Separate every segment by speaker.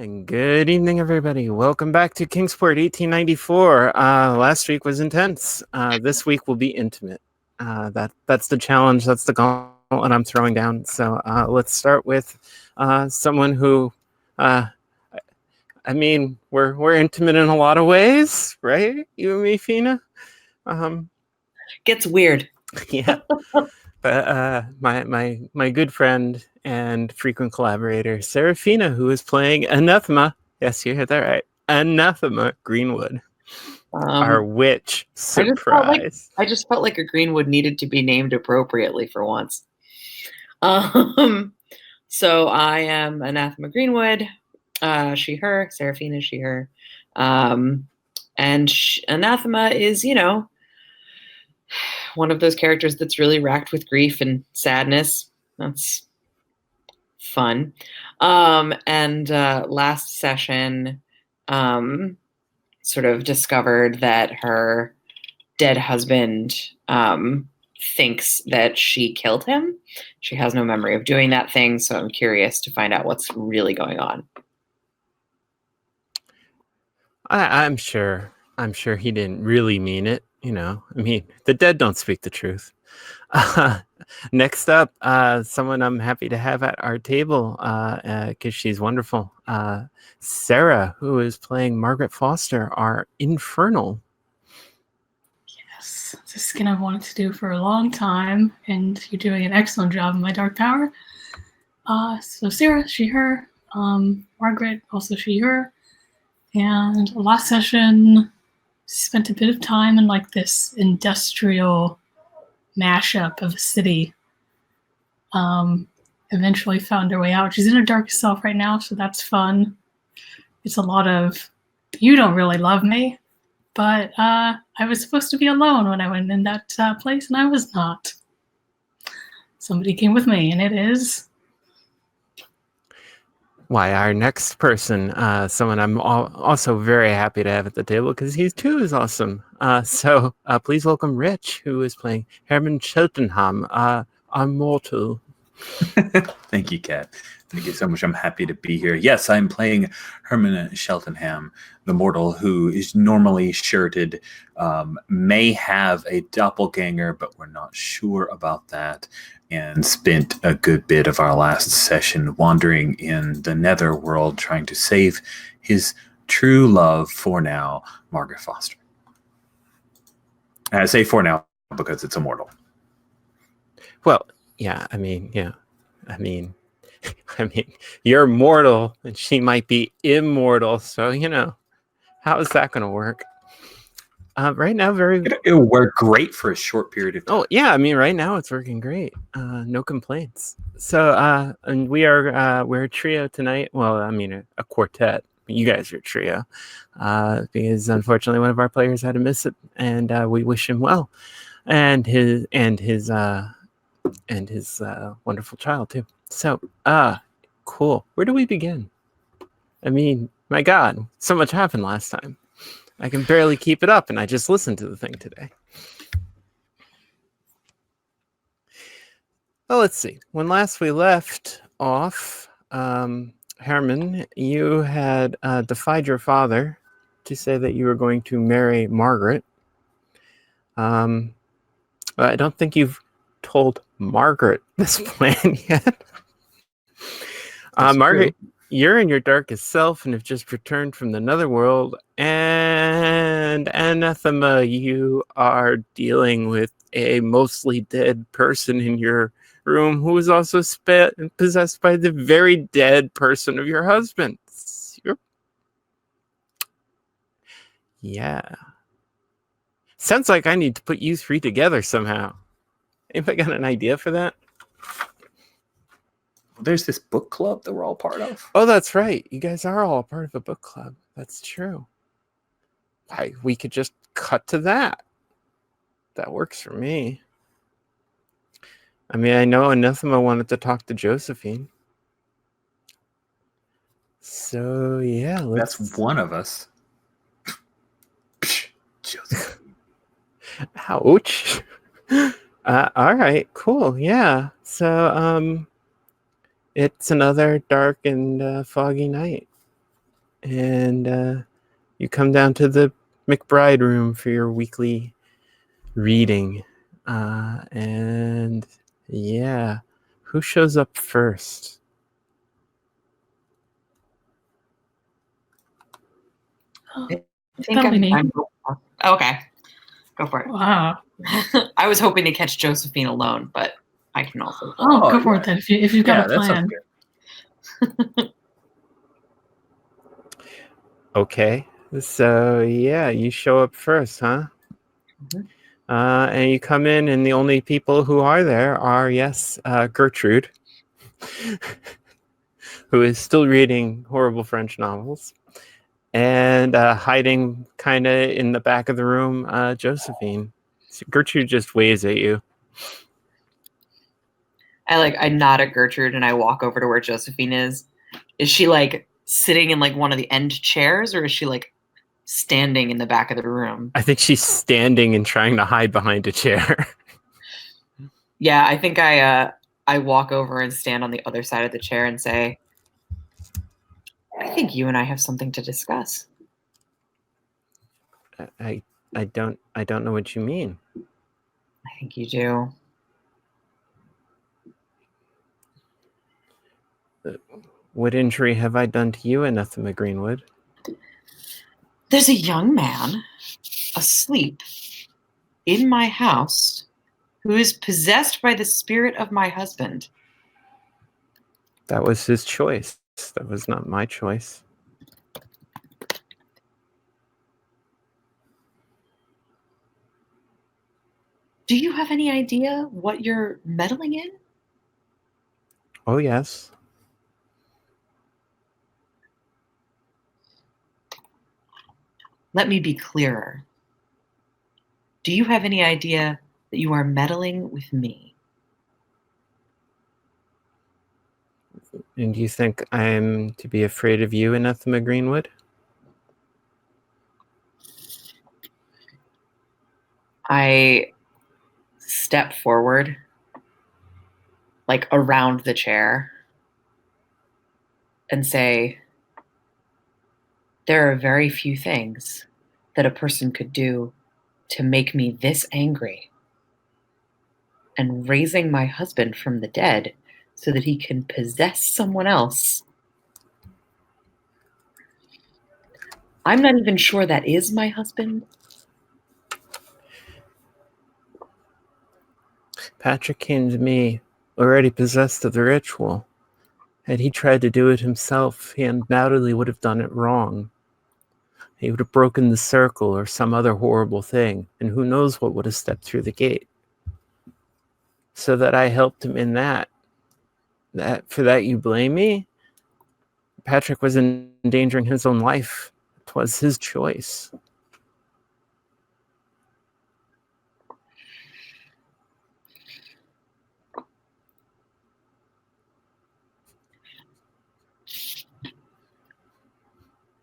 Speaker 1: And good evening, everybody. Welcome back to Kingsport 1894. Last week was intense. This week will be intimate. That's the challenge. That's the gauntlet I'm throwing down. So let's start with someone who, we're intimate in a lot of ways, right? You and me, Fina.
Speaker 2: Gets weird.
Speaker 1: Yeah. But my good friend and frequent collaborator, Serafina, who is playing Anathema. Yes, you heard that right. Anathema Greenwood. Our witch. Surprise.
Speaker 2: I just felt like a Greenwood needed to be named appropriately for once. So I am Anathema Greenwood. She, her. Serafina, she, her. Anathema is, one of those characters that's really racked with grief and sadness. That's fun. Last session, sort of discovered that her dead husband thinks that she killed him. She has no memory of doing that thing, so I'm curious to find out what's really going on.
Speaker 1: I'm sure he didn't really mean it. The dead don't speak the truth. Next up, someone I'm happy to have at our table because she's wonderful. Sarah, who is playing Margaret Foster, our Infernal.
Speaker 3: Yes, it's a skin I've wanted to do for a long time, and you're doing an excellent job in my Dark Power. So Sarah, she, her. Margaret, also she, her. And last session, spent a bit of time in like this industrial mashup of a city. Eventually found her way out. She's in her darkest self right now, so that's fun. It's a lot of, you don't really love me, but I was supposed to be alone when I went in that place, and I was not. Somebody came with me, and it is...
Speaker 1: Why, our next person, someone I'm also very happy to have at the table because he too is awesome. So please welcome Rich, who is playing Herman Cheltenham, Immortal.
Speaker 4: Thank you, Kat. Thank you so much. I'm happy to be here. Yes, I'm playing Herman Cheltenham, the mortal who is normally shirted, may have a doppelganger, but we're not sure about that, and spent a good bit of our last session wandering in the netherworld trying to save his true love for now, Margaret Foster. And I say for now because it's immortal.
Speaker 1: Well, yeah, you're mortal and she might be immortal, so how is that going to work? Right now,
Speaker 4: it'll work great for a short period of time.
Speaker 1: Oh yeah, right now it's working great. No complaints. So and we're a trio tonight. Well, a quartet. You guys are a trio, because unfortunately one of our players had to miss it, and we wish him well, and his wonderful child too. So cool. Where do we begin? My God, so much happened last time. I can barely keep it up, and I just listened to the thing today. Well, let's see. When last we left off, Herman, you had defied your father to say that you were going to marry Margaret. I don't think you've told Margaret this plan yet. Margaret, you're in your darkest self and have just returned from the netherworld. And Anathema, you are dealing with a mostly dead person in your room who is also possessed by the very dead person of your husband. Yeah. Sounds like I need to put you three together somehow. Anybody got an idea for that?
Speaker 4: There's this book club that we're all part of.
Speaker 1: Oh, that's right. You guys are all part of a book club. That's true. We could just cut to that. That works for me. I know Anathema wanted to talk to Josephine. So, yeah.
Speaker 4: That's one of us. Josephine.
Speaker 1: Ouch. All right, cool. Yeah. So, it's another dark and foggy night. and you come down to the McBride room for your weekly reading. And yeah, who shows up first?
Speaker 3: Oh,
Speaker 2: I
Speaker 3: it's
Speaker 2: think
Speaker 3: probably me.
Speaker 2: Okay, go for it.
Speaker 3: Wow.
Speaker 2: I was hoping to catch Josephine alone, but I can also.
Speaker 3: Oh, go for
Speaker 4: yeah.
Speaker 3: it then. If you've got
Speaker 4: Yeah,
Speaker 3: a
Speaker 4: that sounds
Speaker 3: plan.
Speaker 4: good.
Speaker 1: Okay, so yeah, you show up first, huh?
Speaker 2: Mhm.
Speaker 1: And you come in, and the only people who are there are, yes, Gertrude, who is still reading horrible French novels, and hiding kind of in the back of the room, Josephine. So Gertrude just waves at you.
Speaker 2: I nod at Gertrude and I walk over to where Josephine is. Is she like sitting in like one of the end chairs, or is she like standing in the back of the room?
Speaker 1: I think she's standing and trying to hide behind a chair.
Speaker 2: Yeah, I think I walk over and stand on the other side of the chair and say, I think you and I have something to discuss.
Speaker 1: I don't know what you mean.
Speaker 2: I think you do.
Speaker 1: What injury have I done to you, Anathema Greenwood?
Speaker 2: There's a young man asleep in my house who is possessed by the spirit of my husband.
Speaker 1: That was his choice. That was not my choice.
Speaker 2: Do you have any idea what you're meddling in?
Speaker 1: Oh, yes.
Speaker 2: Let me be clearer. Do you have any idea that you are meddling with me?
Speaker 1: And do you think I'm to be afraid of you, Anathema Greenwood?
Speaker 2: I step forward, like around the chair, and say, there are very few things that a person could do to make me this angry. And raising my husband from the dead so that he can possess someone else. I'm not even sure that is my husband.
Speaker 1: Patrick came to me already possessed of the ritual. Had he tried to do it himself, he undoubtedly would have done it wrong. He would have broken the circle or some other horrible thing, and who knows what would have stepped through the gate. So that I helped him in that. For that you blame me? Patrick was endangering his own life. It was his choice.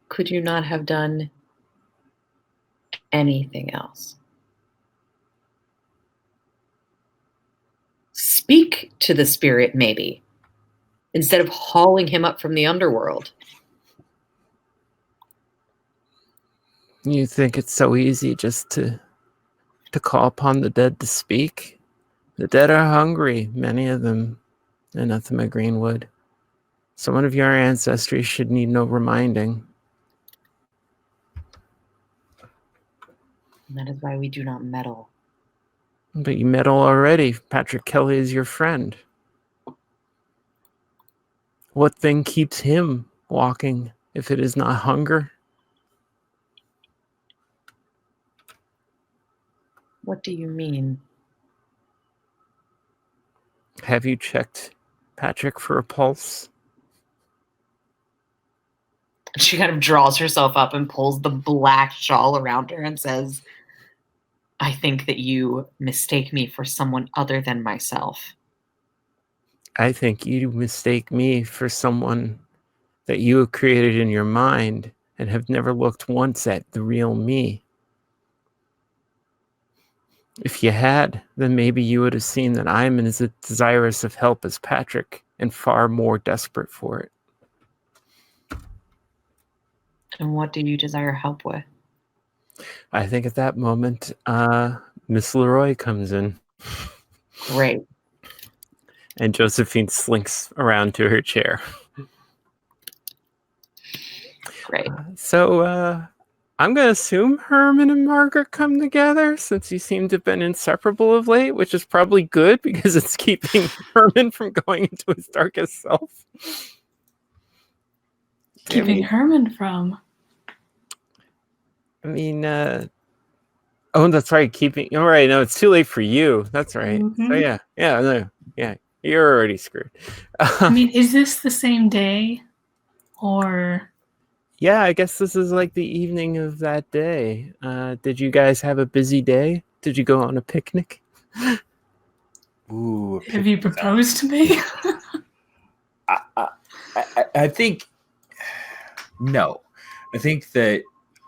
Speaker 2: Could you not have done anything else? Speak to the spirit, maybe, instead of hauling him up from the underworld.
Speaker 1: You think it's so easy just to call upon the dead to speak? The dead are hungry, many of them, Anathema Greenwood. Someone of your ancestry should need no reminding.
Speaker 2: And that is why we do not meddle.
Speaker 1: But you meddle already. Patrick Kelly is your friend. What thing keeps him walking if it is not hunger?
Speaker 2: What do you mean?
Speaker 1: Have you checked Patrick for a pulse?
Speaker 2: She kind of draws herself up and pulls the black shawl around her and says, I think that you mistake me for someone other than myself.
Speaker 1: I think you mistake me for someone that you have created in your mind and have never looked once at the real me. If you had, then maybe you would have seen that I am as desirous of help as Patrick and far more desperate for it.
Speaker 2: And what do you desire help with?
Speaker 1: I think at that moment, Miss Leroy comes in,
Speaker 2: Great.
Speaker 1: and Josephine slinks around to her chair.
Speaker 2: Great.
Speaker 1: So I'm going to assume Herman and Margaret come together, since you seem to have been inseparable of late, which is probably good because it's keeping Herman from going into his darkest self.
Speaker 3: Keeping Herman from.
Speaker 1: I mean, oh, that's right. Keeping. All right. No, it's too late for you. That's right. So
Speaker 3: Mhm.
Speaker 1: yeah. You're already screwed.
Speaker 3: I mean, is this the same day? Or
Speaker 1: Yeah, I guess this is like the evening of that day. Did you guys have a busy day? Did you go on a picnic?
Speaker 4: Ooh,
Speaker 3: have you proposed to me?
Speaker 4: I think no. I think that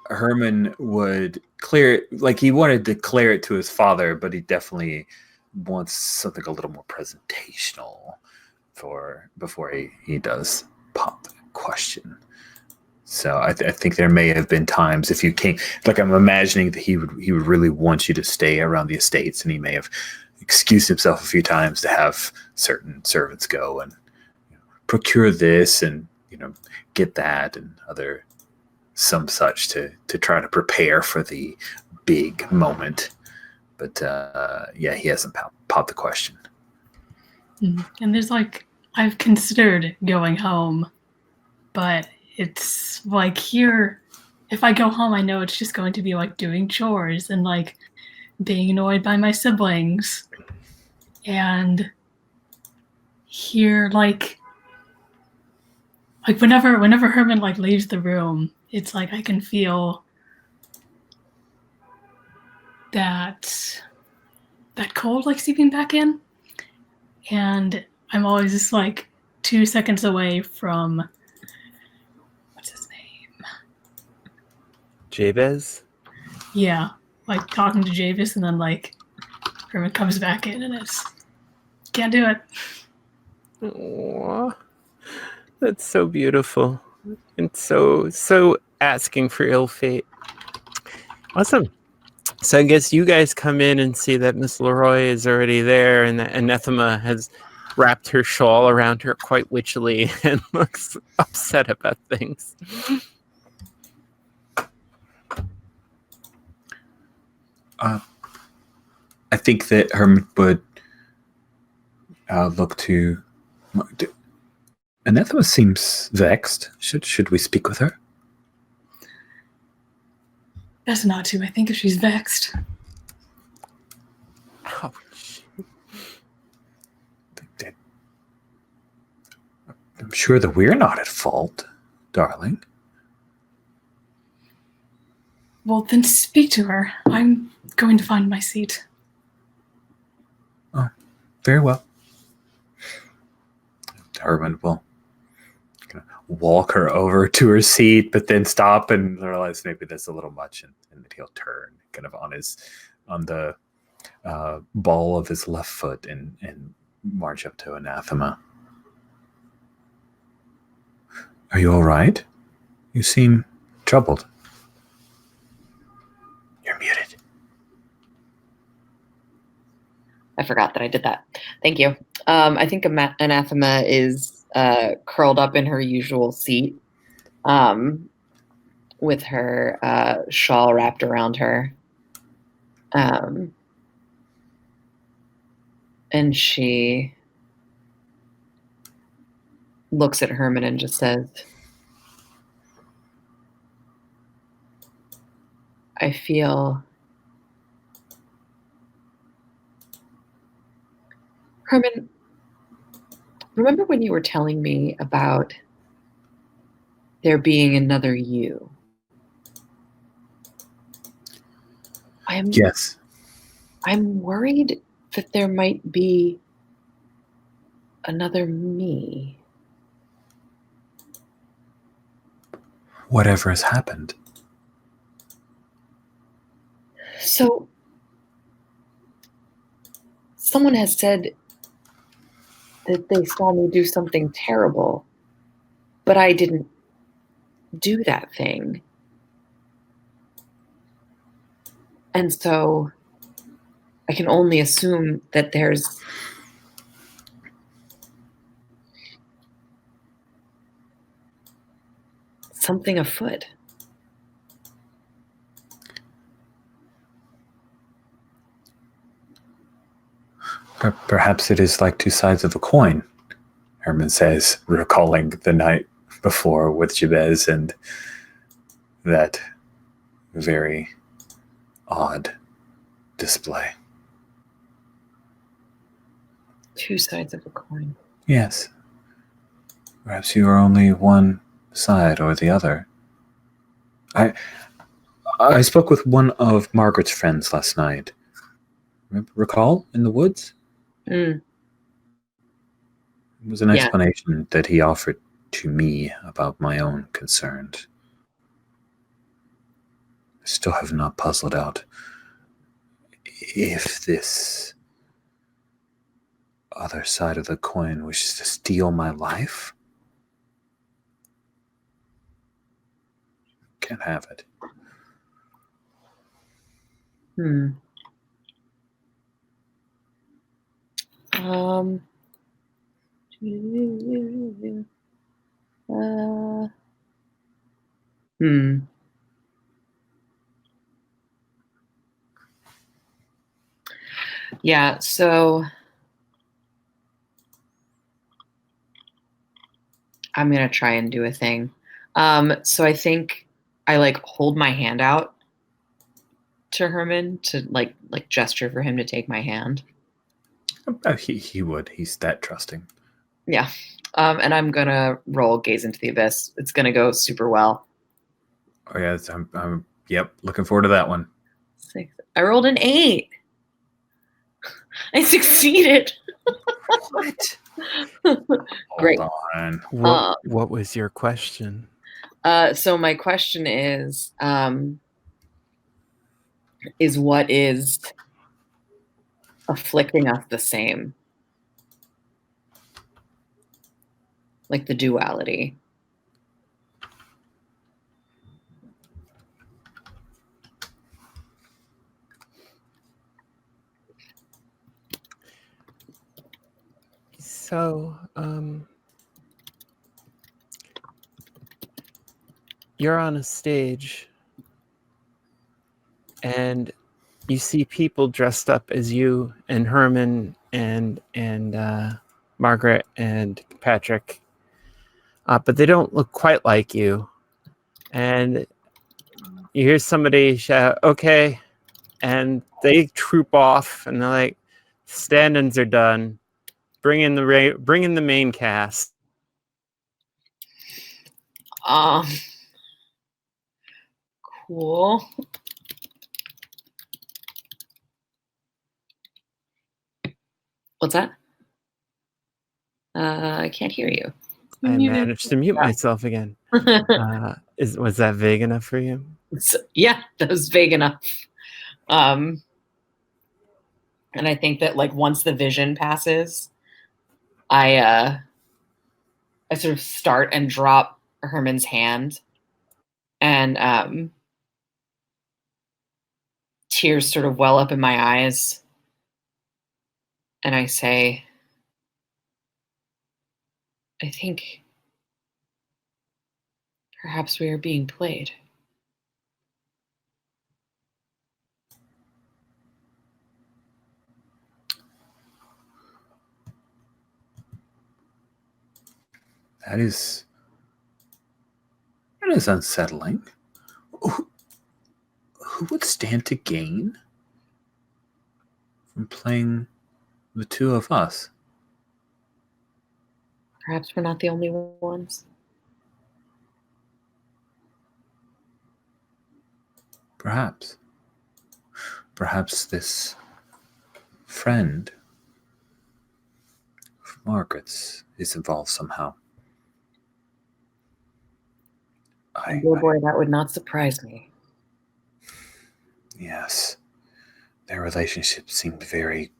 Speaker 4: Herman would clear it, like he wanted to clear it to his father, but he definitely wants something a little more presentational before he does pop the question. So I think there may have been times if you came, like I'm imagining that he would really want you to stay around the estates, and he may have excused himself a few times to have certain servants go and procure this and get that and other some such to try to prepare for the big moment. But yeah, he hasn't popped the question.
Speaker 3: And there's like, I've considered going home, but it's like here, if I go home, I know it's just going to be like doing chores and like being annoyed by my siblings. And here, like whenever Herman like leaves the room, it's like I can feel that cold like seeping back in, and I'm always just like 2 seconds away from what's his name?
Speaker 1: Jabez?
Speaker 3: Yeah, like talking to Javis, and then like Herman comes back in, and it's can't do it.
Speaker 1: Aww. That's so beautiful. And so asking for ill fate. Awesome. So I guess you guys come in and see that Miss Leroy is already there, and that Anathema has wrapped her shawl around her quite witchily and looks upset about things.
Speaker 4: I think that Herman would look to. Anathema seems vexed. Should we speak with her?
Speaker 3: Best not to. I think if she's vexed.
Speaker 1: Oh,
Speaker 4: I'm sure that we're not at fault, darling.
Speaker 3: Well, then speak to her. I'm going to find my seat.
Speaker 4: Oh, very well. Herman will walk her over to her seat, but then stop and realize maybe that's a little much, and that he'll turn kind of on the ball of his left foot and march up to Anathema. Are you all right? You seem troubled. You're muted.
Speaker 2: I forgot that I did that. Thank you. I think Anathema is curled up in her usual seat with her shawl wrapped around her. And she looks at Herman and just says, I feel... Herman, remember when you were telling me about there being another you?
Speaker 4: Yes.
Speaker 2: I'm worried that there might be another me.
Speaker 4: Whatever has happened.
Speaker 2: So, someone has said that they saw me do something terrible, but I didn't do that thing. And so I can only assume that there's something afoot.
Speaker 4: Perhaps it is like two sides of a coin, Herman says, recalling the night before with Jabez and that very odd display.
Speaker 2: Two sides of a coin.
Speaker 4: Yes. Perhaps you are only one side or the other. I spoke with one of Margaret's friends last night. Recall? In the woods?
Speaker 2: Mm.
Speaker 4: It was an
Speaker 2: Yeah.
Speaker 4: explanation that he offered to me about my own concerns. I still have not puzzled out if this other side of the coin wishes to steal my life. Can't have it.
Speaker 2: Hmm. Hmm. Yeah, so I'm going to try and do a thing. So I think I like hold my hand out to Herman to like gesture for him to take my hand.
Speaker 4: He would. He's that trusting.
Speaker 2: Yeah. And I'm going to roll Gaze into the Abyss. It's going to go super well.
Speaker 4: Oh yeah, I'm yep, looking forward to that one.
Speaker 2: 6. I rolled an 8. I succeeded.
Speaker 4: What?
Speaker 2: Great.
Speaker 4: Hold on.
Speaker 1: What was your question?
Speaker 2: So my question is what is afflicting us the same? Like the duality.
Speaker 1: So, you're on a stage and you see people dressed up as you and Herman and Margaret and Patrick, but they don't look quite like you. And you hear somebody shout, "Okay," and they troop off, and they're like, "Stand-ins are done. Bring in the main cast."
Speaker 2: Cool. What's that? I can't hear you.
Speaker 1: I managed to mute myself again. Was that vague enough for you?
Speaker 2: Yeah, that was vague enough. And I think that like once the vision passes, I sort of start and drop Herman's hand, and tears sort of well up in my eyes, and I say, I think perhaps we are being played.
Speaker 4: That is unsettling. Who would stand to gain from playing the two of us?
Speaker 2: Perhaps we're not the only ones.
Speaker 4: Perhaps. Perhaps this friend of Margaret's is involved somehow.
Speaker 2: Boy, that would not surprise me.
Speaker 4: Yes. Their relationship seemed very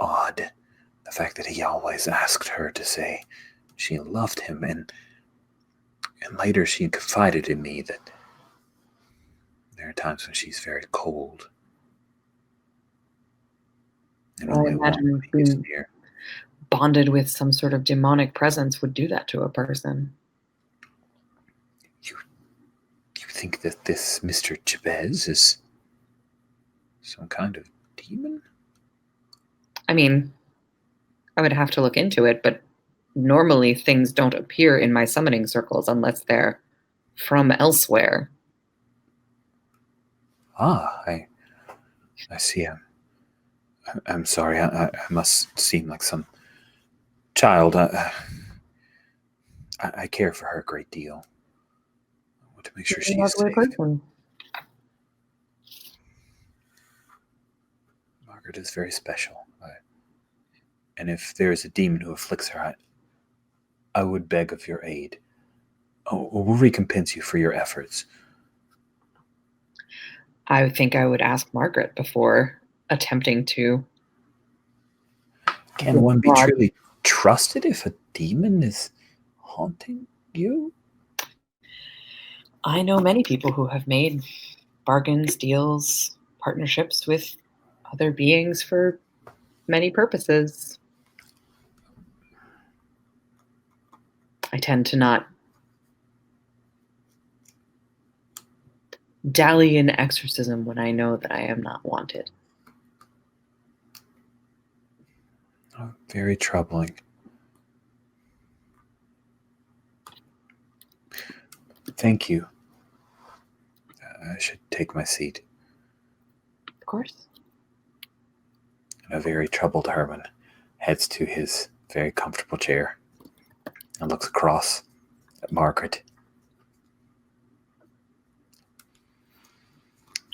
Speaker 4: odd. The fact that he always asked her to say she loved him, and And later she confided in me that there are times when she's very cold. And
Speaker 2: I
Speaker 4: only one
Speaker 2: imagine
Speaker 4: is
Speaker 2: being
Speaker 4: near.
Speaker 2: bonded with some sort of demonic presence would do that to a person.
Speaker 4: You think that this Mr. Jabez is some kind of demon?
Speaker 2: I mean, I would have to look into it, but normally things don't appear in my summoning circles unless they're from elsewhere.
Speaker 4: Ah, I see. I'm sorry. I must seem like some child. I care for her a great deal. I want to make sure
Speaker 2: She's a
Speaker 4: she's
Speaker 2: lovely
Speaker 4: safe.
Speaker 2: person.
Speaker 4: Margaret is very special. And if there is a demon who afflicts her, I would beg of your aid. Oh, we'll recompense you for your efforts.
Speaker 2: I think I would ask Margaret before attempting to.
Speaker 4: Can one be truly trusted if a demon is haunting you?
Speaker 2: I know many people who have made bargains, deals, partnerships with other beings for many purposes. I tend to not dally in exorcism when I know that I am not wanted.
Speaker 4: Oh, very troubling. Thank you. I should take my seat.
Speaker 2: Of course.
Speaker 4: A very troubled Herman heads to his very comfortable chair and looks across at Margaret.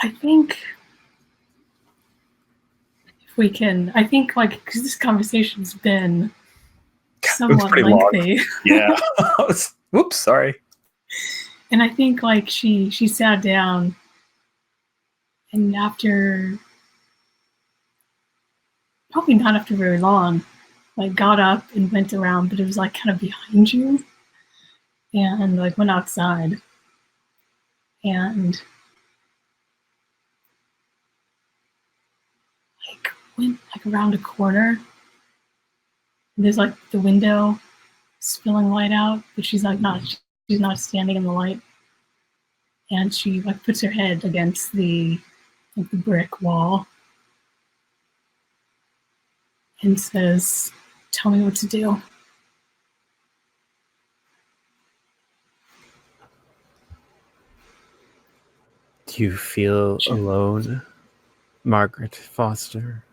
Speaker 3: I think if we can, because this conversation's been somewhat
Speaker 4: pretty long.
Speaker 3: lengthy.
Speaker 4: Yeah. Whoops, sorry.
Speaker 3: And I think she sat down, and after, probably not after very long, got up and went around, but it was kind of behind you, and went outside, and went around a corner. And there's the window spilling light out, but she's not standing in the light, and she puts her head against the brick wall and says, "Tell me what to do."
Speaker 1: Do you feel alone, Margaret Foster?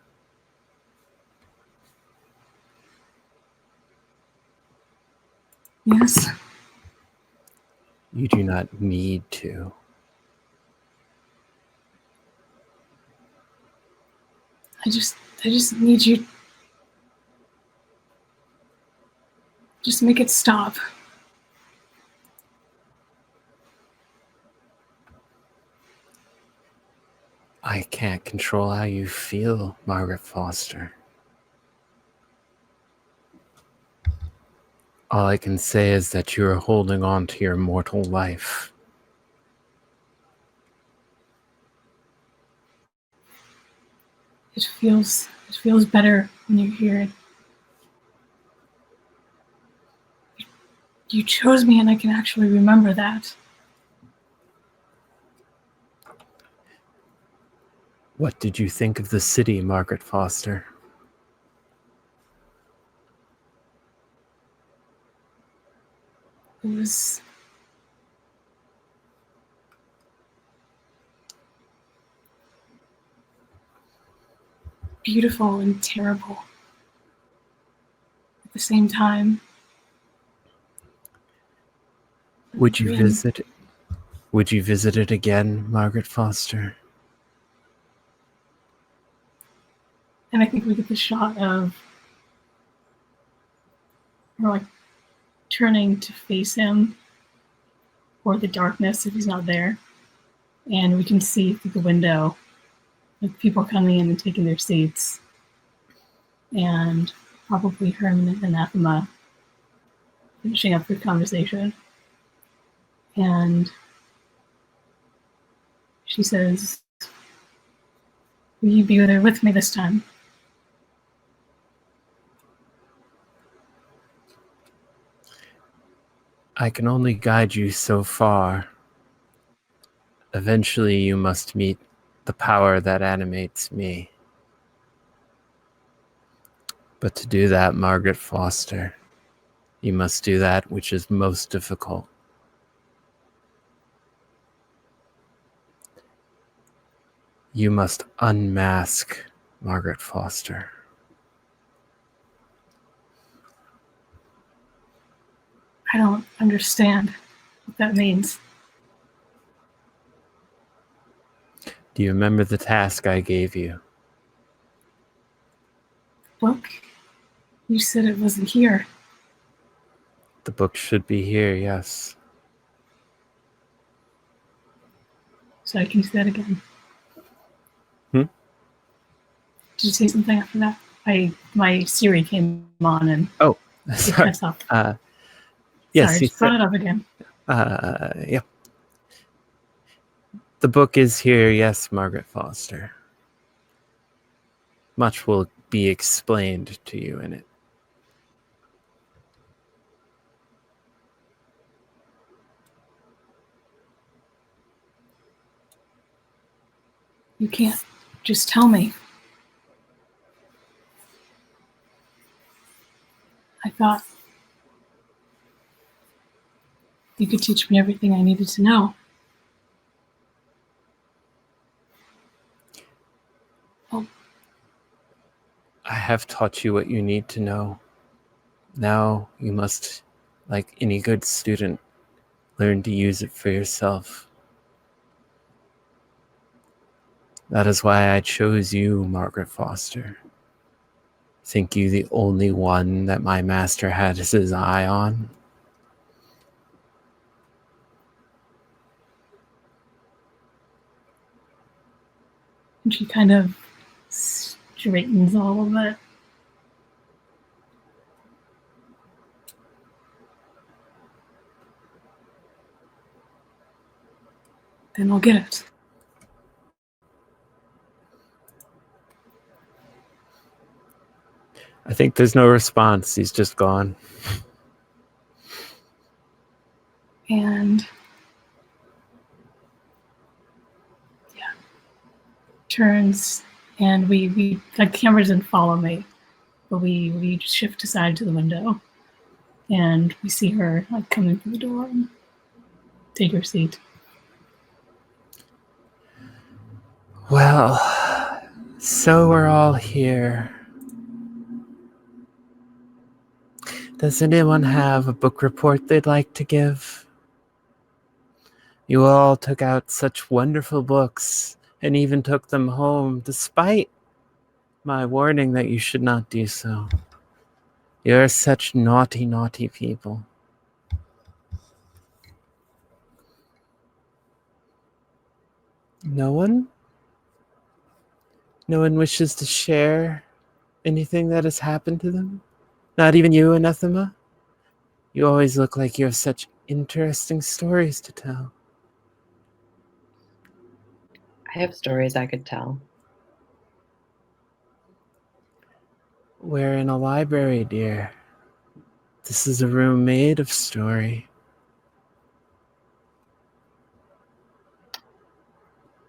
Speaker 3: Yes.
Speaker 1: You do not need to.
Speaker 3: I just need you. Just make it stop.
Speaker 1: I can't control how you feel, Margaret Foster. All I can say is that you are holding on to your mortal life.
Speaker 3: It feels better when you hear it. You chose me, and I can actually remember that.
Speaker 1: What did you think of the city, Margaret Foster?
Speaker 3: It was beautiful and terrible at the same time.
Speaker 1: Would you visit it again, Margaret Foster?
Speaker 3: And I think we get the shot of her turning to face him, or the darkness if he's not there. And we can see through the window people coming in and taking their seats. And probably Herman and Anathema finishing up the conversation. And she says, "Will you be there with me this time?"
Speaker 1: I can only guide you so far. Eventually, you must meet the power that animates me. But to do that, Margaret Foster, you must do that which is most difficult. You must unmask Margaret Foster.
Speaker 3: I don't understand what that means.
Speaker 1: Do you remember the task I gave you?
Speaker 3: Book? You said it wasn't here.
Speaker 1: The book should be here, yes.
Speaker 3: So I can do that again.
Speaker 1: Hmm?
Speaker 3: Did you say something after that? My Siri came on and
Speaker 1: Oh,
Speaker 3: it
Speaker 1: sorry.
Speaker 3: cuts off.
Speaker 1: Yes,
Speaker 3: Sorry,
Speaker 1: you
Speaker 3: just brought
Speaker 1: said.
Speaker 3: it up again.
Speaker 1: Yeah. The book is here, yes, Margaret Foster. Much will be explained to you in it.
Speaker 3: You can't just tell me. I thought you could teach me everything I needed to know. Oh,
Speaker 1: I have taught you what you need to know. Now you must, like any good student, learn to use it for yourself. That is why I chose you, Margaret Foster. Think you the only one that my master had his eye on?
Speaker 3: and she kind of straightens a little bit. Then I'll get it.
Speaker 1: I think there's no response. He's just gone.
Speaker 3: And yeah, turns and we like camera doesn't follow me, but we shift aside to the window and we see her like coming through the door and take her seat.
Speaker 1: Well, so we're all here. Does anyone have a book report they'd like to give? You all took out such wonderful books and even took them home, despite my warning that you should not do so. You're such naughty, naughty people. No one? No one wishes to share anything that has happened to them? Not even you, Anathema? You always look like you have such interesting stories to tell.
Speaker 2: I have stories I could tell.
Speaker 1: We're in a library, dear. This is a room made of story.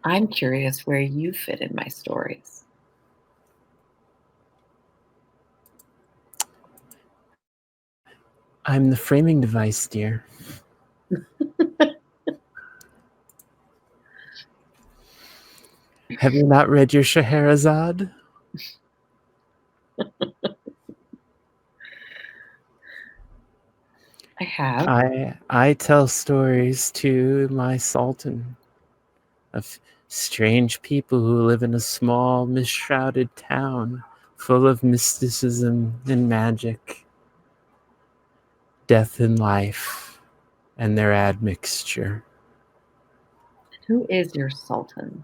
Speaker 2: I'm curious where you fit in my stories.
Speaker 1: I'm the framing device, dear. Have you not read your Scheherazade?
Speaker 2: I have.
Speaker 1: I tell stories to my sultan of strange people who live in a small, mist-shrouded town full of mysticism and magic, death and life, and their admixture.
Speaker 2: Who is your sultan?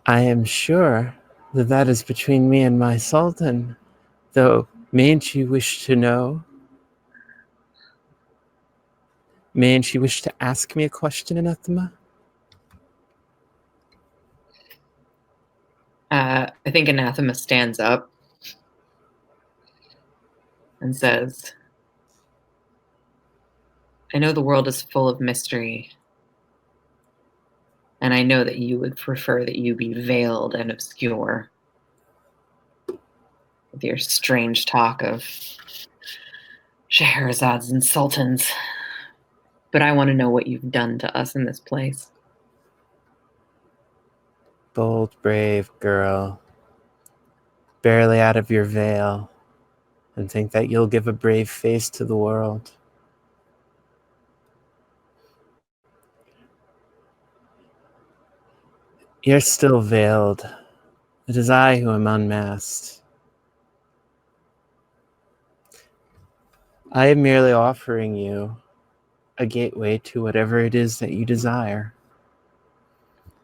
Speaker 1: I am sure that that is between me and my sultan, though mayn't you wish to know? May she wish to ask me a question, Anathema?
Speaker 2: I think Anathema stands up and says, I know the world is full of mystery, and I know that you would prefer that you be veiled and obscure with your strange talk of Shahrazads and sultans. But I want to know what you've done to us in this place.
Speaker 1: Bold, brave girl, barely out of your veil, and think that you'll give a brave face to the world. You're still veiled. It is I who am unmasked. I am merely offering you a gateway to whatever it is that you desire.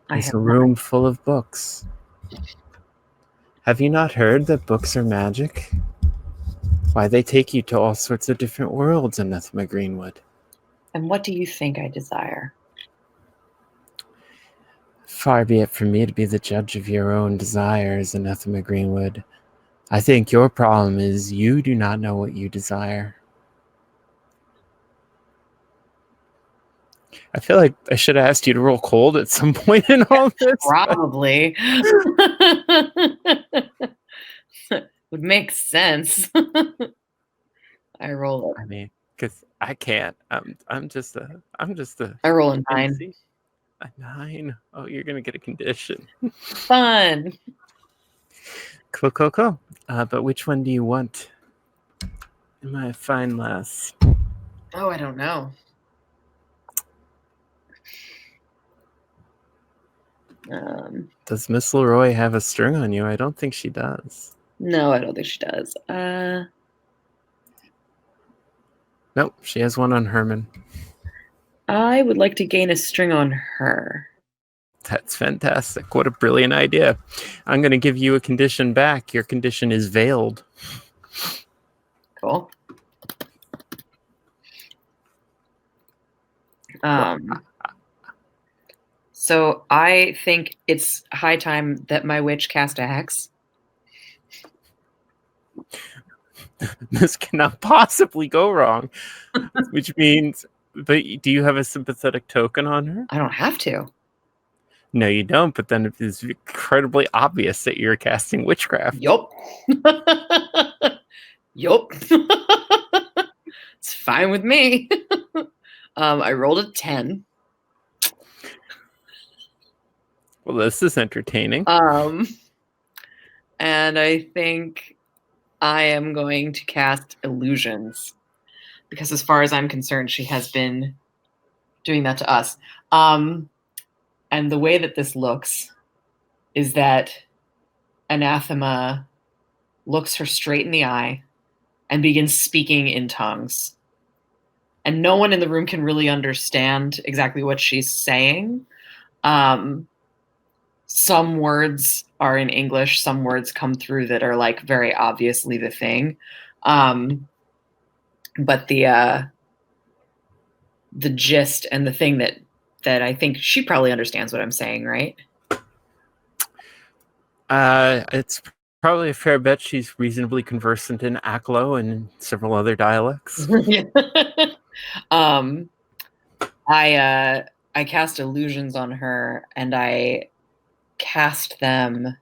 Speaker 1: It's a room full of books. Have you not heard that books are magic? Why, they take you to all sorts of different worlds, Anathema Greenwood.
Speaker 2: And what do you think I desire?
Speaker 1: Far be it from me to be the judge of your own desires, Anathema Greenwood. I think your problem is you do not know what you desire. I feel like I should have asked you to roll cold at some point in all this.
Speaker 2: Probably. Would make sense. I roll it.
Speaker 1: I mean, because I can't. I'm just a.
Speaker 2: I roll a 9.
Speaker 1: A 9. Oh, you're gonna get a condition.
Speaker 2: Fun.
Speaker 1: Cool. But which one do you want? Am I a fine lass?
Speaker 2: Oh, I don't know.
Speaker 1: Does Miss Leroy have a string on you? I don't think she does.
Speaker 2: No, I don't think she does.
Speaker 1: Nope, she has one on Herman.
Speaker 2: I would like to gain a string on her.
Speaker 1: That's fantastic. What a brilliant idea. I'm going to give you a condition back. Your condition is veiled.
Speaker 2: Cool. So I think it's high time that my witch cast a hex.
Speaker 1: This cannot possibly go wrong. Which means, but do you have a sympathetic token on her?
Speaker 2: I don't have to.
Speaker 1: No, you don't, but then it is incredibly obvious that you're casting witchcraft.
Speaker 2: Yup. Yup. It's fine with me. I rolled a 10.
Speaker 1: Well, this is entertaining.
Speaker 2: And I think I am going to cast illusions because as far as I'm concerned, she has been doing that to us. And the way that this looks is that Anathema looks her straight in the eye and begins speaking in tongues. And no one in the room can really understand exactly what she's saying. Some words are in English, some words come through that are like very obviously the thing. But the gist and the thing that I think she probably understands what I'm saying, right?
Speaker 1: It's probably a fair bet she's reasonably conversant in Aklo and several other dialects.
Speaker 2: I cast illusions on her and I cast them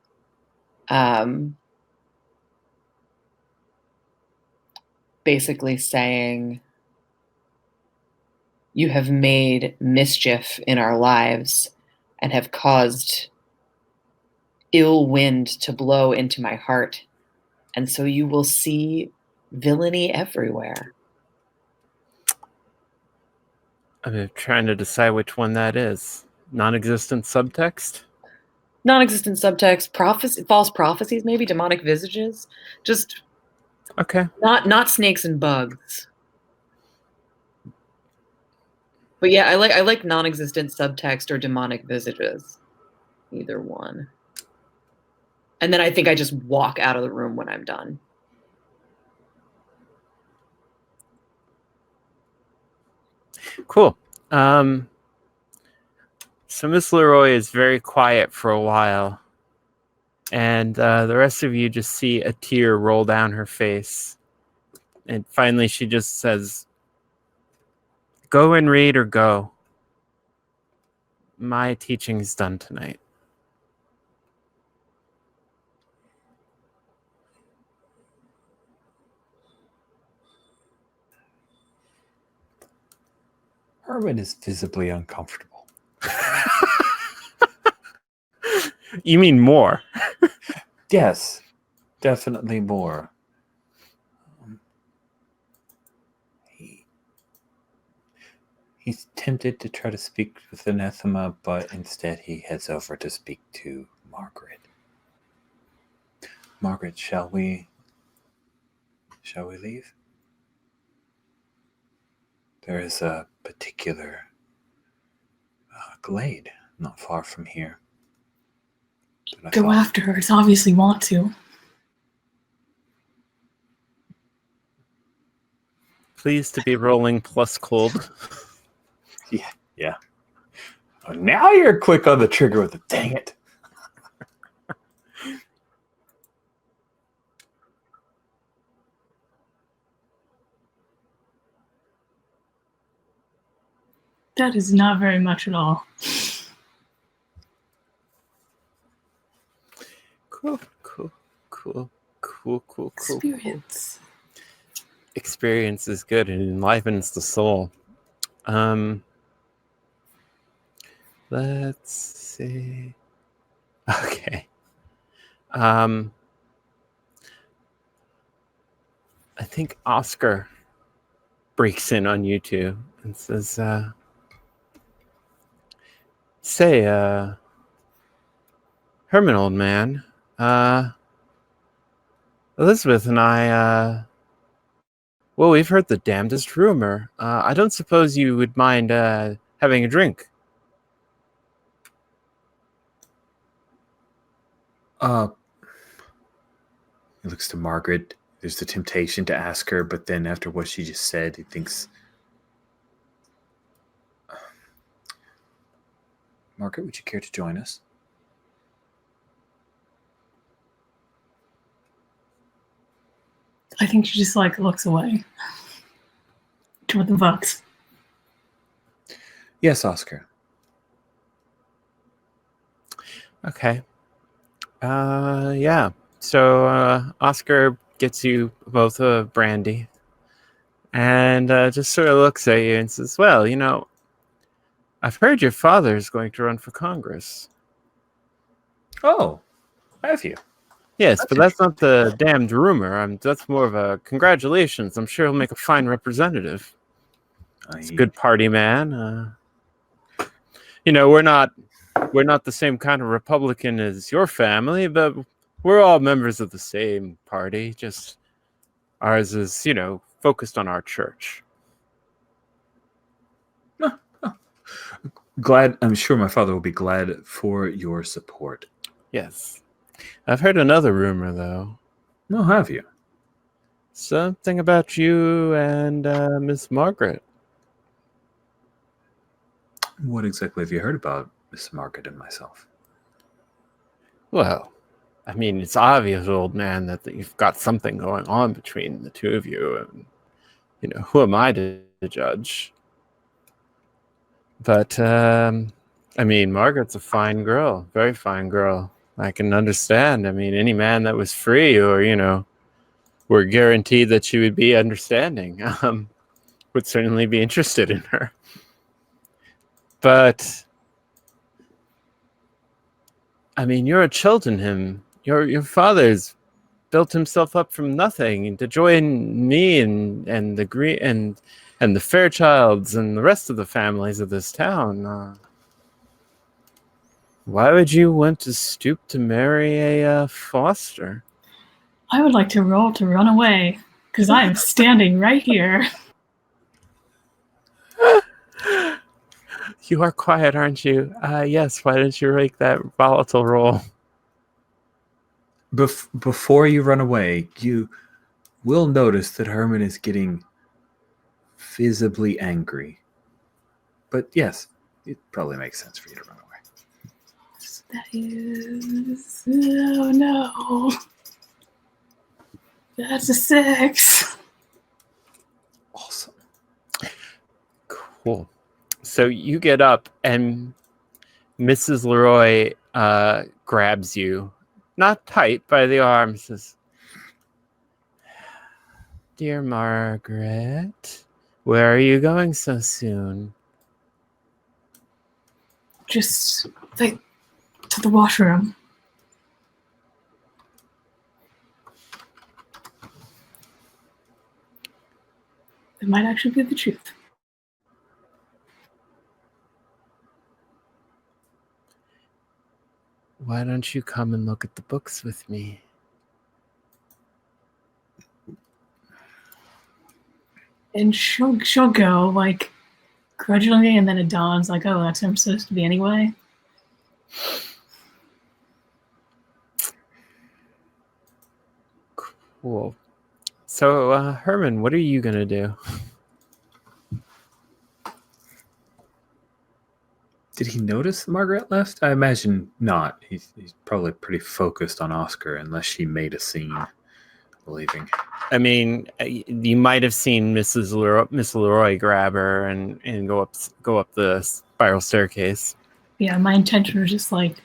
Speaker 2: basically saying, you have made mischief in our lives and have caused ill wind to blow into my heart. And so you will see villainy everywhere.
Speaker 1: I'm trying to decide which one that is. Non-existent subtext?
Speaker 2: Non-existent subtext, false prophecies, maybe demonic visages. Just
Speaker 1: okay.
Speaker 2: Not snakes and bugs. But yeah, I like non-existent subtext or demonic visages. Either one. And then I think I just walk out of the room when I'm done.
Speaker 1: Cool. So Miss Leroy is very quiet for a while, and the rest of you just see a tear roll down her face. And finally she just says, "Go and read or go. My teaching's done tonight."
Speaker 4: Herman is visibly uncomfortable.
Speaker 1: You mean more?
Speaker 4: Yes, definitely more. He's tempted to try to speak with Anathema, but instead he heads over to speak to Margaret. Margaret, shall we leave? There is a particular glade not far from here.
Speaker 3: Go after her. It's obviously want to.
Speaker 1: Please to be rolling plus cold.
Speaker 4: Yeah. Oh, now you're quick on the trigger with it. Dang it.
Speaker 3: That is not very much at all.
Speaker 1: Cool.
Speaker 3: Experience.
Speaker 1: Experience is good and enlivens the soul. Let's see. Okay. I think Oscar breaks in on you two and says, say, Herman, old man, Elizabeth and I, well, we've heard the damnedest rumor. I don't suppose you would mind having a drink.
Speaker 4: He looks to Margaret. There's the temptation to ask her, but then after what she just said, he thinks, Margaret, would you care to join us?
Speaker 3: I think she just looks away toward the books.
Speaker 4: Yes, Oscar.
Speaker 1: Okay. Yeah. So Oscar gets you both a brandy and just sort of looks at you and says, well, I've heard your father is going to run for Congress.
Speaker 4: Oh, have you?
Speaker 1: Yes, but that's not the damned rumor. That's more of a congratulations. I'm sure he'll make a fine representative. He's a good party man. We're not the same kind of Republican as your family, but we're all members of the same party. Just ours is, focused on our church.
Speaker 4: Glad. I'm sure my father will be glad for your support.
Speaker 1: Yes. I've heard another rumor, though.
Speaker 4: No, have you?
Speaker 1: Something about you and Miss Margaret.
Speaker 4: What exactly have you heard about Miss Margaret and myself?
Speaker 1: Well, I mean, it's obvious, old man, that you've got something going on between the two of you. And, who am I to judge? But, Margaret's a fine girl, very fine girl. I can understand. I mean, any man that was free or, were guaranteed that she would be understanding, would certainly be interested in her. But, you're a Cheltenham. Your father's built himself up from nothing to join me and the Green and the Fairchilds and the rest of the families of this town. Why would you want to stoop to marry a Foster?
Speaker 3: I would like to roll to run away, because I am standing right here.
Speaker 1: You are quiet, aren't you? Yes, why don't you make that volatile roll?
Speaker 4: Before you run away, you will notice that Herman is getting visibly angry. But yes, it probably makes sense for you to run away.
Speaker 3: So that is... Oh, no. That's a 6.
Speaker 4: Awesome.
Speaker 1: Cool. So you get up and Mrs. Leroy grabs you, not tight by the arm, says, "Dear Margaret, where are you going so soon?"
Speaker 3: Just, like, to the washroom. It might actually be the truth.
Speaker 1: Why don't you come and look at the books with me?
Speaker 3: And she'll go, like, grudgingly, and then it dawns, like, oh, that's who I'm supposed to be anyway.
Speaker 1: Cool. So, Herman, what are you going to do?
Speaker 4: Did he notice that Margaret left? I imagine not. He's probably pretty focused on Oscar unless she made a scene leaving.
Speaker 1: I mean, you might have seen Miss Leroy grab her and go up the spiral staircase.
Speaker 3: Yeah, my intention was just, like,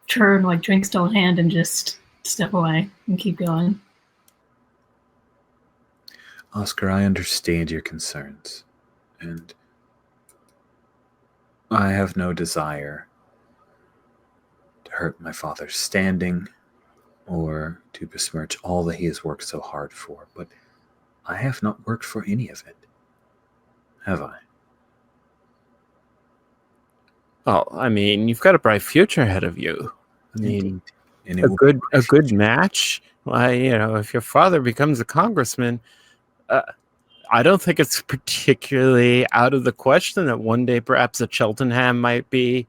Speaker 3: turn, like, drink still in hand, and just step away and keep going.
Speaker 4: Oscar, I understand your concerns, and I have no desire to hurt my father's standing or to besmirch all that he has worked so hard for, but I have not worked for any of it. Have I?
Speaker 1: Well, I mean, you've got a bright future ahead of you. I mean,
Speaker 4: And
Speaker 1: a good match. Why, if your father becomes a congressman, I don't think it's particularly out of the question that one day perhaps a Cheltenham might be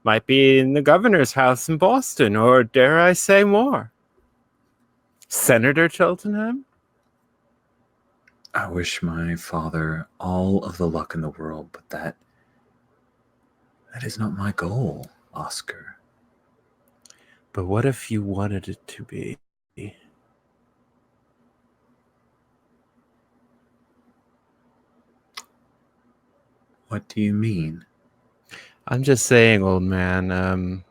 Speaker 1: in the governor's house in Boston, or dare I say more, Senator Cheltenham.
Speaker 4: I wish my father all of the luck in the world, but that is not my goal, Oscar.
Speaker 1: But what if you wanted it to be?
Speaker 4: What do you mean?
Speaker 1: I'm just saying, old man,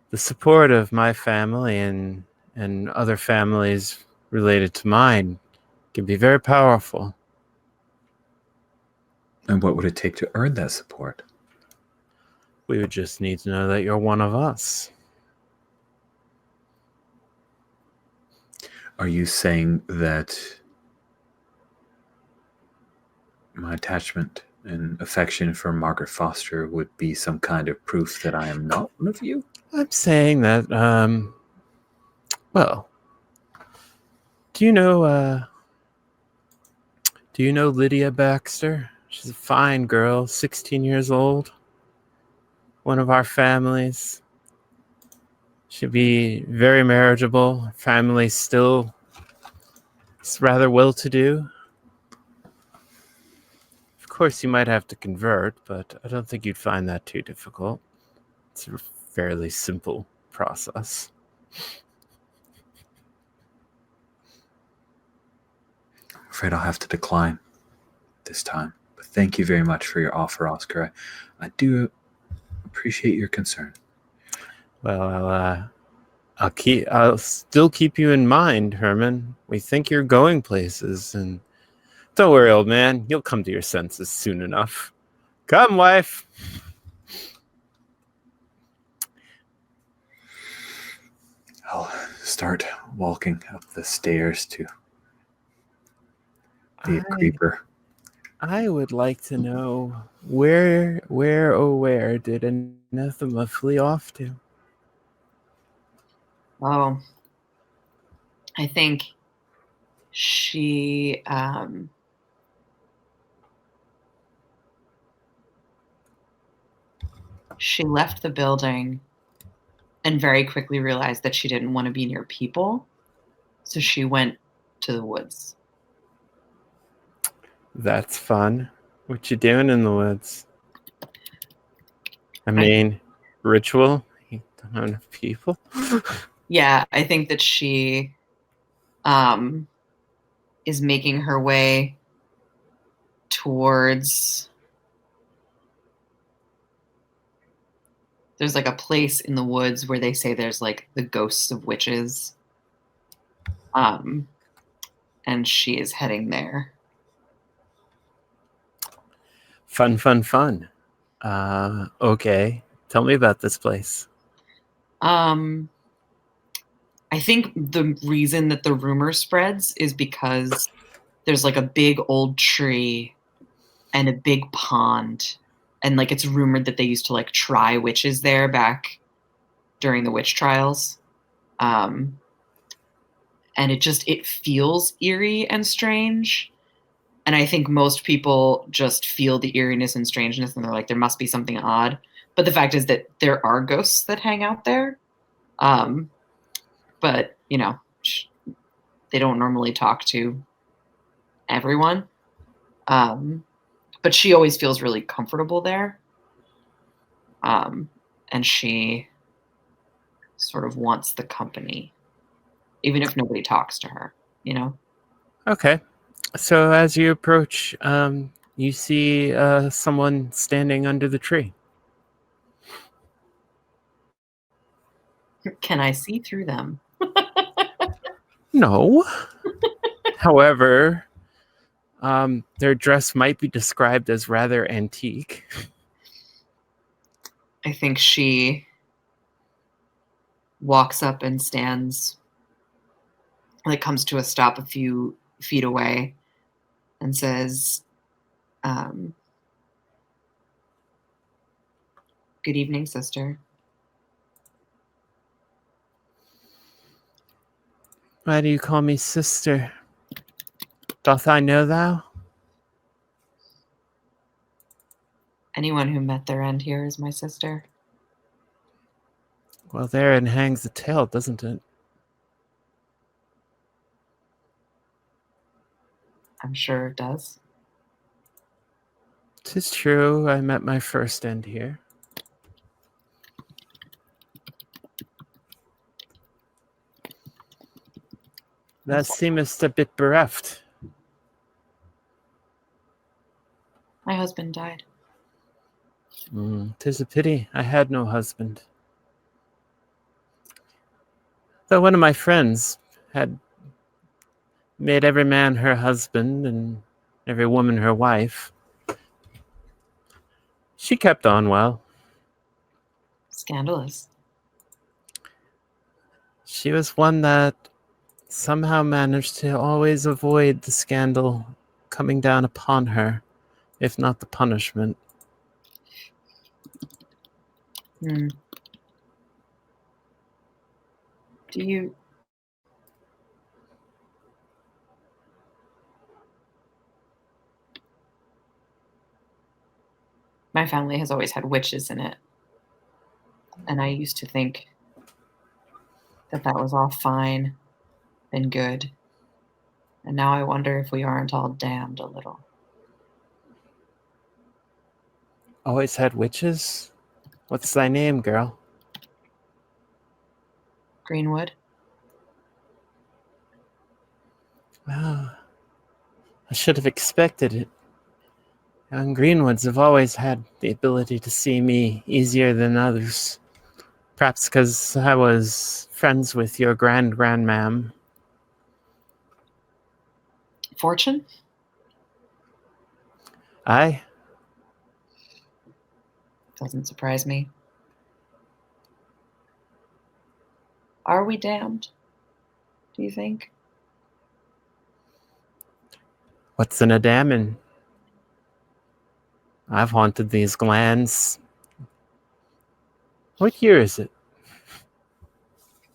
Speaker 1: the support of my family and other families related to mine can be very powerful.
Speaker 4: And what would it take to earn that support?
Speaker 1: We would just need to know that you're one of us.
Speaker 4: Are you saying that my attachment and affection for Margaret Foster would be some kind of proof that I am not one of you?
Speaker 1: I'm saying that, well, do you know Lydia Baxter? She's a fine girl, 16 years old. One of our families. She'd be very marriageable. Her family's still rather well-to-do. Of course, you might have to convert, but I don't think you'd find that too difficult. It's a fairly simple process.
Speaker 4: I'm afraid I'll have to decline this time. But thank you very much for your offer, Oscar. I do appreciate your concern.
Speaker 1: Well, I'll still keep you in mind, Herman. We think you're going places, and don't worry, old man. You'll come to your senses soon enough. Come, wife.
Speaker 4: I'll start walking up the stairs to the creeper.
Speaker 1: I would like to know where did Anathema flee off to?
Speaker 2: Oh, I think she left the building and very quickly realized that she didn't want to be near people. So she went to the woods.
Speaker 1: That's fun. What you doing in the woods? I mean, ritual? You don't have enough people?
Speaker 2: Yeah, I think that she is making her way towards. There's like a place in the woods where they say there's like the ghosts of witches. And she is heading there.
Speaker 1: Fun. Okay. Tell me about this place.
Speaker 2: I think the reason that the rumor spreads is because there's like a big old tree and a big pond. And like it's rumored that they used to like try witches there back during the witch trials. And it feels eerie and strange. And I think most people just feel the eeriness and strangeness and they're like, there must be something odd. But the fact is that there are ghosts that hang out there. But, you know, they don't normally talk to everyone. But she always feels really comfortable there. And she sort of wants the company, even if nobody talks to her, you know?
Speaker 1: Okay. So as you approach, you see someone standing under the tree.
Speaker 2: Can I see through them?
Speaker 1: No. However, their dress might be described as rather antique.
Speaker 2: I think she walks up and stands, like comes to a stop a few feet away and says, good evening, sister.
Speaker 1: Why do you call me sister? Doth I know thou?
Speaker 2: Anyone who met their end here is my sister.
Speaker 1: Well, therein hangs the tale, doesn't it?
Speaker 2: I'm sure it does.
Speaker 1: 'Tis true, I met my first end here. Thou seemest a bit bereft.
Speaker 2: My husband died.
Speaker 1: 'Tis a pity I had no husband. Though one of my friends had made every man her husband and every woman her wife. She kept on well.
Speaker 2: Scandalous.
Speaker 1: She was one that somehow managed to always avoid the scandal coming down upon her, if not the punishment.
Speaker 2: Do you... My family has always had witches in it. And I used to think that that was all fine and good. And now I wonder if we aren't all damned a little.
Speaker 1: Always had witches? What's thy name, girl?
Speaker 2: Greenwood?
Speaker 1: Well, I should have expected it. Young Greenwoods have always had the ability to see me easier than others. Perhaps because I was friends with your grandmam.
Speaker 2: Fortune?
Speaker 1: Aye.
Speaker 2: Doesn't surprise me. Are we damned? Do you think?
Speaker 1: What's in a damning? I've haunted these glands. What year is it?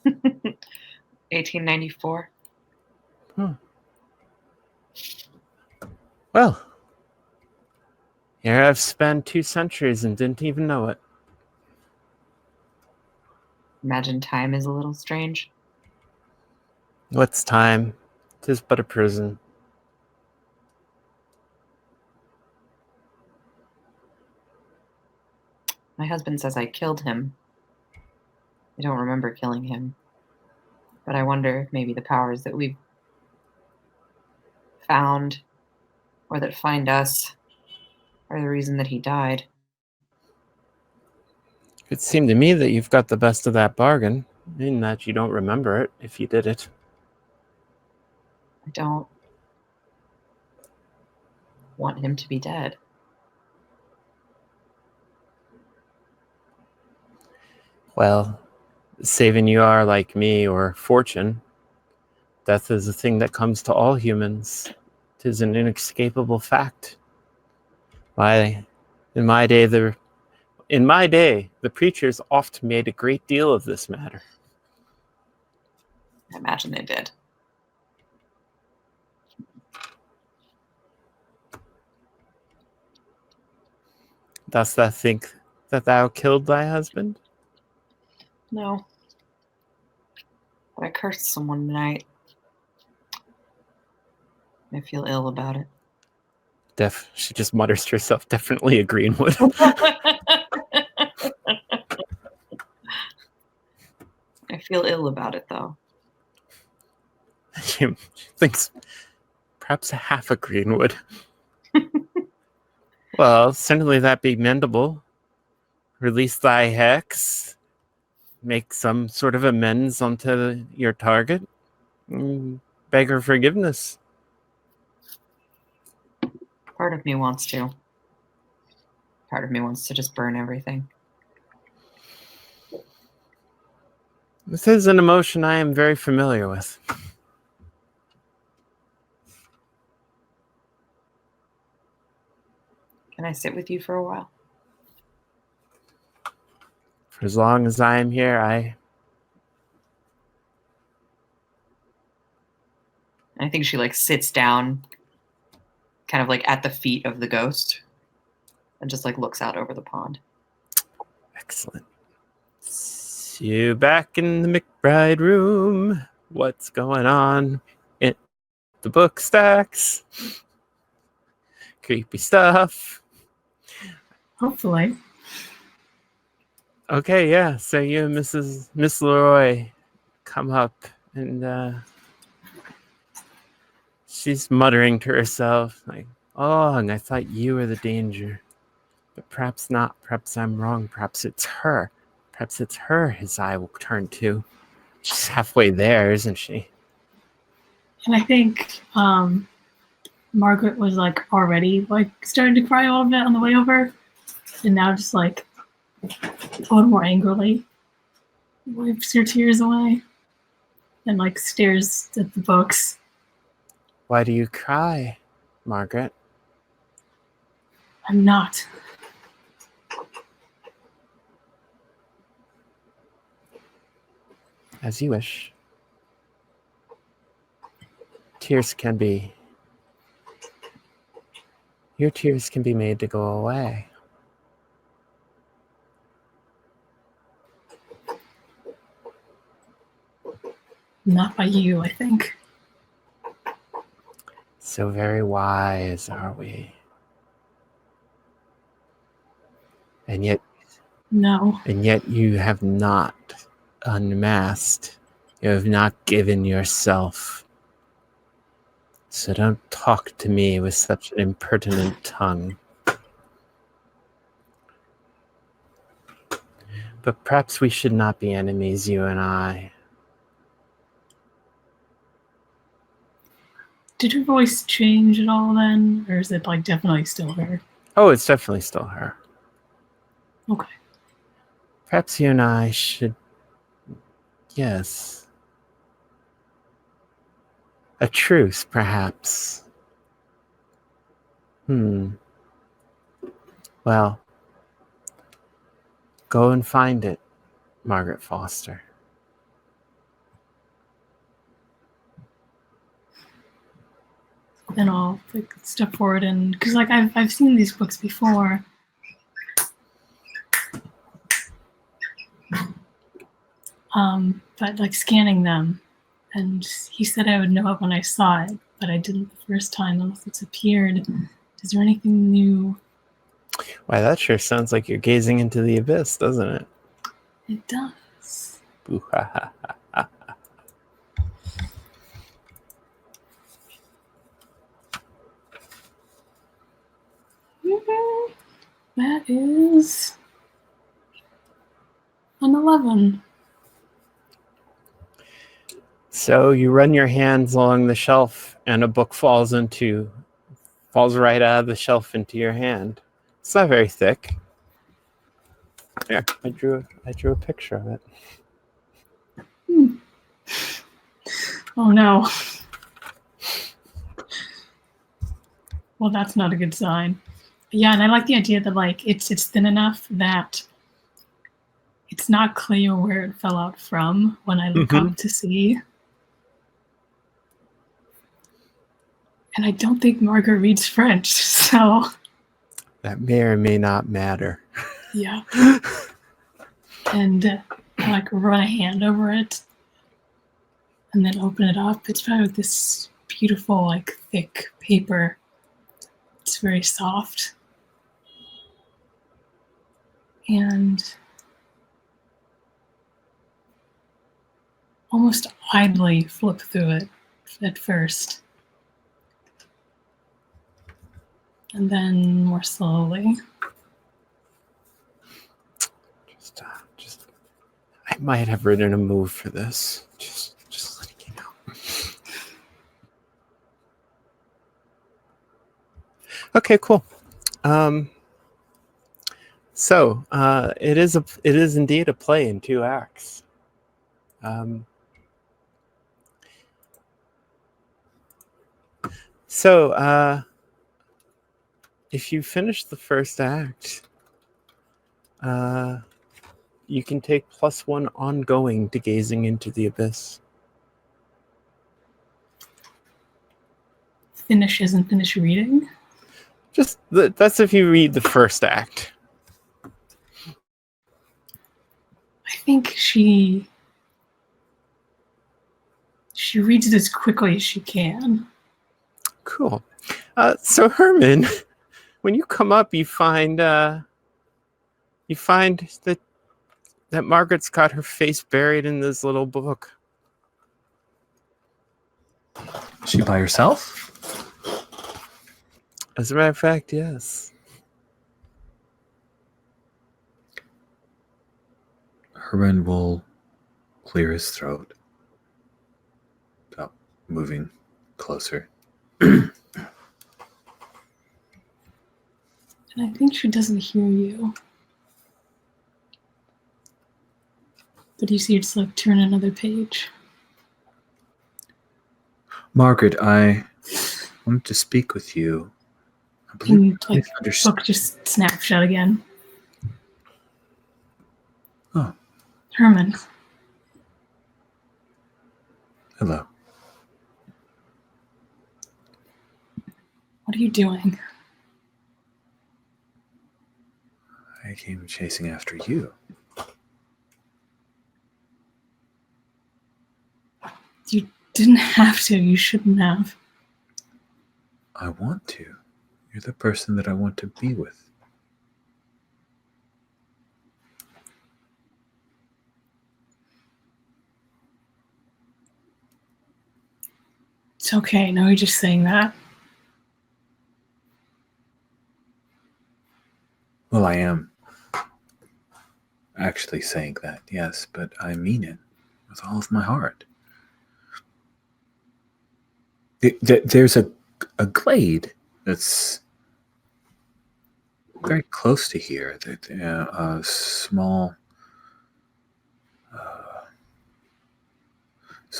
Speaker 2: 1894.
Speaker 1: Well, here I've spent 2 centuries and didn't even know it.
Speaker 2: Imagine time is a little strange.
Speaker 1: What's time? 'Tis but a prison.
Speaker 2: My husband says I killed him. I don't remember killing him. But I wonder if maybe the powers that we've found or that find us are the reason that he died.
Speaker 1: It seemed to me that you've got the best of that bargain, in that you don't remember it if you did it.
Speaker 2: I don't want him to be dead.
Speaker 1: Well, saving you are like me or fortune, death is a thing that comes to all humans. 'Tis an inescapable fact. In my day, the preachers oft made a great deal of this matter.
Speaker 2: I imagine they did.
Speaker 1: Dost thou think that thou killed thy husband?
Speaker 2: No. But I cursed someone tonight. I feel ill about it.
Speaker 1: She just mutters to herself, definitely a Greenwood.
Speaker 2: I feel ill about it, though.
Speaker 1: She thinks perhaps a half a Greenwood. Well, certainly that be mendable. Release thy hex, make some sort of amends onto your target, beg her forgiveness.
Speaker 2: Part of me wants to. Part of me wants to just burn everything.
Speaker 1: This is an emotion I am very familiar with.
Speaker 2: Can I sit with you for a while?
Speaker 1: For as long as I am here,
Speaker 2: I think she sits down kind of at the feet of the ghost and just looks out over the pond.
Speaker 1: Excellent. See you back in the McBride room. What's going on in the book stacks? Creepy stuff.
Speaker 3: Hopefully.
Speaker 1: Okay, yeah. So you and Miss Leroy come up, and she's muttering to herself, "Oh, and I thought you were the danger, but perhaps not. Perhaps I'm wrong. Perhaps it's her. Perhaps it's her his eye will turn to. She's halfway there, isn't she?"
Speaker 3: And I think Margaret was already starting to cry a little bit on the way over, and now just a little more angrily wipes her tears away and stares at the books.
Speaker 1: Why do you cry, Margaret?
Speaker 3: I'm not.
Speaker 1: As you wish. Tears can be... Your tears can be made to go away.
Speaker 3: Not by you, I think.
Speaker 1: So very wise are we. And yet
Speaker 3: No.
Speaker 1: you have not unmasked. You have not given yourself. So don't talk to me with such an impertinent tongue. But perhaps we should not be enemies, you and I.
Speaker 3: Did her voice change at all then? Or is it definitely still her?
Speaker 1: Oh, it's definitely still her.
Speaker 3: Okay.
Speaker 1: Perhaps you and I should... Yes. A truce, perhaps. Well, go and find it, Margaret Foster.
Speaker 3: Then I'll step forward and because I've seen these books before. But scanning them, and he said I would know it when I saw it, but I didn't the first time unless it's appeared. Is there anything new
Speaker 1: Why, that sure sounds like you're gazing into the abyss, doesn't it?
Speaker 3: It does.
Speaker 1: Boo-ha-ha.
Speaker 3: That is an 11.
Speaker 1: So you run your hands along the shelf, and a book falls right out of the shelf into your hand. It's not very thick. Here, I drew a picture of it.
Speaker 3: Oh no. Well, that's not a good sign. Yeah, and I like the idea that like it's thin enough that it's not clear where it fell out from when I look up to see. And I don't think Margaret reads French, so
Speaker 1: That may or may not matter.
Speaker 3: yeah. And I like run a hand over it and then open it up. It's probably this beautiful, like thick paper. It's very soft. And almost idly flip through it at first. And then more slowly.
Speaker 1: Just I might have written a move for this. Just letting you know. Okay, cool. So it is indeed a play in 2 acts. So if you finish the first act, you can take +1 ongoing to gazing into the abyss.
Speaker 3: Finish isn't finish reading?
Speaker 1: Just that's if you read the first act.
Speaker 3: I think she reads it as quickly as she can.
Speaker 1: Cool. So Herman, when you come up, you find that Margaret's got her face buried in this little book.
Speaker 4: Is she by herself?
Speaker 1: As a matter of fact, yes.
Speaker 4: Herman will clear his throat. Stop moving closer.
Speaker 3: And I think she doesn't hear you. But you see it's like turn another page.
Speaker 4: Margaret, I wanted to speak with you. I believe
Speaker 3: And like book just snapped shut again.
Speaker 4: Oh.
Speaker 3: Herman.
Speaker 4: Hello.
Speaker 3: What are you doing?
Speaker 4: I came chasing after you.
Speaker 3: You didn't have to. You shouldn't have.
Speaker 4: I want to. You're the person that I want to be with.
Speaker 3: It's okay. No, you're just saying that.
Speaker 4: Well, I am actually saying that, yes, but I mean it with all of my heart. There's a glade that's very close to here. A small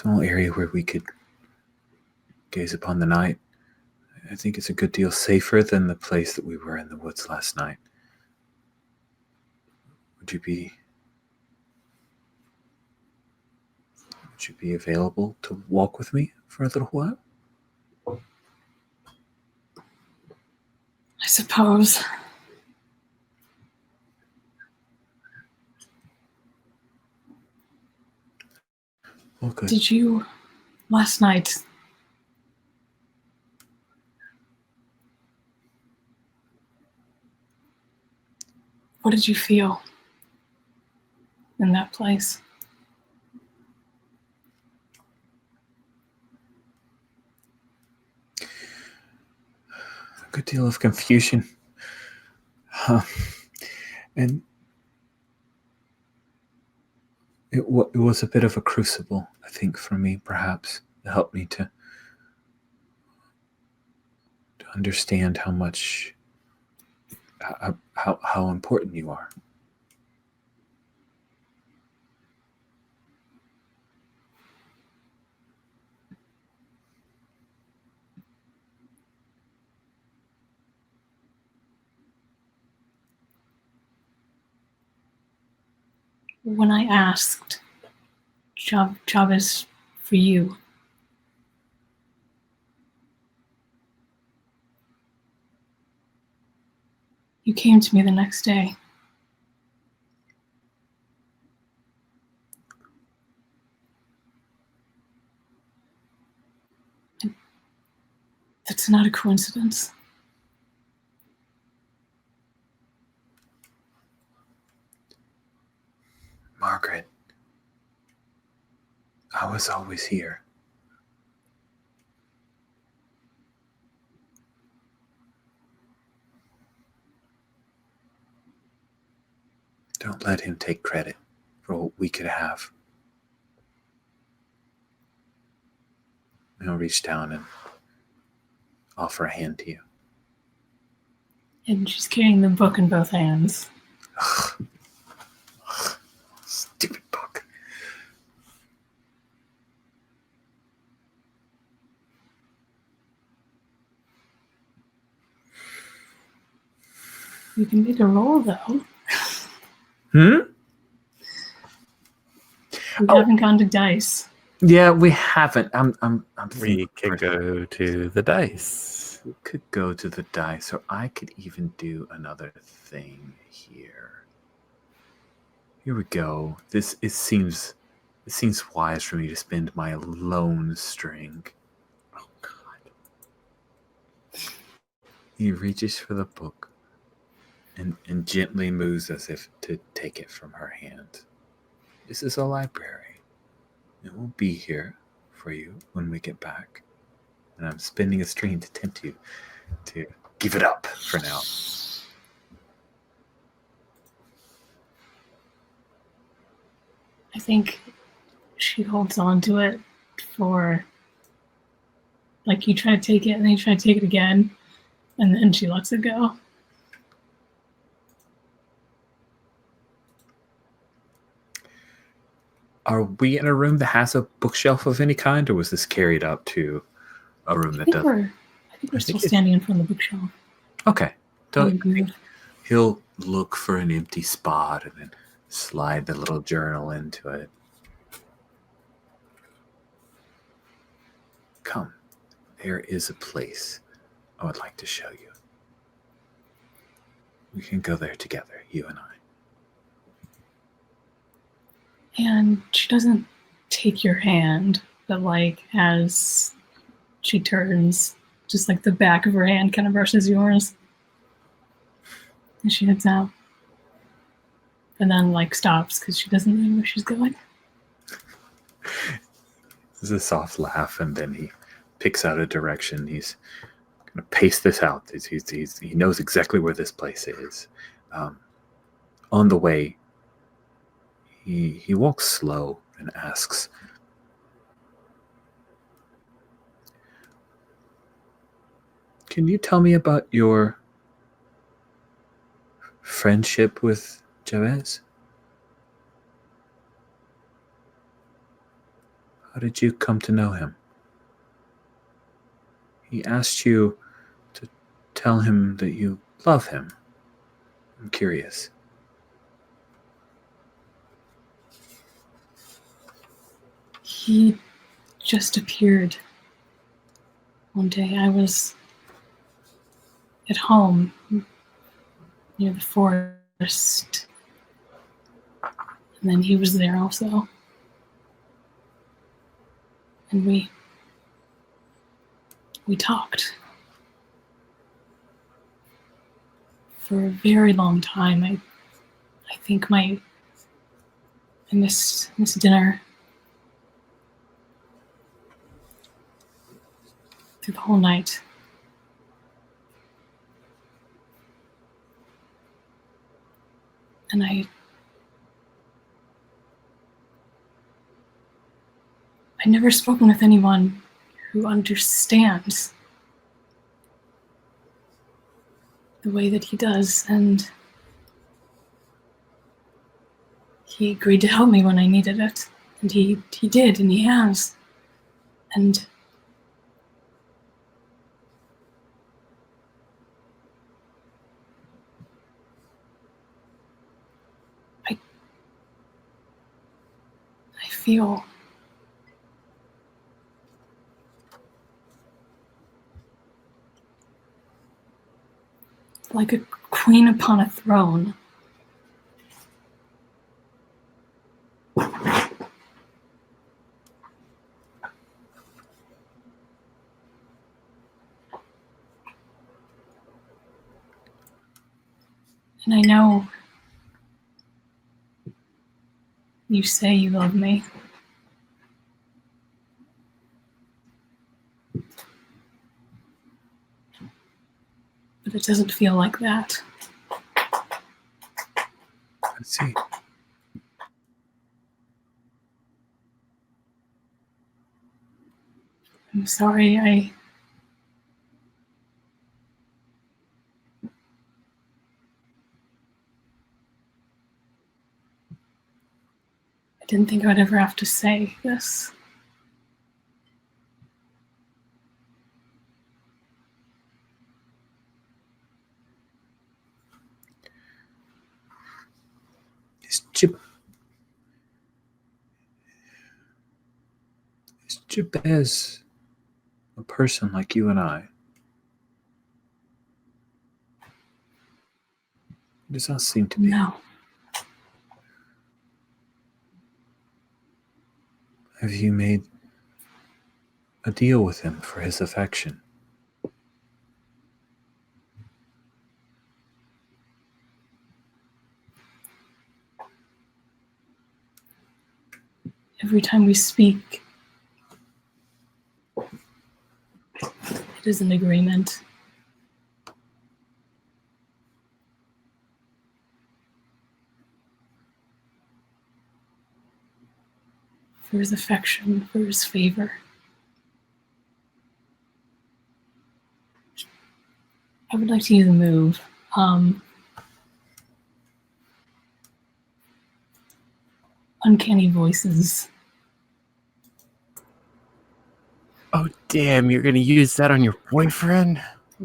Speaker 4: area where we could gaze upon the night. I think it's a good deal safer than the place that we were in the woods last night. Would you be available to walk with me for a little while?
Speaker 3: I suppose.
Speaker 4: Well, good.
Speaker 3: Did you last night? What did you feel in that place?
Speaker 4: A good deal of confusion. And it was a bit of a crucible, I think, for me, perhaps, to help me to understand how much, how important you are.
Speaker 3: When I asked, job is for you. You came to me the next day. And that's not a coincidence.
Speaker 4: Margaret, I was always here. Don't let him take credit for what we could have. He'll reach down and offer a hand to you.
Speaker 3: And she's carrying the book in both hands.
Speaker 4: Stupid book.
Speaker 3: You can make a roll, though.
Speaker 4: Hmm?
Speaker 3: We haven't gone to dice.
Speaker 4: Yeah, we haven't. I'm
Speaker 1: We
Speaker 4: thinking
Speaker 1: could go to the dice.
Speaker 4: we could go to the dice, or I could even do another thing here. Here we go. It seems wise for me to spend my lone string.
Speaker 1: Oh, God.
Speaker 4: He reaches for the book and gently moves as if to take it from her hand. This is a library. It will be here for you when we get back. And I'm spending a string to tempt you to give it up for now.
Speaker 3: I think she holds on to it for, like, you try to take it and then you try to take it again, and then she lets it go.
Speaker 4: Are we in a room that has a bookshelf of any kind, or was this carried up to a room that doesn't?
Speaker 3: I think we're still standing in front of the bookshelf.
Speaker 4: Okay.
Speaker 3: Maybe.
Speaker 4: He'll look for an empty spot and then slide the little journal into it. Come, there is a place I would like to show you. We can go there together, you and I.
Speaker 3: And she doesn't take your hand, but like as she turns, just like the back of her hand kind of brushes yours. And she heads out. And then like stops because she doesn't know where she's going.
Speaker 4: There's a soft laugh, and then he picks out a direction. He's going to pace this out. He knows exactly where this place is. On the way, he walks slow and asks, "Can you tell me about your friendship with Jabez? How did you come to know him? He asked you to tell him that you love him. I'm curious."
Speaker 3: He just appeared one day. I was at home near the forest. And then he was there also. And we talked for a very long time. I think I missed dinner through the whole night. And I never spoken with anyone who understands the way that he does, and he agreed to help me when I needed it. And he did, and he has. And I feel like a queen upon a throne. And I know you say you love me. But it doesn't feel like that.
Speaker 4: I see.
Speaker 3: I'm sorry, I didn't think I'd ever have to say this.
Speaker 4: Is Jabez a person like you and I? It does not seem to be.
Speaker 3: No.
Speaker 4: Have you made a deal with him for his affection?
Speaker 3: Every time we speak, it is an agreement. For his affection, for his favor. I would like to use a move. Uncanny voices.
Speaker 1: Oh, damn, you're going to use that on your boyfriend?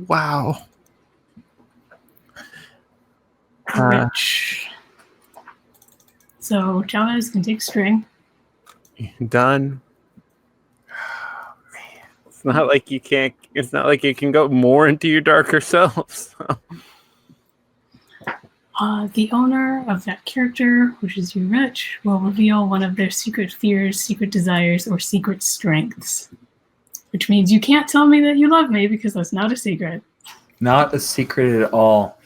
Speaker 1: Wow.
Speaker 3: Rich. So Chavez can take string.
Speaker 1: Done. It's not like you can't. It's not like you can go more into your darker selves.
Speaker 3: The owner of that character, which is you, Rich, will reveal one of their secret fears, secret desires, or secret strengths. Which means you can't tell me that you love me because that's not a secret.
Speaker 4: Not a secret at all.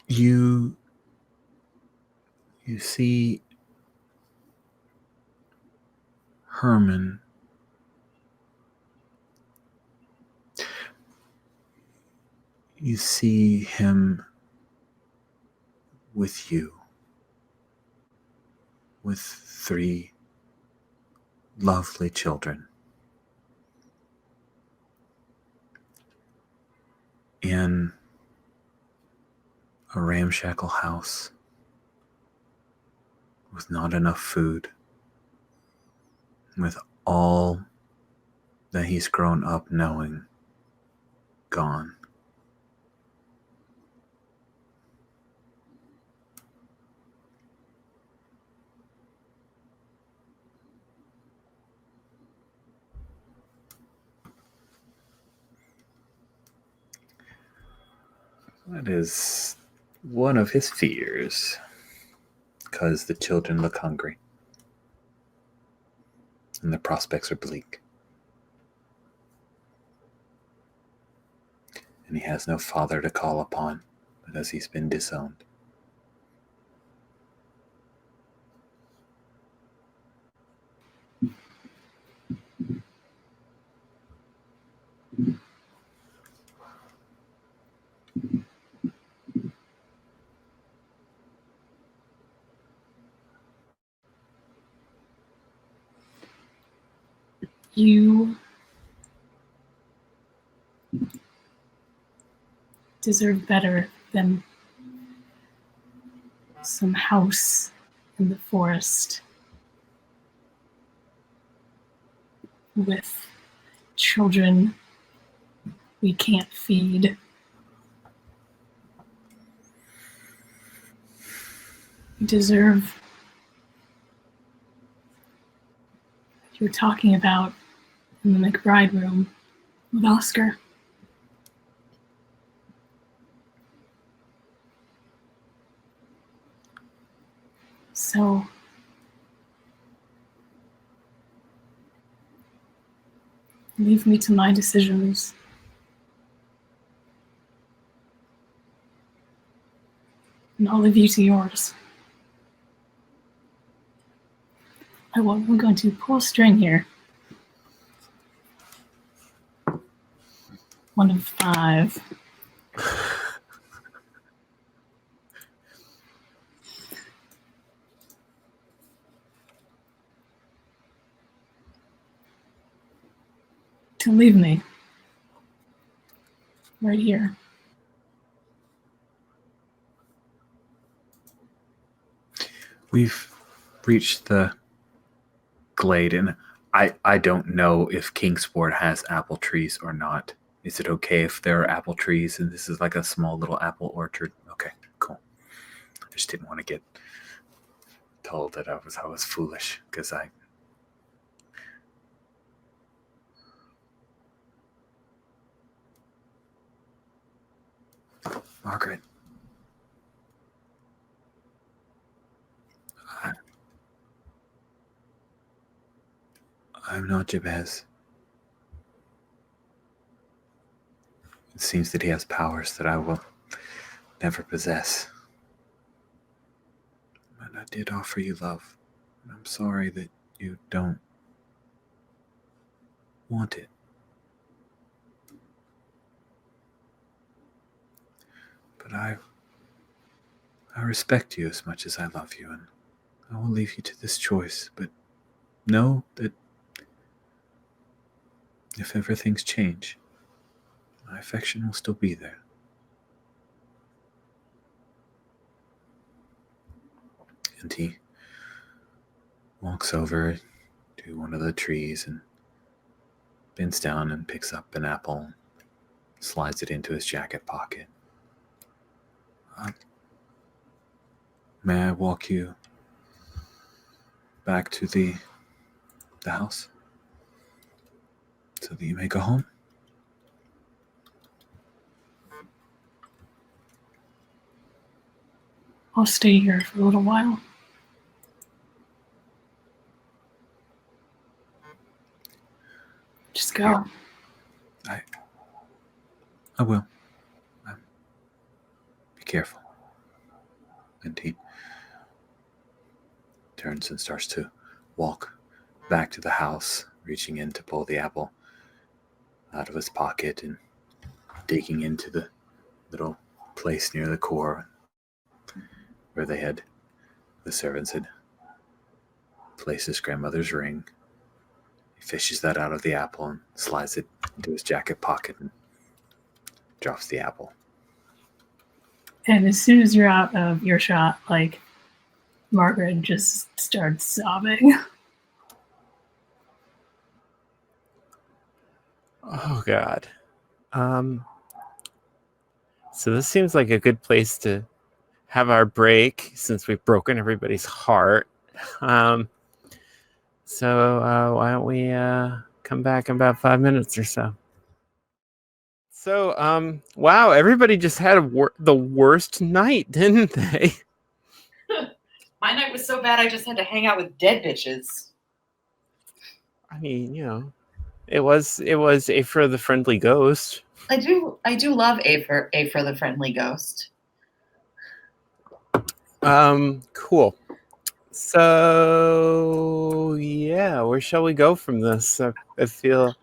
Speaker 4: You see Herman. You see him with you, with 3 lovely children, in a ramshackle house with not enough food, with all that he's grown up knowing gone. That is one of his fears, because the children look hungry and the prospects are bleak. and he has no father to call upon because he's been disowned.
Speaker 3: You deserve better than some house in the forest with children we can't feed. You deserve what you were talking about in the McBride room with Oscar. So leave me to my decisions. And I'll leave you to yours. I'm going to pull a string here. 1 of 5. To leave me. Right here.
Speaker 4: We've reached the glade, and I don't know if Kingsport has apple trees or not. Is it okay if there are apple trees and this is like a small little apple orchard? Okay, cool. I just didn't want to get told that I was foolish because Margaret. I'm not Jabez. It seems that he has powers that I will never possess. And I did offer you love. And I'm sorry that you don't want it. But I respect you as much as I love you, and I will leave you to this choice. But know that if ever things change, my affection will still be there. And he walks over to one of the trees and bends down and picks up an apple, slides it into his jacket pocket. May I walk you back to the house so that you may go home?
Speaker 3: I'll stay here for a little while. Just go.
Speaker 4: I will. Be careful. And he turns and starts to walk back to the house, reaching in to pull the apple out of his pocket and digging into the little place near the core where the servants had placed his grandmother's ring. He fishes that out of the apple and slides it into his jacket pocket and drops the apple.
Speaker 3: And as soon as you're out of earshot, Margaret just starts sobbing.
Speaker 1: Oh God. So this seems like a good place to have our break since we've broken everybody's heart. So why don't we come back in about 5 minutes or so? So, wow, everybody just had the worst night, didn't they?
Speaker 2: My night was so bad I just had to hang out with dead bitches.
Speaker 1: I mean, it was a for the friendly ghost.
Speaker 2: I do love A for the Friendly Ghost.
Speaker 1: Cool. So yeah, where shall we go from this? I feel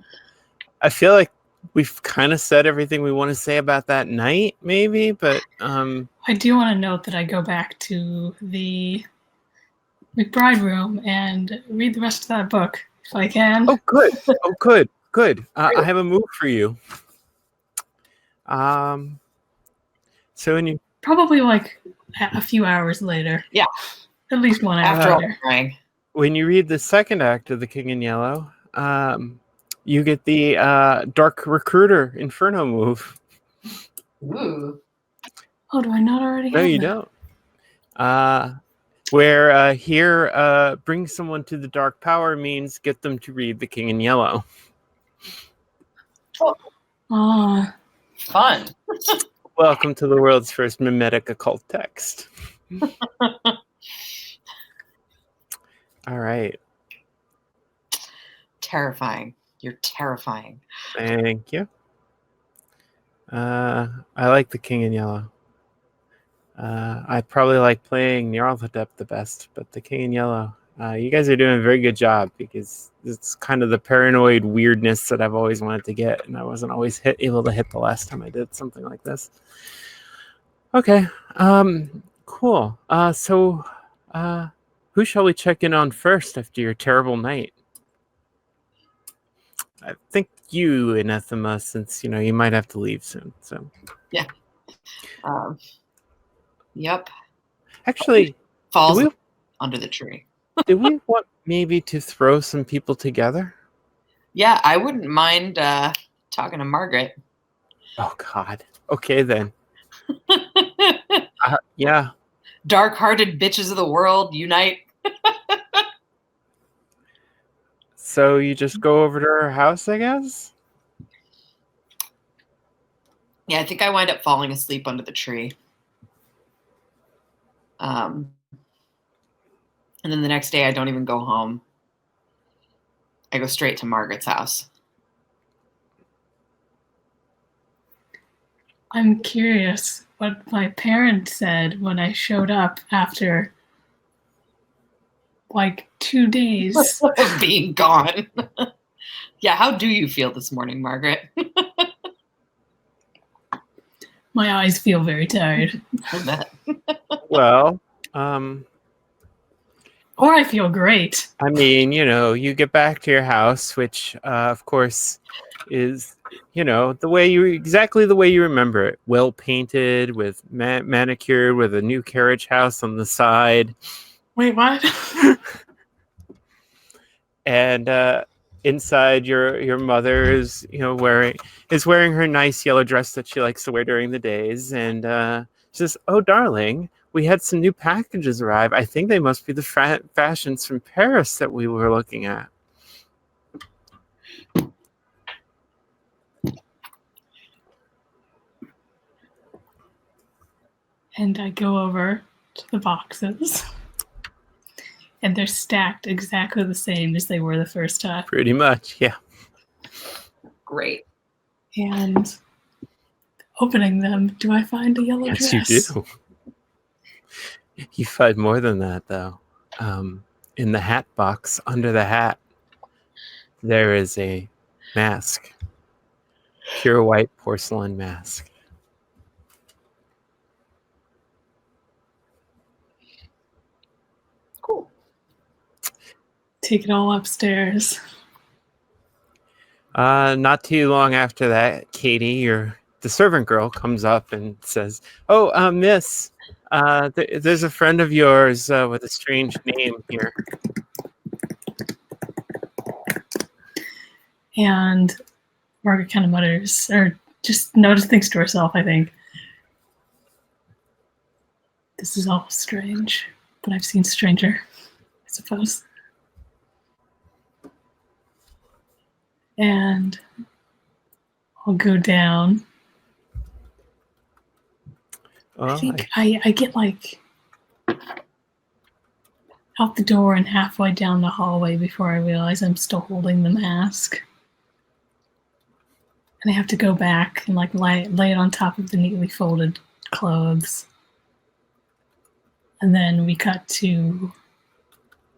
Speaker 1: like we've kind of said everything we want to say about that night, maybe, but
Speaker 3: I do want to note that I go back to the McBride room and read the rest of that book if I can.
Speaker 1: oh good. I have a move for you. So when you
Speaker 3: Probably like a few hours later.
Speaker 2: Yeah.
Speaker 3: At least 1 hour
Speaker 2: After all
Speaker 3: later.
Speaker 2: crying.
Speaker 1: when you read the second act of The King in Yellow, you get the Dark Recruiter Inferno move.
Speaker 2: Ooh.
Speaker 3: Oh, do I not already
Speaker 1: No,
Speaker 3: have
Speaker 1: you
Speaker 3: that?
Speaker 1: don't. Where here, bring someone to the Dark Power means get them to read The King in Yellow.
Speaker 3: Ah,
Speaker 2: Fun.
Speaker 1: Welcome to the world's first mimetic occult text. All right.
Speaker 2: Terrifying. You're terrifying.
Speaker 1: Thank you. I like The King in Yellow. I probably like playing Nyarlathotep the best, but The King in Yellow, you guys are doing a very good job because it's kind of the paranoid weirdness that I've always wanted to get, and I wasn't always able to hit the last time I did something like this. Okay, cool. So who shall we check in on first after your terrible night? I think you, Anathema, since you might have to leave soon. So
Speaker 2: Yep.
Speaker 1: actually,
Speaker 2: Falls under the tree.
Speaker 1: do we want maybe to throw some people together?
Speaker 2: Yeah, I wouldn't mind talking to Margaret.
Speaker 1: Oh God. Okay then. Yeah.
Speaker 2: Dark-hearted bitches of the world, unite.
Speaker 1: So you just go over to her house, I guess?
Speaker 2: Yeah, I think I wind up falling asleep under the tree. And then the next day I don't even go home. I go straight to Margaret's house.
Speaker 3: I'm curious what my parents said when I showed up after like 2 days.
Speaker 2: Of being gone. Yeah, how do you feel this morning, Margaret?
Speaker 3: My eyes feel very tired.
Speaker 2: I bet.
Speaker 1: Well,
Speaker 3: Or I feel great.
Speaker 1: I mean, you get back to your house, which of course is exactly the way you remember it. Well painted, with manicured, with a new carriage house on the side.
Speaker 3: Wait, what?
Speaker 1: And inside, your mother is wearing her nice yellow dress that she likes to wear during the days, and she says, "Oh, darling, we had some new packages arrive. I think they must be the fashions from Paris that we were looking at."
Speaker 3: And I go over to the boxes. And they're stacked exactly the same as they were the first time.
Speaker 1: Pretty much, yeah.
Speaker 2: Great.
Speaker 3: And opening them, do I find a yellow
Speaker 1: Yes,
Speaker 3: dress?
Speaker 1: you do. You find more than that, though. In the hat box, under the hat, there is a mask. Pure white porcelain mask.
Speaker 2: Cool.
Speaker 3: Take it all upstairs.
Speaker 1: Not too long after that, Katie, the servant girl, comes up and says, "Oh, miss, there's a friend of yours with a strange name here."
Speaker 3: And Margaret kind of mutters, or just thinks to herself, I think, this is all strange, but I've seen stranger, I suppose. And I'll go down.
Speaker 1: Well,
Speaker 3: I think I get like out the door and halfway down the hallway before I realize I'm still holding the mask. And I have to go back and like lay it on top of the neatly folded clothes. And then we cut to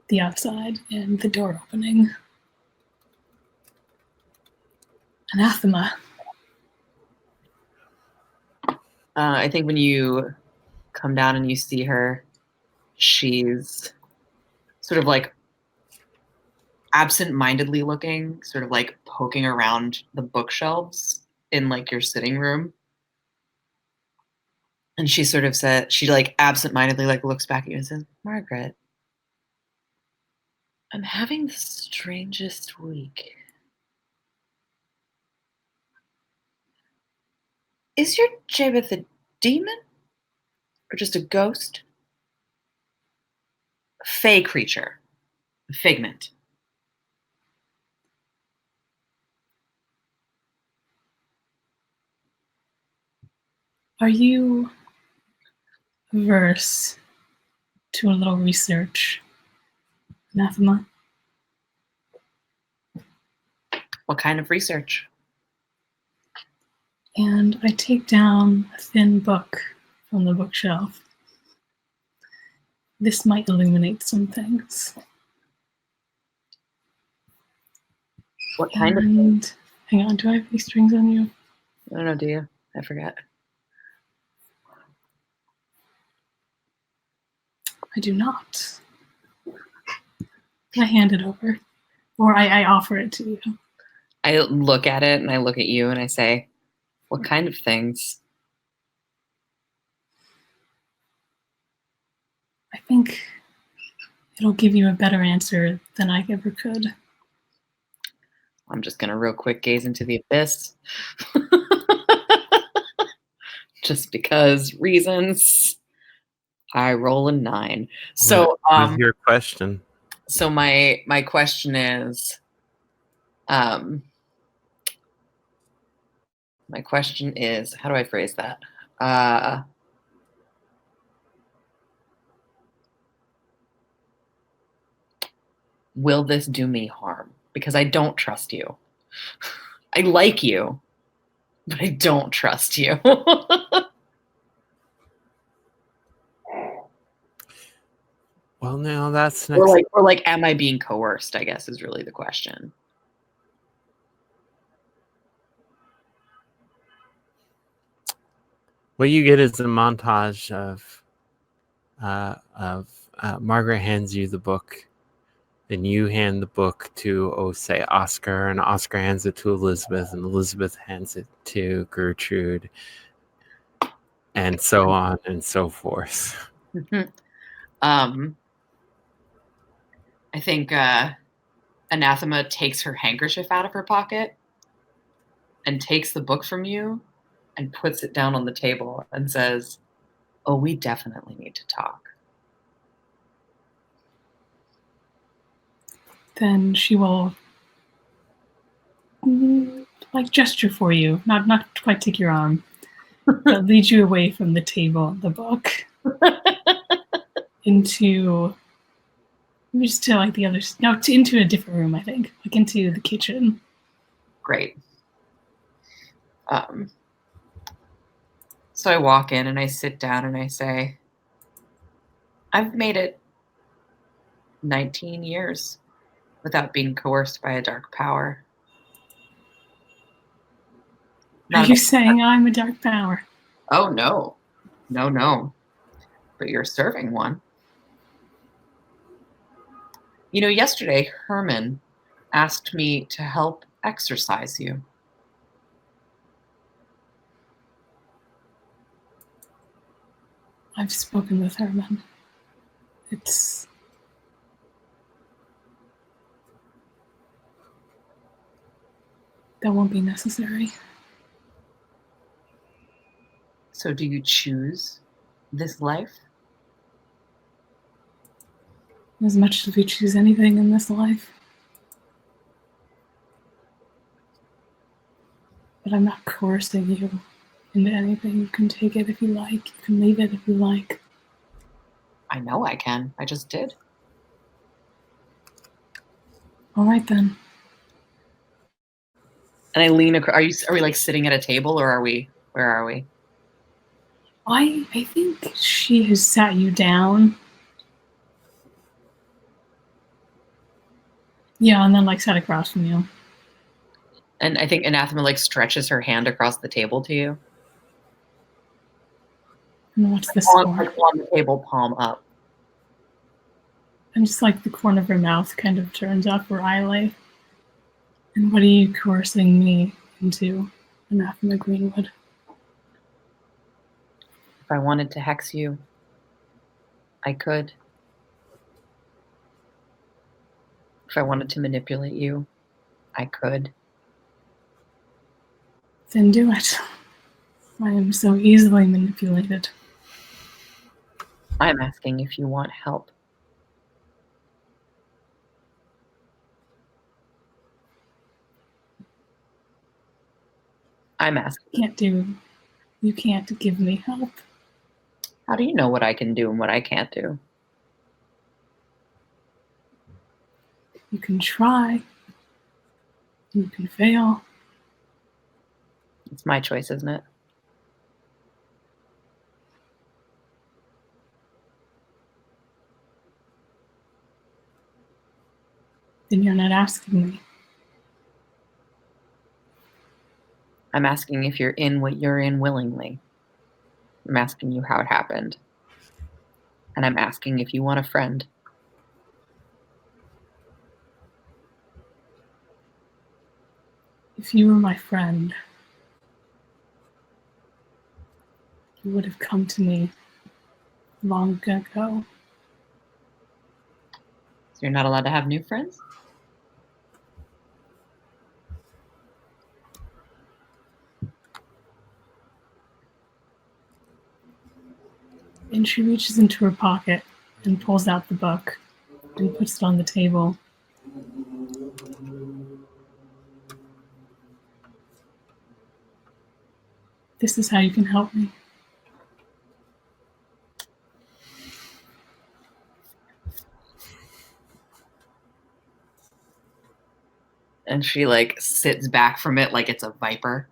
Speaker 3: the outside and the door opening. Anathema.
Speaker 2: I think when you come down and you see her, she's sort of like absent-mindedly looking, sort of like poking around the bookshelves in like your sitting room. And she sort of said, she like absent-mindedly like looks back at you and says, Margaret, I'm having the strangest week. Is your Jabeth a demon? Or just a ghost? A fey creature. A figment.
Speaker 3: Are you averse to a little research, Anathema?
Speaker 2: What kind of research?
Speaker 3: And I take down a thin book from the bookshelf. This might illuminate some things.
Speaker 2: What kind of?
Speaker 3: And hang on, do I have any strings on you?
Speaker 2: I don't know, do you? I forgot.
Speaker 3: I do not. I hand it over. Or I offer it to you.
Speaker 2: I look at it and I look at you and I say, what kind of things?
Speaker 3: I think it'll give you a better answer than I ever could.
Speaker 2: I'm just gonna real quick gaze into the abyss. Just because reasons. I roll a 9. So
Speaker 1: What's your question?
Speaker 2: so my question is, my question is, how do I phrase that? Will this do me harm? Because I don't trust you. I like you, but I don't trust you.
Speaker 1: Well, now that's next.
Speaker 2: or like, am I being coerced? I guess is really the question.
Speaker 1: What you get is a montage of Margaret hands you the book, then you hand the book to, say, Oscar, and Oscar hands it to Elizabeth, and Elizabeth hands it to Gertrude, and so on and so forth.
Speaker 2: I think Anathema takes her handkerchief out of her pocket and takes the book from you and puts it down on the table and says, oh, we definitely need to talk.
Speaker 3: Then she will like gesture for you, not quite take your arm, but lead you away from the table, the book, into just to like the other, no, into a different room, I think, like into the kitchen.
Speaker 2: Great. So I walk in and I sit down and I say, I've made it 19 years without being coerced by a dark power.
Speaker 3: Are you saying I'm a dark power?
Speaker 2: Oh, no. No. But you're serving one. You know, yesterday, Herman asked me to help exorcise you.
Speaker 3: I've spoken with Herman. That won't be necessary.
Speaker 2: So do you choose this life?
Speaker 3: As much as we choose anything in this life. But I'm not coercing you into anything. You can take it if you like. You can leave it if you like.
Speaker 2: I know I can. I just did.
Speaker 3: All right, then.
Speaker 2: And I lean across. Are we like sitting at a table, or where are we?
Speaker 3: I think she has sat you down. Yeah, and then like sat across from you.
Speaker 2: And I think Anathema like stretches her hand across the table to you.
Speaker 3: And what's this
Speaker 2: On,
Speaker 3: for?
Speaker 2: like on the table, palm up.
Speaker 3: And just like the corner of her mouth kind of turns up where I lay. And what are you coercing me into, Anathema Greenwood?
Speaker 2: If I wanted to hex you, I could. If I wanted to manipulate you, I could.
Speaker 3: Then do it. I am so easily manipulated.
Speaker 2: I'm asking if you want help. I'm asking.
Speaker 3: You can't give me help.
Speaker 2: How do you know what I can do and what I can't do?
Speaker 3: You can try. You can fail.
Speaker 2: It's my choice, isn't it?
Speaker 3: Then you're not asking me.
Speaker 2: I'm asking if you're in what you're in willingly. I'm asking you how it happened. And I'm asking if you want a friend.
Speaker 3: If you were my friend, you would have come to me long ago.
Speaker 2: So you're not allowed to have new friends?
Speaker 3: And she reaches into her pocket and pulls out the book and puts it on the table. This is how you can help me.
Speaker 2: And she like sits back from it like it's a viper.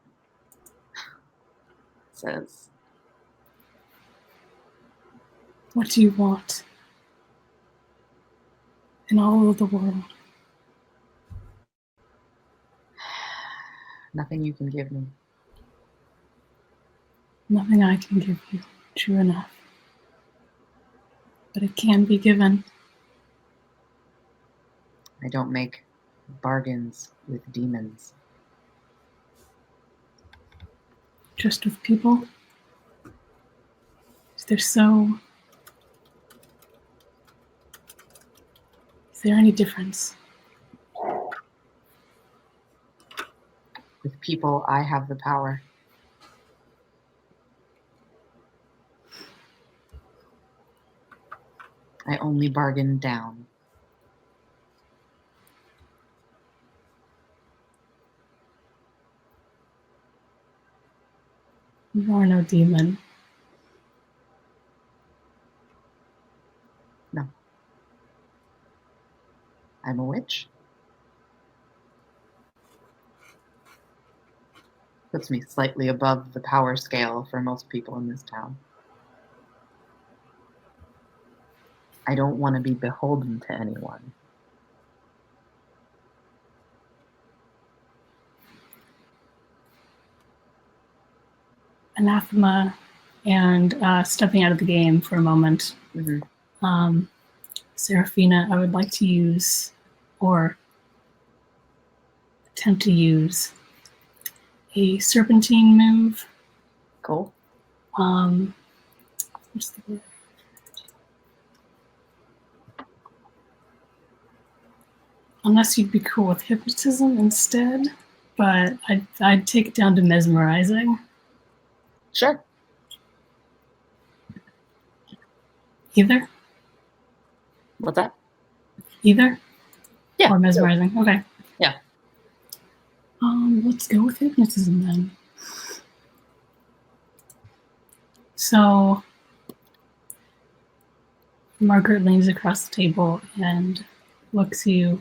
Speaker 2: Says,
Speaker 3: What do you want in all of the world?
Speaker 2: nothing you can give me.
Speaker 3: Nothing I can give you, true enough. But it can be given.
Speaker 2: I don't make bargains with demons.
Speaker 3: Just with people. Is there any difference?
Speaker 2: With people, I have the power. I only bargain down.
Speaker 3: You are no demon.
Speaker 2: No. I'm a witch. Puts me slightly above the power scale for most people in this town. I don't want to be beholden to anyone.
Speaker 3: Anathema and stepping out of the game for a moment.
Speaker 2: Mm-hmm.
Speaker 3: Seraphina, I would like to use or attempt to use a serpentine move.
Speaker 2: Cool.
Speaker 3: What's the word? Unless you'd be cool with hypnotism instead, but I'd take it down to mesmerizing.
Speaker 2: Sure.
Speaker 3: Either?
Speaker 2: What's that?
Speaker 3: Either?
Speaker 2: Yeah.
Speaker 3: Or mesmerizing.
Speaker 2: Sure.
Speaker 3: Okay.
Speaker 2: Yeah.
Speaker 3: Let's go with hypnotism then. So Margaret leans across the table and looks you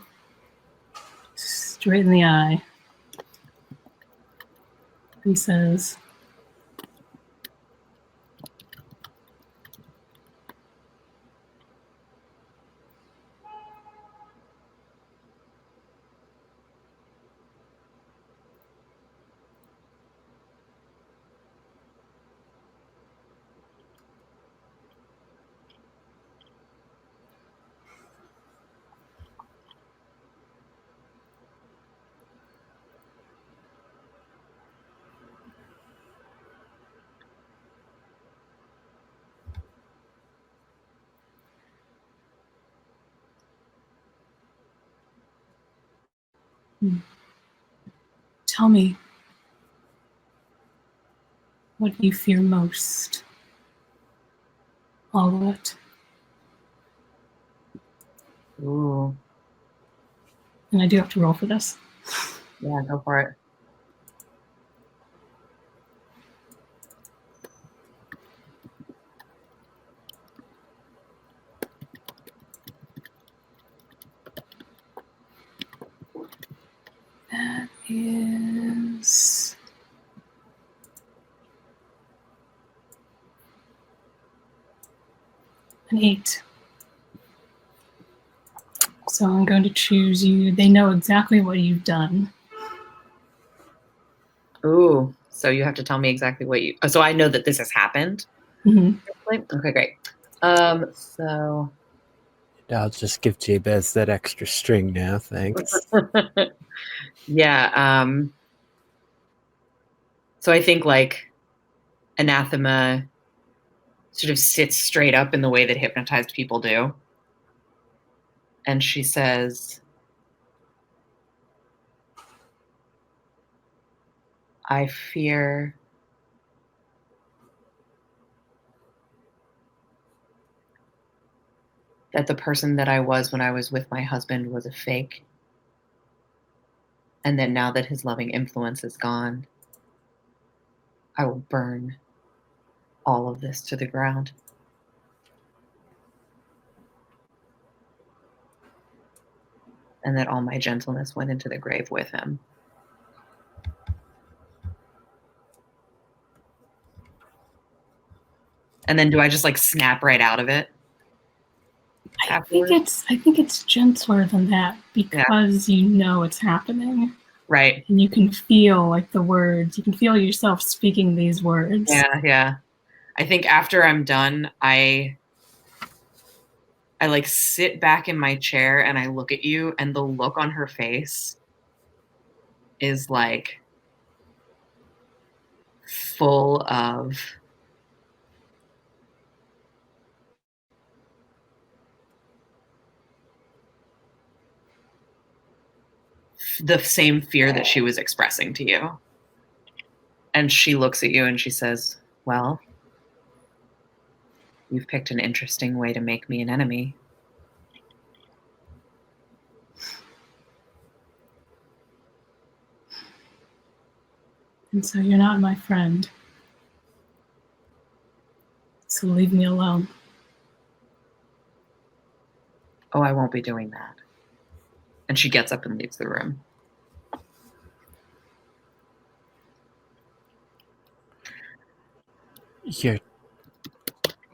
Speaker 3: straight in the eye. He says, tell me, what you fear most? All of it.
Speaker 2: Ooh.
Speaker 3: And I do have to roll for this.
Speaker 2: Yeah, go for it.
Speaker 3: That is an 8. So I'm going to choose you. They know exactly what you've done.
Speaker 2: Ooh. So you have to tell me exactly what you. So I know that this has happened.
Speaker 3: Mm-hmm.
Speaker 2: Okay, great. So.
Speaker 1: I'll just give Jabez that extra string now. Thanks.
Speaker 2: Yeah. So I think like Anathema sort of sits straight up in the way that hypnotized people do. And she says, I fear that the person that I was when I was with my husband was a fake. And that now that his loving influence is gone, I will burn all of this to the ground. And that all my gentleness went into the grave with him. And then do I just like snap right out of it?
Speaker 3: I think it's gentler than that because you know it's happening.
Speaker 2: Right.
Speaker 3: And you can feel like the words. You can feel yourself speaking these words.
Speaker 2: Yeah. I think after I'm done, I like sit back in my chair and I look at you, and the look on her face is like full of the same fear that she was expressing to you. And she looks at you and she says, well, you've picked an interesting way to make me an enemy.
Speaker 3: And so you're not my friend. So leave me alone.
Speaker 2: Oh, I won't be doing that. And she gets up and leaves the room.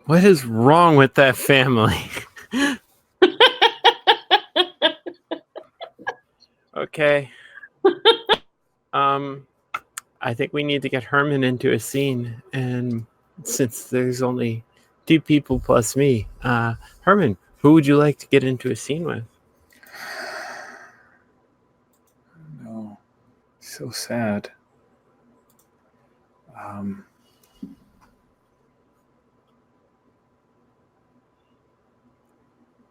Speaker 1: What is wrong with that family? Okay. I think we need to get Herman into a scene, and since there's only 2 people plus me, Herman, who would you like to get into a scene with?
Speaker 4: No, so sad.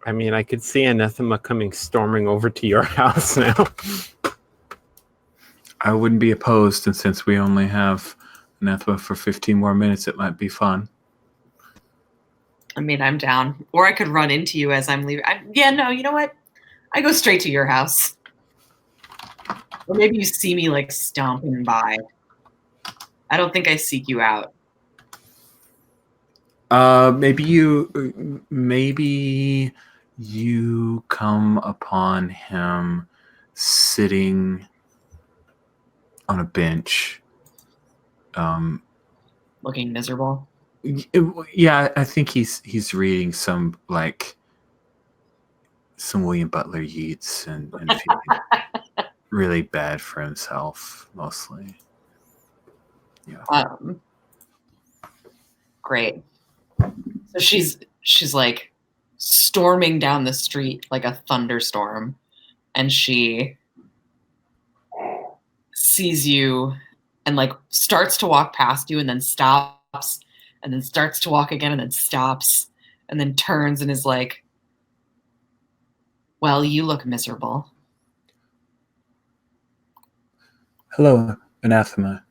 Speaker 1: I mean, I could see Anathema coming storming over to your house now.
Speaker 4: I wouldn't be opposed, and since we only have Anathema for 15 more minutes, it might be fun.
Speaker 2: I mean, I'm down. Or I could run into you as I'm leaving. You know what? I go straight to your house. Or maybe you see me like stomping by. I don't think I seek you out.
Speaker 4: Maybe you come upon him sitting on a bench
Speaker 2: Looking miserable.
Speaker 4: Yeah, I think he's reading some William Butler Yeats and feeling really bad for himself mostly. Yeah.
Speaker 2: Great. So she's like storming down the street like a thunderstorm, and she sees you and like starts to walk past you and then stops and then starts to walk again and then stops and then turns and is like, well, you look miserable.
Speaker 4: Hello, Anathema.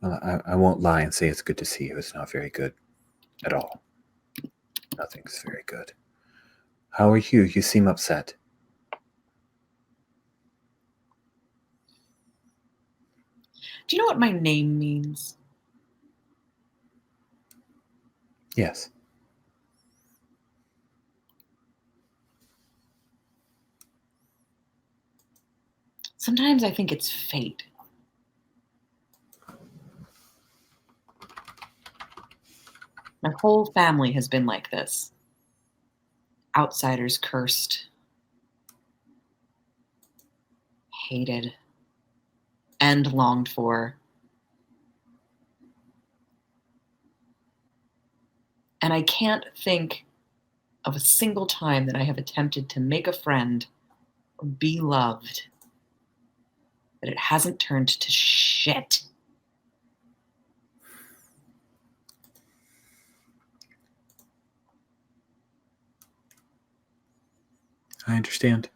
Speaker 4: I won't lie and say it's good to see you. It's not very good at all. Nothing's very good. How are you? You seem upset.
Speaker 2: Do you know what my name means?
Speaker 4: Yes.
Speaker 2: Sometimes I think it's fate. My whole family has been like this. Outsiders cursed, hated, and longed for. And I can't think of a single time that I have attempted to make a friend or be loved that it hasn't turned to shit.
Speaker 4: I understand.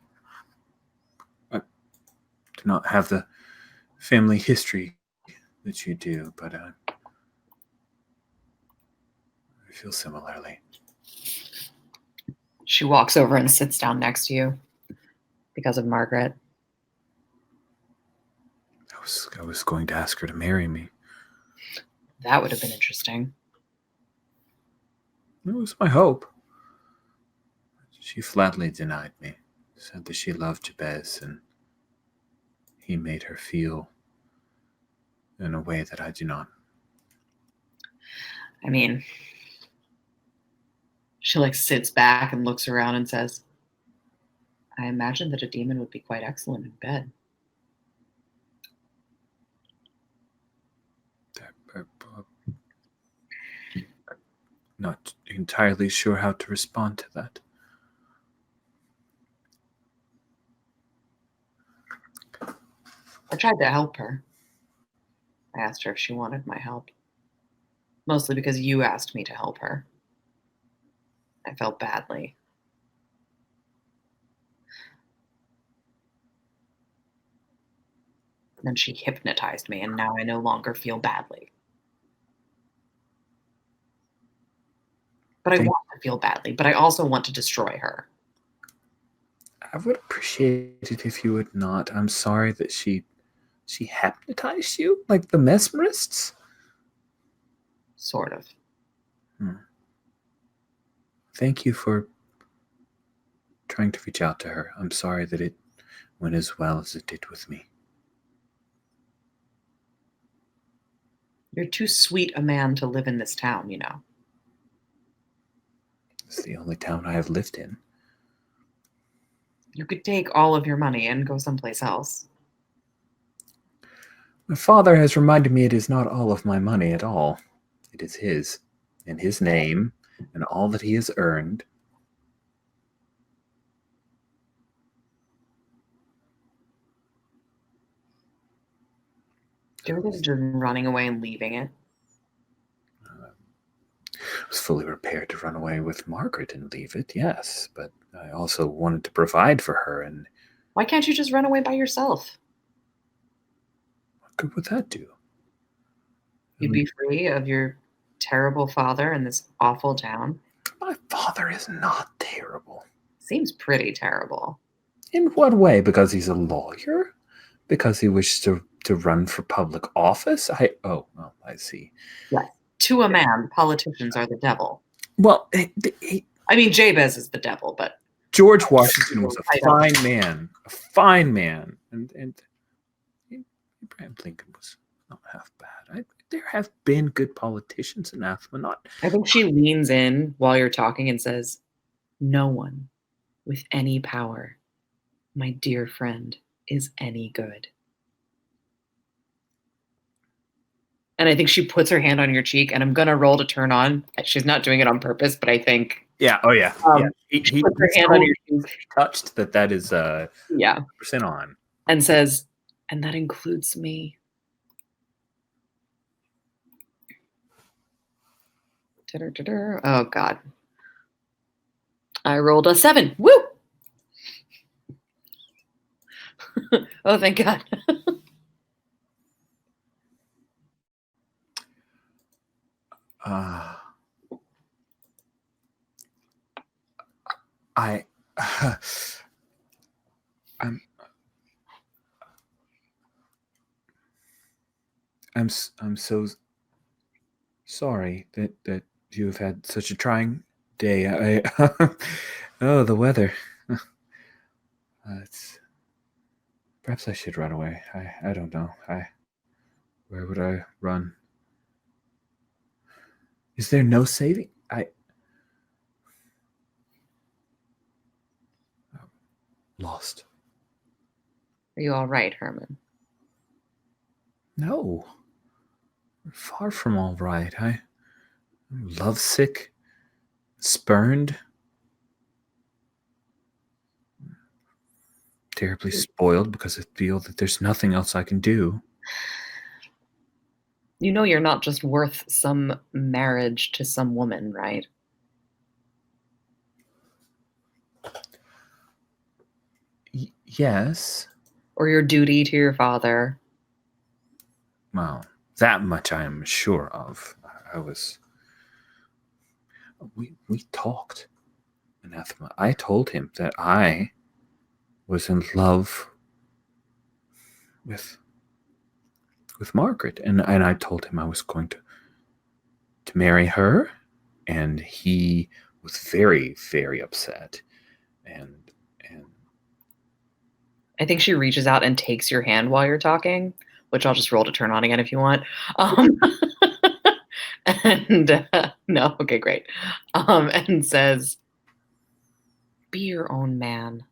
Speaker 4: I do not have the family history that you do, but I feel similarly.
Speaker 2: She walks over and sits down next to you because of Margaret.
Speaker 4: I was going to ask her to marry me.
Speaker 2: That would have been interesting.
Speaker 4: It was my hope. She flatly denied me, said that she loved Jabez and he made her feel in a way that I do not.
Speaker 2: I mean, she like sits back and looks around and says, I imagine that a demon would be quite excellent in bed.
Speaker 4: Not entirely sure how to respond to that.
Speaker 2: I tried to help her. I asked her if she wanted my help. Mostly because you asked me to help her. I felt badly. Then she hypnotized me, and now I no longer feel badly. But I want to feel badly, but I also want to destroy her.
Speaker 4: I would appreciate it if you would not. I'm sorry that she hypnotized you? Like the mesmerists?
Speaker 2: Sort of.
Speaker 4: Thank you for trying to reach out to her. I'm sorry that it went as well as it did with me.
Speaker 2: You're too sweet a man to live in this town, you know.
Speaker 4: It's the only town I have lived in.
Speaker 2: You could take all of your money and go someplace else.
Speaker 4: My father has reminded me it is not all of my money at all. It is his, in his name, and all that he has earned.
Speaker 2: Do you ever think of just running away and leaving it?
Speaker 4: I was fully prepared to run away with Margaret and leave it, yes, but I also wanted to provide for her, and
Speaker 2: why can't you just run away by yourself?
Speaker 4: what good would that do?
Speaker 2: You'd be free of your terrible father in this awful town.
Speaker 4: My father is not terrible.
Speaker 2: Seems pretty terrible.
Speaker 4: In what way? Because he's a lawyer? Because he wishes to run for public office? I see.
Speaker 2: Yes. To a man, politicians are the devil.
Speaker 4: Well,
Speaker 2: I mean, Jabez is the devil, but
Speaker 4: George Washington was a fine man, and he Abraham Lincoln was not half bad. There have been good politicians in Anathema, not.
Speaker 2: I think she leans in while you're talking and says, "No one with any power, my dear friend, is any good." And I think she puts her hand on your cheek, and I'm going to roll to turn on. She's not doing it on purpose, but I think.
Speaker 4: Yeah. Oh, yeah. Yeah.
Speaker 2: She puts her hand on your cheek.
Speaker 4: Touched that is
Speaker 2: Yeah.
Speaker 4: 100% on.
Speaker 2: And says, "And that includes me." Oh, God. I rolled a 7. Woo! Oh, thank God.
Speaker 4: I'm so sorry that you have had such a trying day. Oh, the weather. Perhaps I should run away. I don't know. Where would I run? Is there no saving? Lost.
Speaker 2: Are you all right, Herman?
Speaker 4: No. Far from all right. I'm lovesick, spurned, terribly spoiled because I feel that there's nothing else I can do.
Speaker 2: You know you're not just worth some marriage to some woman, right?
Speaker 4: Yes.
Speaker 2: Or your duty to your father.
Speaker 4: Well, that much I am sure of. We talked, Anathema. I told him that I was in love with Margaret, and I told him I was going to marry her, and he was very, very upset. And
Speaker 2: I think she reaches out and takes your hand while you're talking, which I'll just roll to turn on again if you want. And no, okay, great. And says, "Be your own man.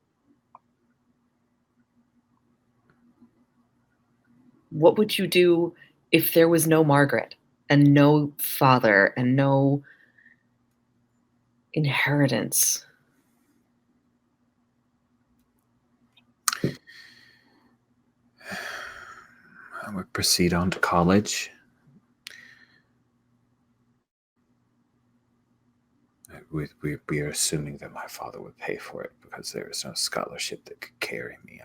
Speaker 2: What would you do if there was no Margaret and no father and no inheritance?"
Speaker 4: I would proceed on to college. We are assuming that my father would pay for it because there is no scholarship that could carry me.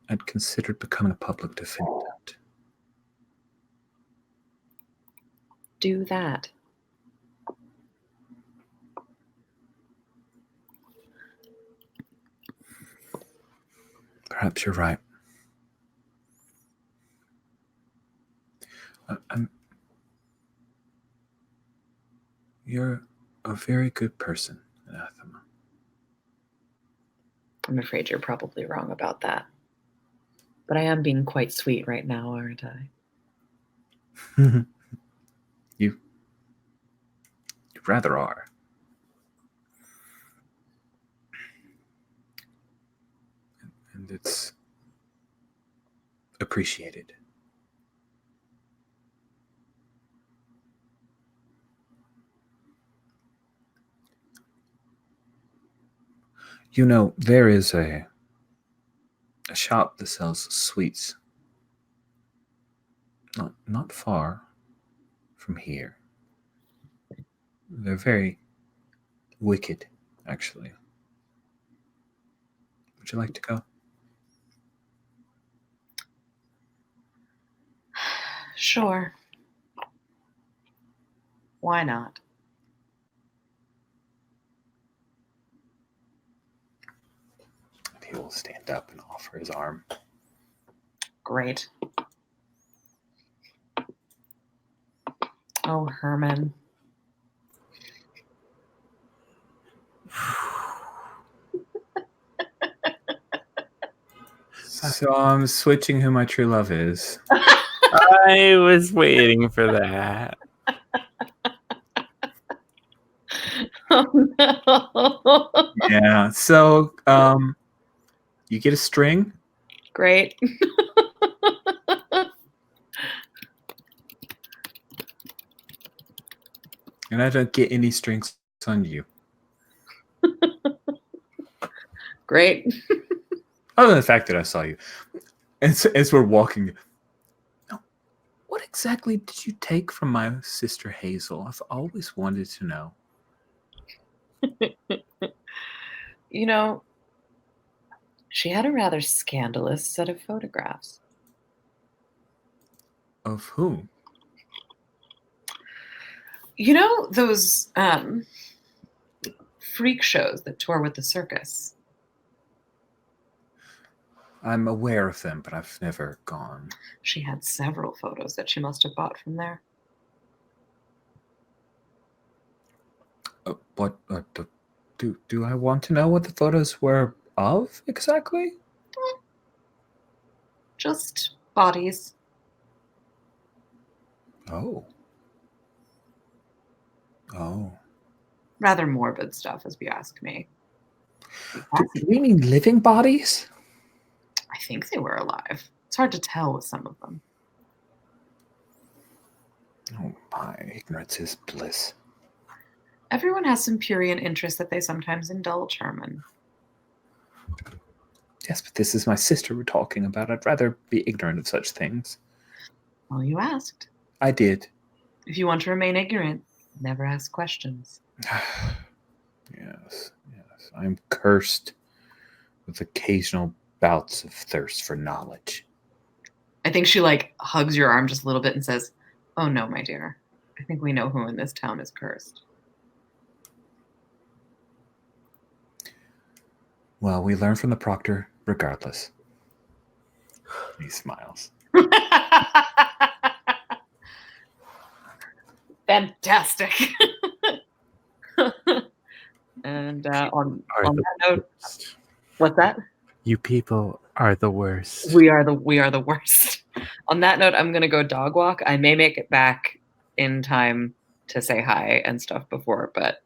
Speaker 4: I'd considered becoming a public defendant.
Speaker 2: Do that.
Speaker 4: Perhaps you're right. You're a very good person, Anathema.
Speaker 2: I'm afraid you're probably wrong about that. But I am being quite sweet right now, aren't I?
Speaker 4: You rather are. And it's appreciated. You know, there is a shop that sells sweets not far from here. They're very wicked, actually. Would you like to go?
Speaker 2: Sure. Why not?
Speaker 4: He will stand up and offer his arm.
Speaker 2: Great. Oh, Herman.
Speaker 4: So I'm switching who my true love is.
Speaker 1: I was waiting for that.
Speaker 2: Oh no.
Speaker 4: Yeah. So you get a string.
Speaker 2: Great.
Speaker 4: And I don't get any strings on you.
Speaker 2: Great.
Speaker 4: Other than the fact that I saw you. As we're walking, what exactly did you take from my sister Hazel? I've always wanted to know.
Speaker 2: You know, she had a rather scandalous set of photographs.
Speaker 4: Of whom?
Speaker 2: You know those freak shows that tour with the circus?
Speaker 4: I'm aware of them, but I've never gone.
Speaker 2: She had several photos that she must have bought from there.
Speaker 4: Do I want to know what the photos were of exactly?
Speaker 2: Just bodies.
Speaker 4: Oh.
Speaker 2: Rather morbid stuff, as you ask me.
Speaker 4: Do we mean living bodies?
Speaker 2: I think they were alive. It's hard to tell with some of them.
Speaker 4: Oh, my ignorance is bliss.
Speaker 2: Everyone has some prurient interest that they sometimes indulge, Herman.
Speaker 4: Yes, but this is my sister we're talking about. I'd rather be ignorant of such things.
Speaker 2: Well, you asked.
Speaker 4: I did.
Speaker 2: If you want to remain ignorant, never ask questions.
Speaker 4: Yes. I'm cursed with occasional bouts of thirst for knowledge.
Speaker 2: I think she hugs your arm just a little bit and says, "Oh no, my dear. I think we know who in this town is cursed."
Speaker 4: Well, we learn from the proctor regardless. He smiles.
Speaker 2: Fantastic. And on that note, what's that?
Speaker 1: You people are the worst.
Speaker 2: We are the worst. On that note, I'm gonna go dog walk. I may make it back in time to say hi and stuff before, but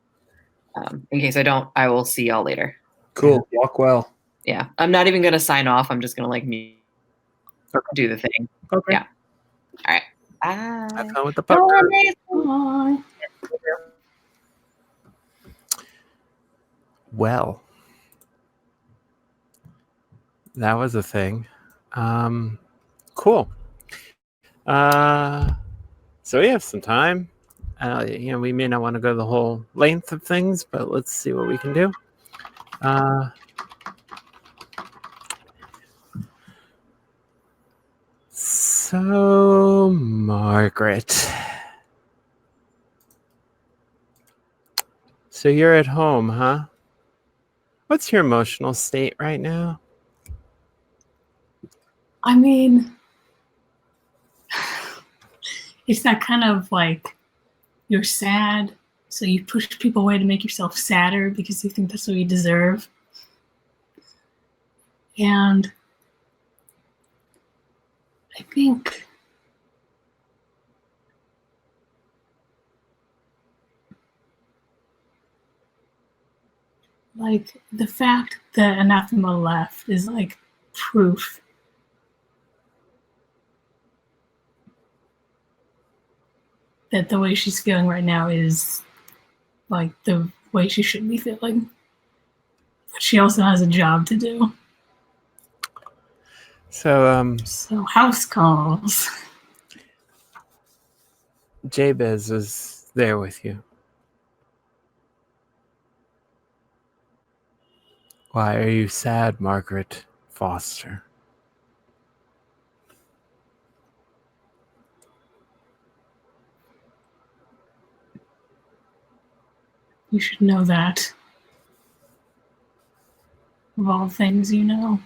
Speaker 2: in case I don't, I will see y'all later.
Speaker 4: Cool. Walk well.
Speaker 2: Yeah, I'm not even gonna sign off. I'm just gonna do the thing.
Speaker 4: Okay.
Speaker 2: Yeah. All right. Bye.
Speaker 1: Have fun with the puppet.
Speaker 3: Bye.
Speaker 1: Well, that was a thing. Cool. So we have some time. We may not want to go the whole length of things, but let's see what we can do. So, Margaret. So you're at home, huh? What's your emotional state right now?
Speaker 3: I mean, it's that kind of you're sad, so you push people away to make yourself sadder because you think that's what you deserve. And I think the fact that Anathema left is proof that the way she's feeling right now is the way she should be feeling. But she also has a job to do.
Speaker 1: So,
Speaker 3: house calls.
Speaker 1: Jabez is there with you. Why are you sad, Margaret Foster?
Speaker 3: You should know that. Of all things you know.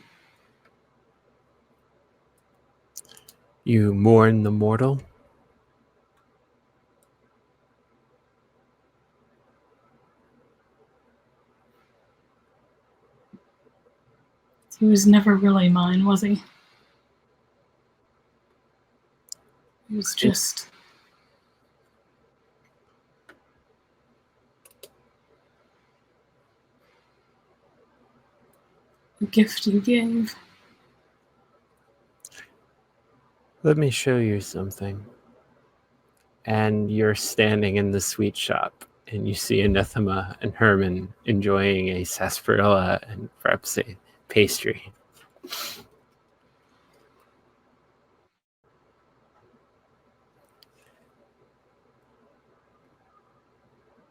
Speaker 1: You mourn the mortal?
Speaker 3: It's He was never really mine, was he? He was just a gift you gave.
Speaker 1: Let me show you something. And you're standing in the sweet shop, and you see Anathema and Herman enjoying a sarsaparilla and perhaps a pastry.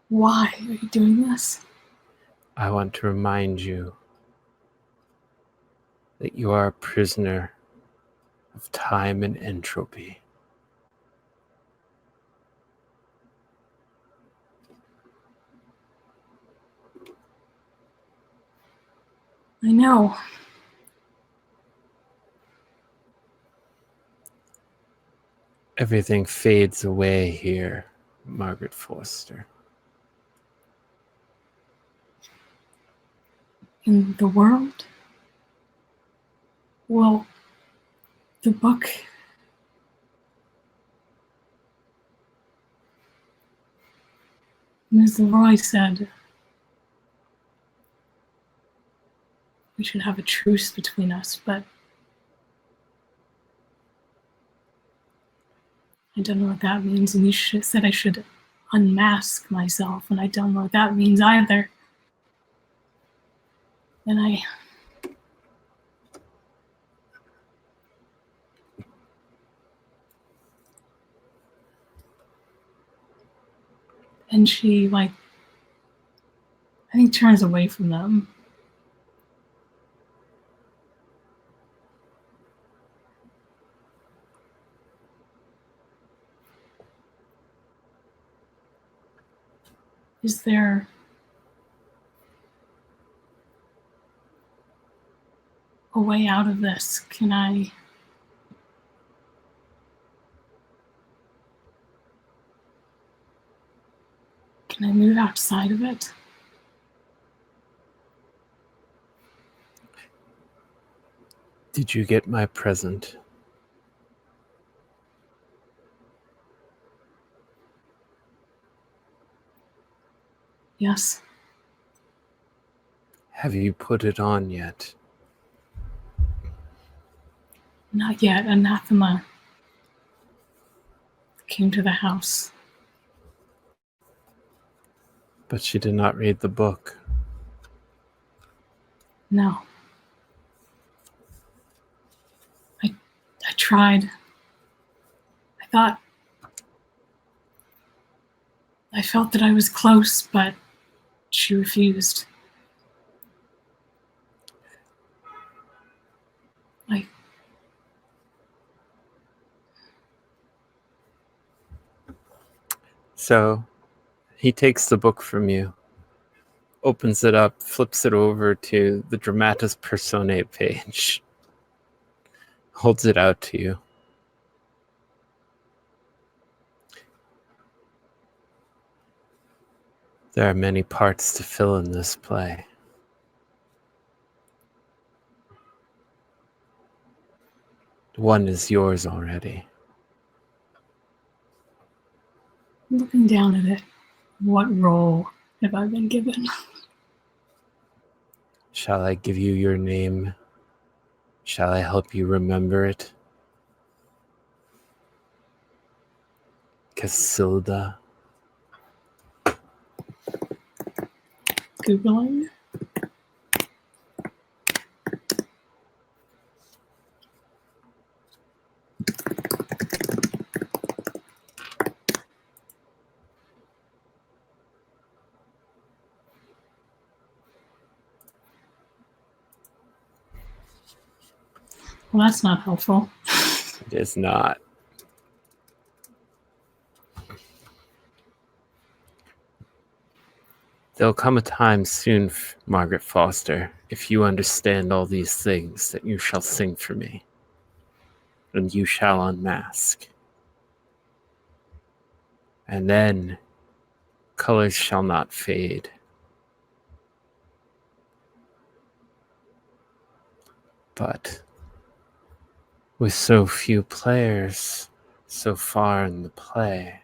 Speaker 3: Why are you doing this?
Speaker 1: I want to remind you that you are a prisoner of time and entropy.
Speaker 3: I know.
Speaker 1: Everything fades away here, Margaret Forster.
Speaker 3: In the world? Well, the book. Ms. Leroy said we should have a truce between us, but I don't know what that means. And you said I should unmask myself, and I don't know what that means either. And she, like, I think turns away from them. Is there a way out of this? Can I move outside of it?
Speaker 1: Did you get my present?
Speaker 3: Yes.
Speaker 1: Have you put it on yet?
Speaker 3: Not yet. Anathema came to the house.
Speaker 1: But she did not read the book.
Speaker 3: No. I tried. I felt that I was close, but she refused.
Speaker 1: So he takes the book from you, opens it up, flips it over to the Dramatis Personae page, holds it out to you. There are many parts to fill in this play. One is yours already.
Speaker 3: Looking down at it, what role have I been given?
Speaker 1: Shall I give you your name? Shall I help you remember it? Casilda.
Speaker 3: Googling? Well, that's not helpful.
Speaker 1: It is not. There'll come a time soon, Margaret Foster, if you understand all these things, that you shall sing for me, and you shall unmask. And then colors shall not fade. But with so few players so far in the play,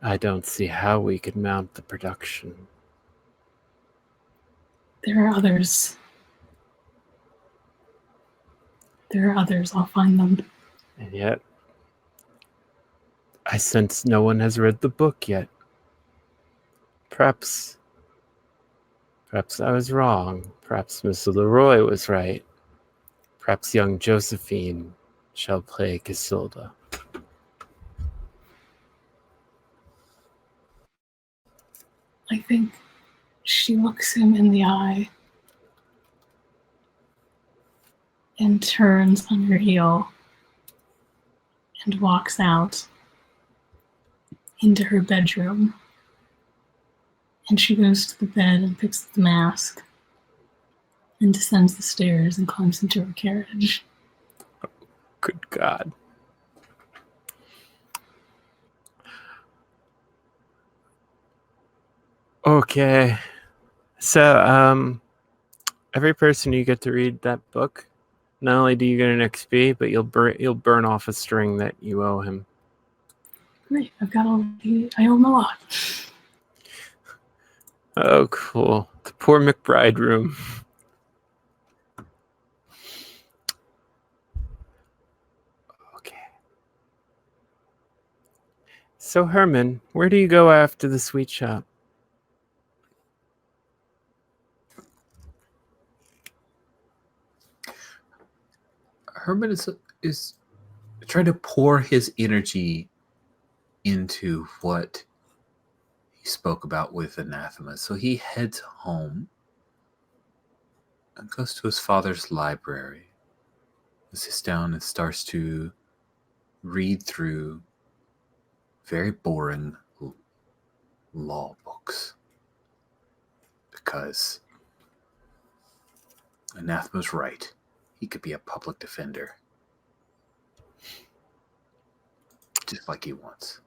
Speaker 1: I don't see how we could mount the production.
Speaker 3: There are others. There are others. I'll find them.
Speaker 1: And yet, I sense no one has read the book yet. Perhaps I was wrong. Perhaps Mr. Leroy was right. Perhaps young Josephine shall play Casilda.
Speaker 3: I think she looks him in the eye and turns on her heel and walks out into her bedroom. And she goes to the bed and picks up the mask and descends the stairs and climbs into her carriage.
Speaker 1: Good God. Okay. So, every person you get to read that book, not only do you get an XP, but you'll burn off a string that you owe him.
Speaker 3: Great, I owe him a lot.
Speaker 1: Oh, cool. The poor McBride room. Okay. So, Herman, where do you go after the sweet shop?
Speaker 4: Herman is trying to pour his energy into what he spoke about with Anathema. So he heads home and goes to his father's library and sits down and starts to read through very boring law books. Because Anathema's right. He could be a public defender. Just like he wants.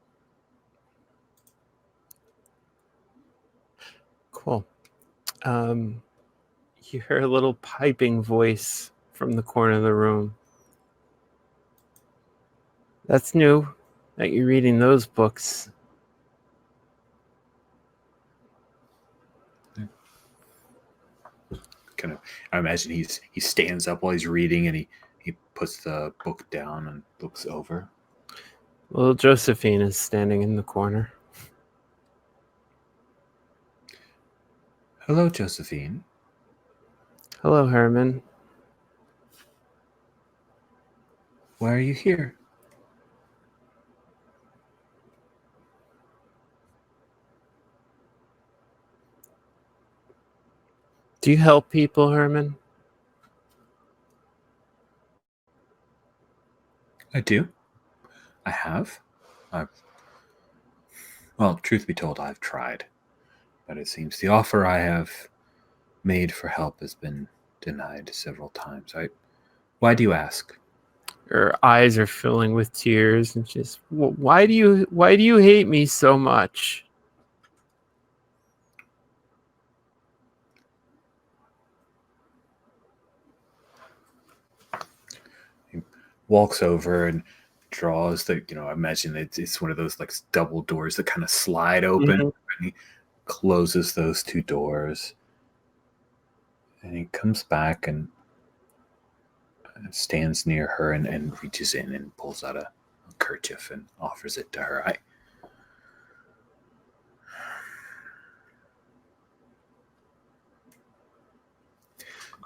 Speaker 1: Cool. You hear a little piping voice from the corner of the room. That's new, that you're reading those books.
Speaker 4: Kind of, I imagine he stands up while he's reading and he puts the book down and looks over.
Speaker 1: Little Josephine is standing in the corner.
Speaker 4: Hello, Josephine.
Speaker 1: Hello, Herman.
Speaker 4: Why are you here?
Speaker 1: Do you help people, Herman?
Speaker 4: I do. I have. Well, truth be told, I've tried. But it seems the offer I have made for help has been denied several times. Why do you ask?
Speaker 1: Her eyes are filling with tears, and she's, why do you hate me so much?
Speaker 4: He walks over and draws the, I imagine it's one of those like double doors that kind of slide open.
Speaker 1: Mm-hmm.
Speaker 4: And he closes those two doors. And he comes back and stands near her and reaches in and pulls out a kerchief and offers it to her.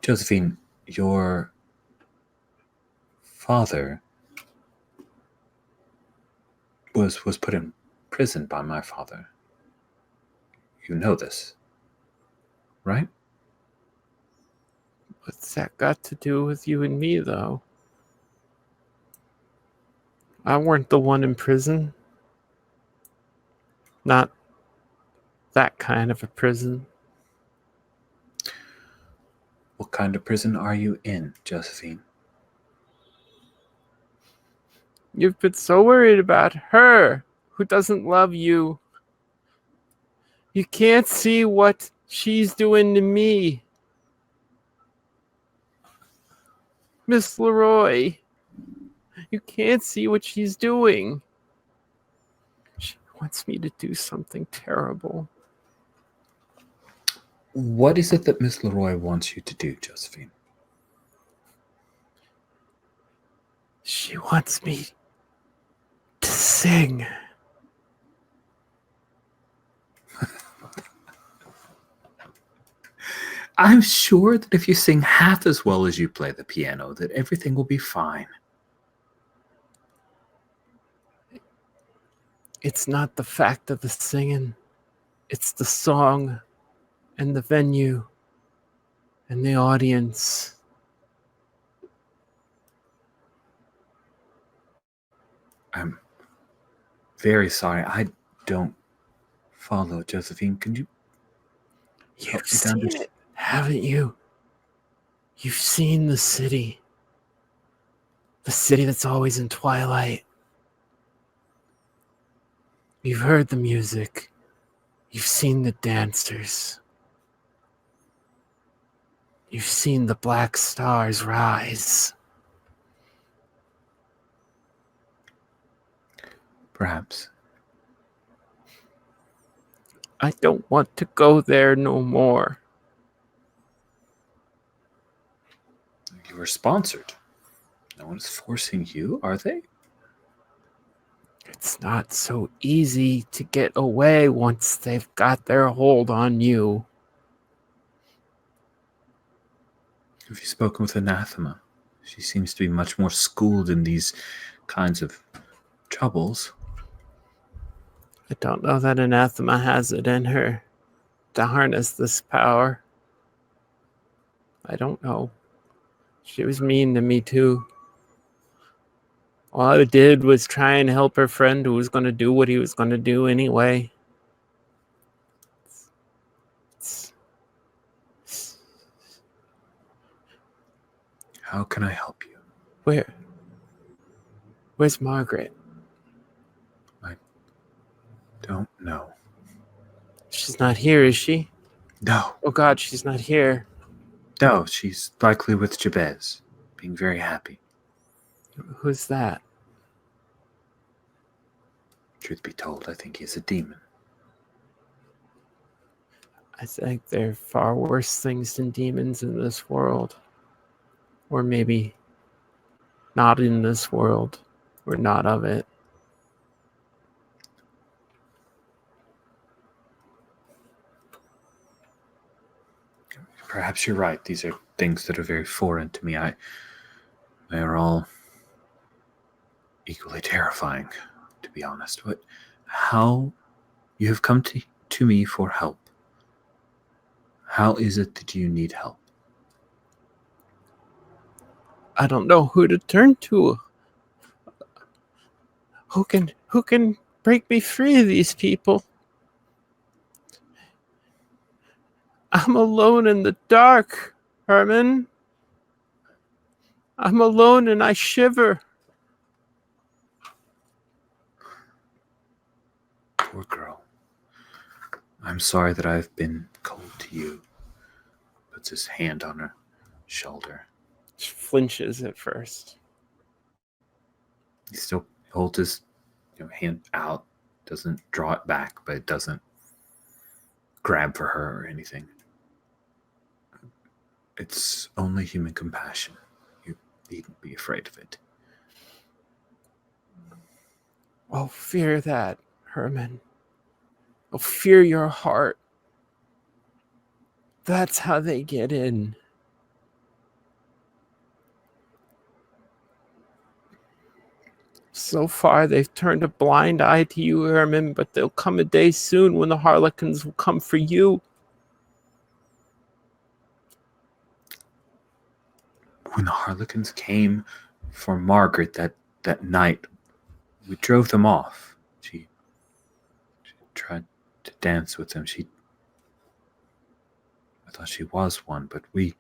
Speaker 4: Josephine, your father was put in prison by my father. You know this, right?
Speaker 1: What's that got to do with you and me, though? I weren't the one in prison. Not that kind of a prison.
Speaker 4: What kind of prison are you in, Josephine?
Speaker 1: You've been so worried about her, who doesn't love you. You can't see what she's doing to me. Miss Leroy, you can't see what she's doing. She wants me to do something terrible.
Speaker 4: What is it that Miss Leroy wants you to do, Josephine?
Speaker 1: She wants me to sing.
Speaker 4: I'm sure that if you sing half as well as you play the piano, that everything will be fine.
Speaker 1: It's not the fact of the singing. It's the song and the venue and the audience.
Speaker 4: I'm very sorry. I don't follow, Josephine. Can you
Speaker 1: You've
Speaker 4: help me to
Speaker 1: seen
Speaker 4: understand?
Speaker 1: it, haven't you? You've seen the city. The city that's always in twilight. You've heard the music. You've seen the dancers. You've seen the black stars rise.
Speaker 4: Perhaps.
Speaker 1: I don't want to go there no more.
Speaker 4: You were sponsored. No one's forcing you, are they?
Speaker 1: It's not so easy to get away once they've got their hold on you.
Speaker 4: Have you spoken with Anathema? She seems to be much more schooled in these kinds of troubles.
Speaker 1: I don't know that Anathema has it in her to harness this power. I don't know. She was mean to me too. All I did was try and help her friend who was going to do what he was going to do anyway.
Speaker 4: How can I help you?
Speaker 1: Where's Margaret?
Speaker 4: I don't know.
Speaker 1: She's not here, is she?
Speaker 4: No.
Speaker 1: Oh God, she's not here.
Speaker 4: No, she's likely with Jabez, being very happy.
Speaker 1: Who's that?
Speaker 4: Truth be told, I think he's a demon.
Speaker 1: I think there are far worse things than demons in this world. Or maybe not in this world. We're not of it.
Speaker 4: Perhaps you're right. These are things that are very foreign to me. They are all equally terrifying, to be honest. But how you have come to me for help? How is it that you need help?
Speaker 1: I don't know who to turn to. Who can break me free of these people? I'm alone in the dark, Herman. I'm alone and I shiver.
Speaker 4: Poor girl. I'm sorry that I've been cold to you. Puts his hand on her shoulder.
Speaker 1: She flinches at first.
Speaker 4: He still holds his hand out, doesn't draw it back, but it doesn't grab for her or anything. It's only human compassion. You needn't be afraid of it.
Speaker 1: Oh, fear that, Herman. Oh, fear your heart. That's how they get in. So far, they've turned a blind eye to you, Herman, but there'll come a day soon when the Harlequins will come for you.
Speaker 4: When the Harlequins came for Margaret that night, we drove them off. She tried to dance with them. I thought she was one, but we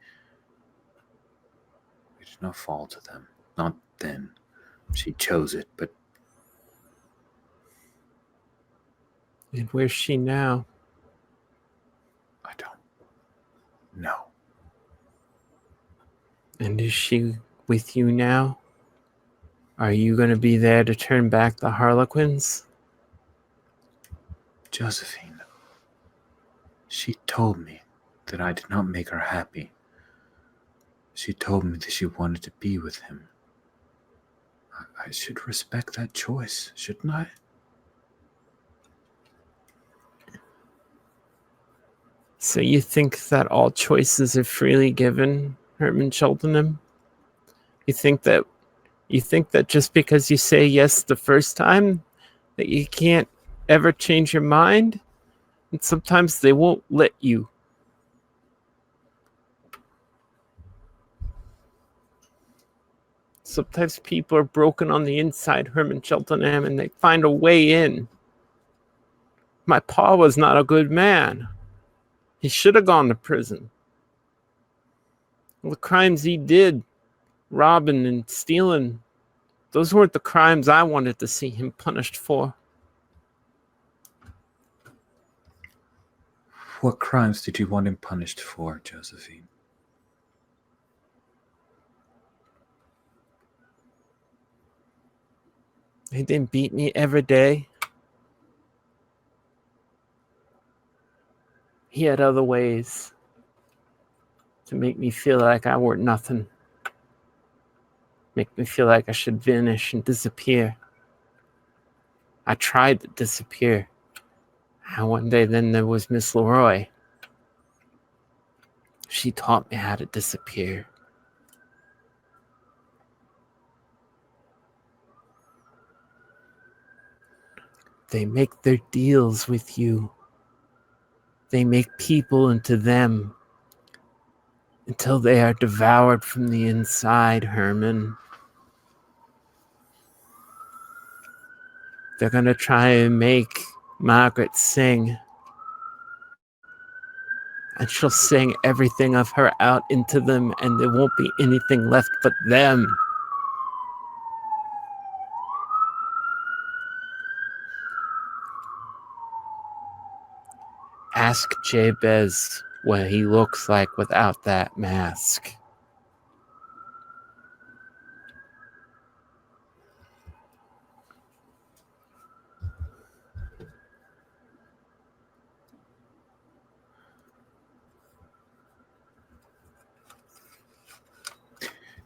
Speaker 4: did not fall to them. Not then. She chose it, but...
Speaker 1: And where's she now?
Speaker 4: I don't know.
Speaker 1: And is she with you now? Are you going to be there to turn back the Harlequins?
Speaker 4: Josephine, she told me that I did not make her happy. She told me that she wanted to be with him. I should respect that choice, shouldn't I?
Speaker 1: So you think that all choices are freely given, Herman Cheltenham? You think that just because you say yes the first time, that you can't ever change your mind? And sometimes they won't let you. Sometimes people are broken on the inside, Herman Cheltenham, and they find a way in. My pa was not a good man. He should have gone to prison. The crimes he did, robbing and stealing, those weren't the crimes I wanted to see him punished for.
Speaker 4: What crimes did you want him punished for, Josephine?
Speaker 1: He didn't beat me every day. He had other ways to make me feel like I weren't nothing. Make me feel like I should vanish and disappear. I tried to disappear. And one day then there was Miss Leroy. She taught me how to disappear. They make their deals with you. They make people into them until they are devoured from the inside, Herman. They're going to try and make Margaret sing. And she'll sing everything of her out into them, and there won't be anything left but them. Ask Jabez what he looks like without that mask.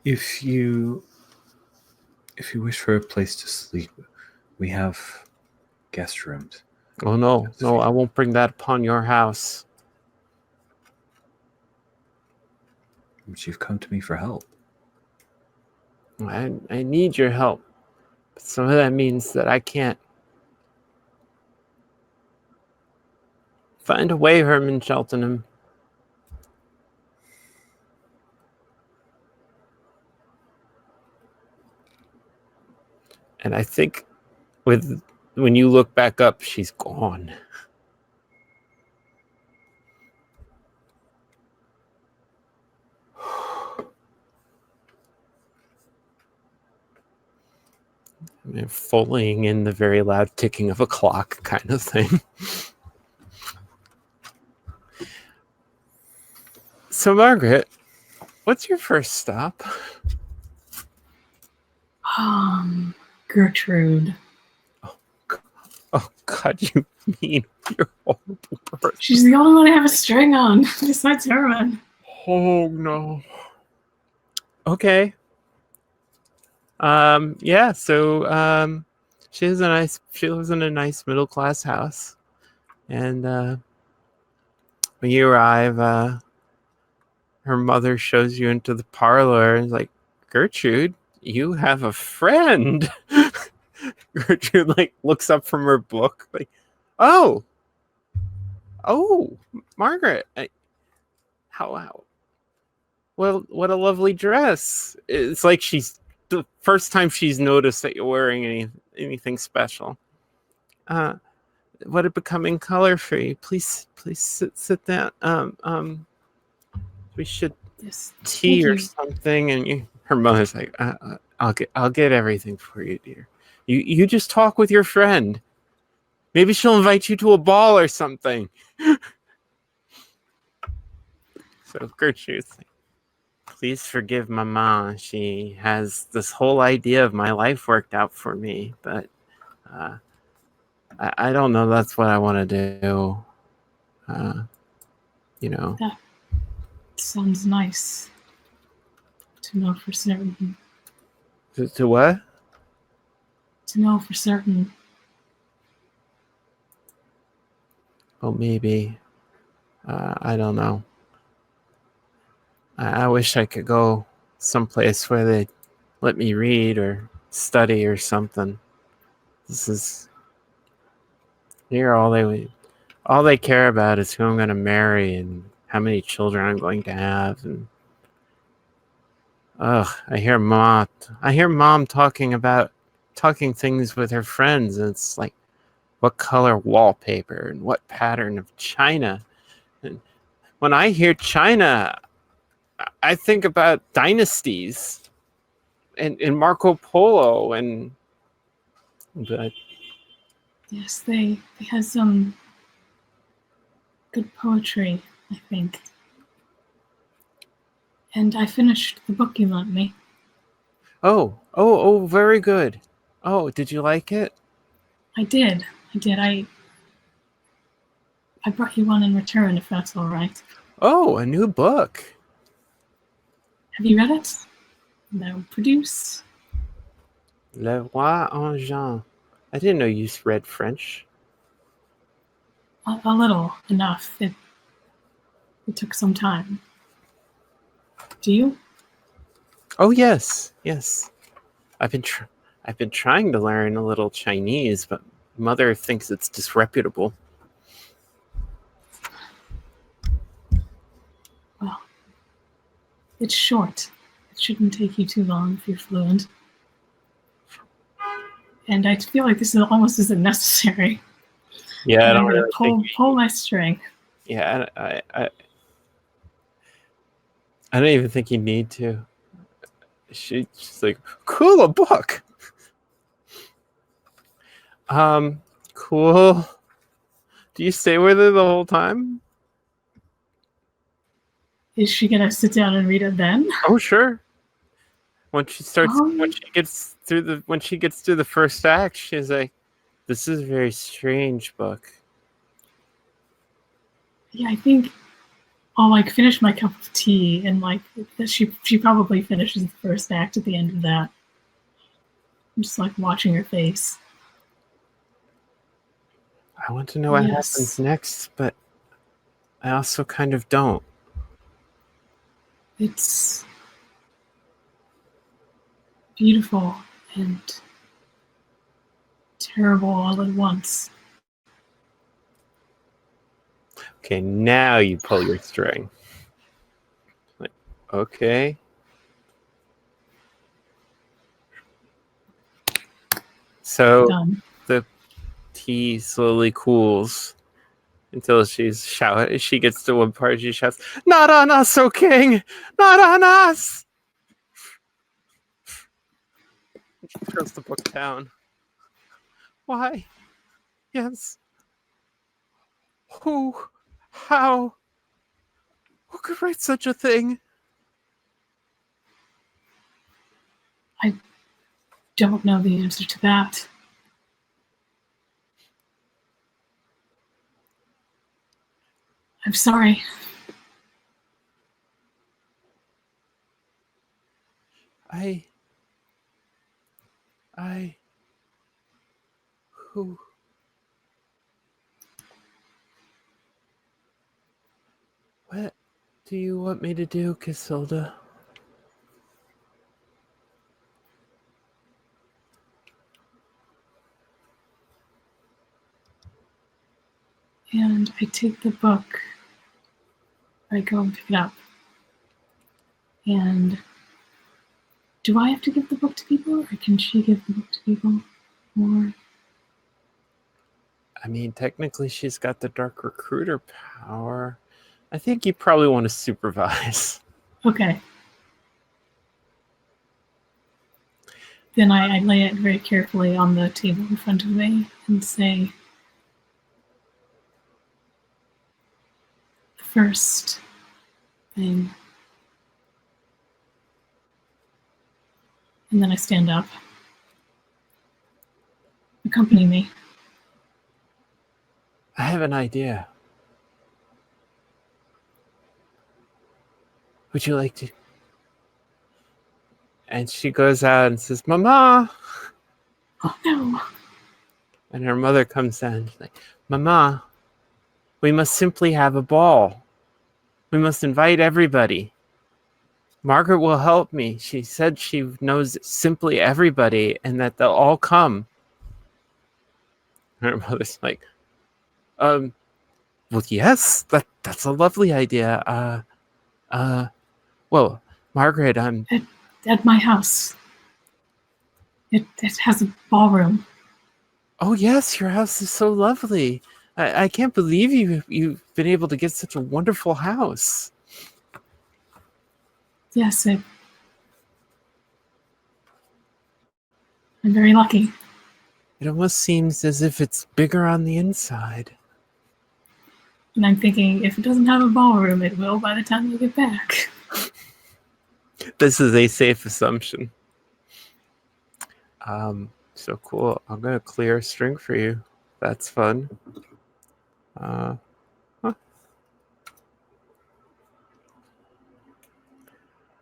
Speaker 4: If you wish for a place to sleep, we have guest rooms.
Speaker 1: Oh no, I won't bring that upon your house.
Speaker 4: But you've come to me for help.
Speaker 1: I need your help. But some of that means that I can't. Find a way, Herman Cheltenham. And I think when you look back up, she's gone. I mean, following in the very loud ticking of a clock kind of thing. So, Margaret, what's your first stop?
Speaker 3: Gertrude.
Speaker 1: Oh, God, you mean you're horrible person.
Speaker 3: She's the only one I have a string on, besides Herman.
Speaker 1: Oh, no. Okay. Yeah, so she lives in a nice middle class house. And when you arrive, her mother shows you into the parlor and is like, Gertrude, you have a friend. Gertrude like looks up from her book, like, oh, Margaret, how well, what a lovely dress. It's like she's the first time she's noticed that you're wearing anything special. What a becoming color for you. Please sit down. We should tea or something. And her mother's like, I'll get everything for you, dear. You just talk with your friend. Maybe she'll invite you to a ball or something. So Gertrude's like, please forgive Mama. She has this whole idea of my life worked out for me, but I don't know that's what I want to do. You know.
Speaker 3: That sounds nice to know for certain.
Speaker 1: To what?
Speaker 3: To know for certain.
Speaker 1: Well, maybe. I don't know. I wish I could go someplace where they let me read or study or something. This is here all they care about is who I'm going to marry and how many children I'm going to have. And I hear mom talking things with her friends, and it's like what color wallpaper and what pattern of china. And when I hear China, I think about dynasties and Marco Polo but
Speaker 3: Yes, they had some good poetry, I think. And I finished the book you lent me.
Speaker 1: oh, very good. Oh, did you like it?
Speaker 3: I did. I brought you one in return, if that's all right.
Speaker 1: Oh, a new book.
Speaker 3: Have you read it? No, produce.
Speaker 1: Le Roi en Jean. I didn't know you read French.
Speaker 3: A little, enough. It took some time. Do you?
Speaker 1: Oh yes. I've been trying to learn a little Chinese, but mother thinks it's disreputable.
Speaker 3: Well, it's short. It shouldn't take you too long if you're fluent. And I feel like this is almost isn't necessary.
Speaker 1: Yeah, I don't
Speaker 3: I'm
Speaker 1: really
Speaker 3: gonna
Speaker 1: think.
Speaker 3: pull my string.
Speaker 1: Yeah, I don't even think you need to. She's like, cool, a book. Cool. Do you stay with her the whole time?
Speaker 3: Is she gonna sit down and read it then?
Speaker 1: Oh, sure. When she gets through the first act, she's like, "This is a very strange book."
Speaker 3: Yeah, I think I'll finish my cup of tea and she probably finishes the first act at the end of that. I'm just watching her face.
Speaker 1: I want to know what
Speaker 3: Yes.
Speaker 1: happens next, but I also kind of don't.
Speaker 3: It's beautiful and terrible all at once.
Speaker 1: Okay, now you pull your string. Like, okay. So
Speaker 3: Done.
Speaker 1: the tea slowly cools until she gets to one part, she shouts, "Not on us, O king! Not on us!" She throws the book down. Why? Yes. Who? How? Who could write such a thing?
Speaker 3: I don't know the answer to that. I'm sorry.
Speaker 1: Who? What do you want me to do, Casilda?
Speaker 3: And I take the book. I go and pick it up. And do I have to give the book to people, or can she give the book to people? Or
Speaker 1: I mean, technically she's got the dark recruiter power. I think you probably want to supervise.
Speaker 3: okay. Then I lay it very carefully on the table in front of me and say, the first thing And then I stand up. Accompany me.
Speaker 1: I have an idea. Would you like to? And she goes out and says, Mama!
Speaker 3: Oh no.
Speaker 1: And her mother comes down and she's like, Mama, we must simply have a ball. We must invite everybody. Margaret will help me. She said she knows simply everybody and that they'll all come. And her mother's like, well, yes, that's a lovely idea. Well, Margaret,
Speaker 3: At my house. It has a ballroom.
Speaker 1: oh yes, your house is so lovely. I can't believe you've been able to get such a wonderful house.
Speaker 3: Yes, I'm very lucky.
Speaker 1: It almost seems as if it's bigger on the inside.
Speaker 3: And I'm thinking, if it doesn't have a ballroom, it will by the time we get back.
Speaker 1: This is a safe assumption. So cool. I'm gonna clear a string for you. That's fun. Huh.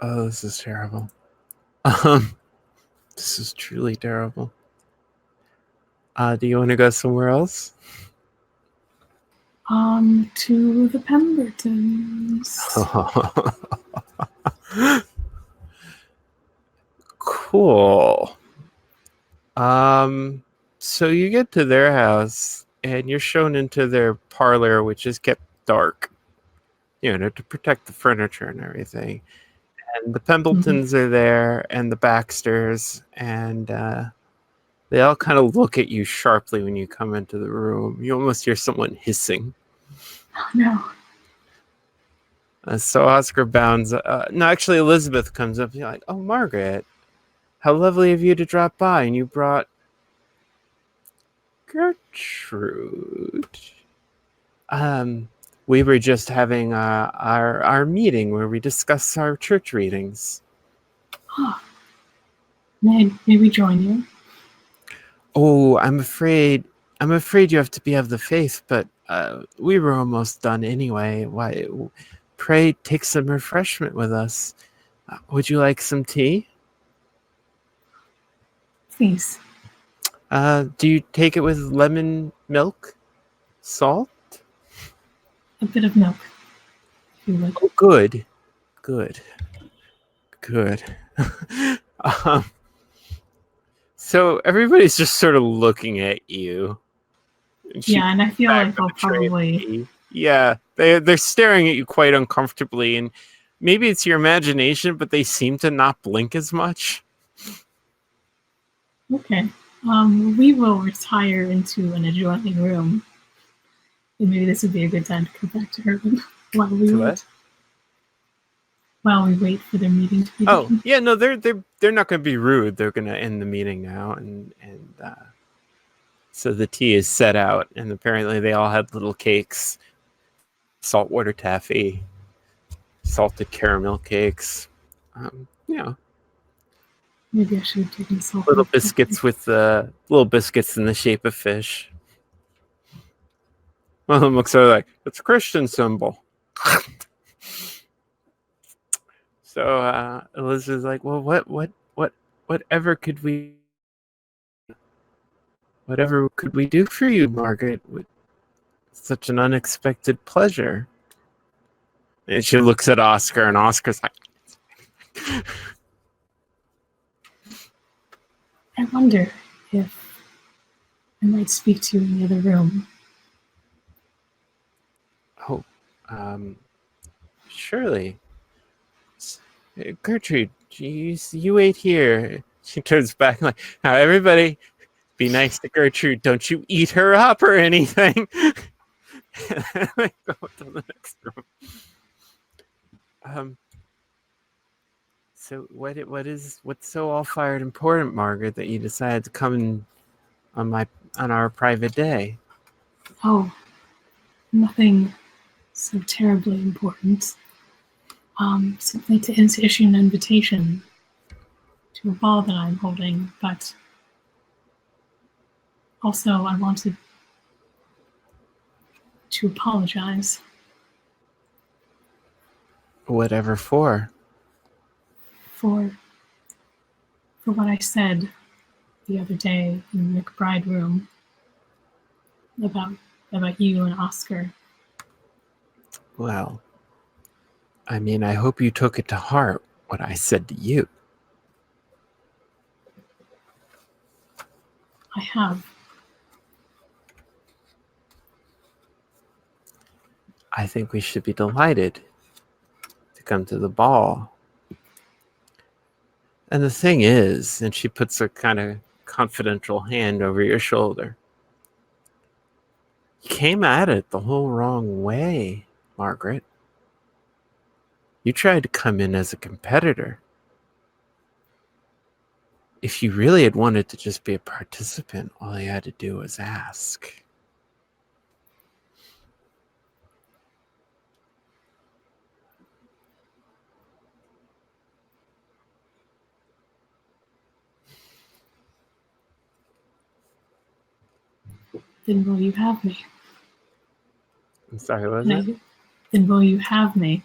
Speaker 1: Oh, this is terrible. This is truly terrible. Do you want to go somewhere else?
Speaker 3: To the Pembertons.
Speaker 1: Cool. So you get to their house and you're shown into their parlor, which is kept dark, to protect the furniture and everything. And the Pembletons are there, and the Baxters, and they all kind of look at you sharply when you come into the room. You almost hear someone hissing.
Speaker 3: Oh, no.
Speaker 1: So Oscar bounds. No, actually, Elizabeth comes up. You're like, oh, Margaret, how lovely of you to drop by. And you brought Gertrude. We were just having our meeting where we discuss our church readings.
Speaker 3: Oh. May we join you?
Speaker 1: Oh, I'm afraid you have to be of the faith, but we were almost done anyway. Why? Pray take some refreshment with us. Would you like some tea?
Speaker 3: Please.
Speaker 1: Do you take it with lemon milk? Salt?
Speaker 3: A bit of milk, if you would.
Speaker 1: Oh, good. So everybody's just sort of looking at you.
Speaker 3: And I feel like I'll probably...
Speaker 1: Yeah, they're staring at you quite uncomfortably, and maybe it's your imagination, but they seem to not blink as much.
Speaker 3: Okay. We will retire into an adjoining room. And maybe this would be a good time to come back to Herman while we wait. While we wait for their meeting to begin.
Speaker 1: Oh, yeah, no, they're not going to be rude. They're going to end the meeting now, and so the tea is set out, and apparently they all had little cakes, saltwater taffy, salted caramel cakes.
Speaker 3: Maybe I should have taken salt.
Speaker 1: Little biscuits with little biscuits in the shape of fish. One of them looks like it's a Christian symbol. So Elizabeth's like, well, whatever could we do for you, Margaret? Such an unexpected pleasure. And she looks at Oscar, and Oscar's like,
Speaker 3: I wonder if I might speak to you in the other room.
Speaker 1: oh, surely. Gertrude, you wait here. She turns back like, now everybody, be nice to Gertrude. Don't you eat her up or anything. And then they go to the next room. So what's so all fired important, Margaret, that you decided to come in on our private day?
Speaker 3: Oh, nothing so terribly important. Simply to issue an invitation to a ball that I'm holding, but also I wanted to apologize
Speaker 1: Whatever for.
Speaker 3: for what I said the other day in the McBride room about you and Oscar.
Speaker 1: Well, I mean, I hope you took it to heart what I said to you.
Speaker 3: I have.
Speaker 1: I think we should be delighted to come to the ball. And the thing is, and she puts a kind of confidential hand over your shoulder, you came at it the whole wrong way, Margaret. You tried to come in as a competitor. If you really had wanted to just be a participant, all you had to do was ask.
Speaker 3: Then will you have me?
Speaker 1: I'm sorry, what was that?
Speaker 3: Then will you have me?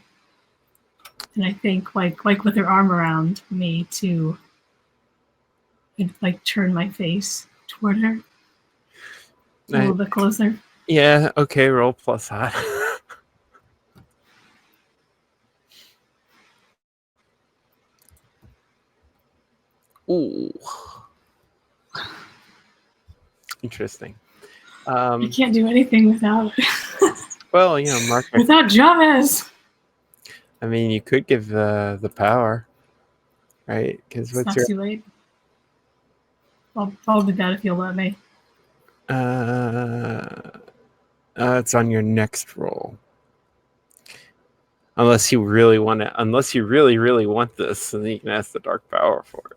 Speaker 3: And I think like with her arm around me to like turn my face toward her a little bit closer.
Speaker 1: Yeah, okay, roll plus hot. Ooh. Interesting.
Speaker 3: You can't do anything without
Speaker 1: Well, you know, Margaret.
Speaker 3: without Chavez.
Speaker 1: I mean, you could give the power, right? Because
Speaker 3: It's not too late. I'll do that if you'll let me.
Speaker 1: It's on your next roll. Unless you really want it. Unless you really, really want this, and then you can ask the dark power for it.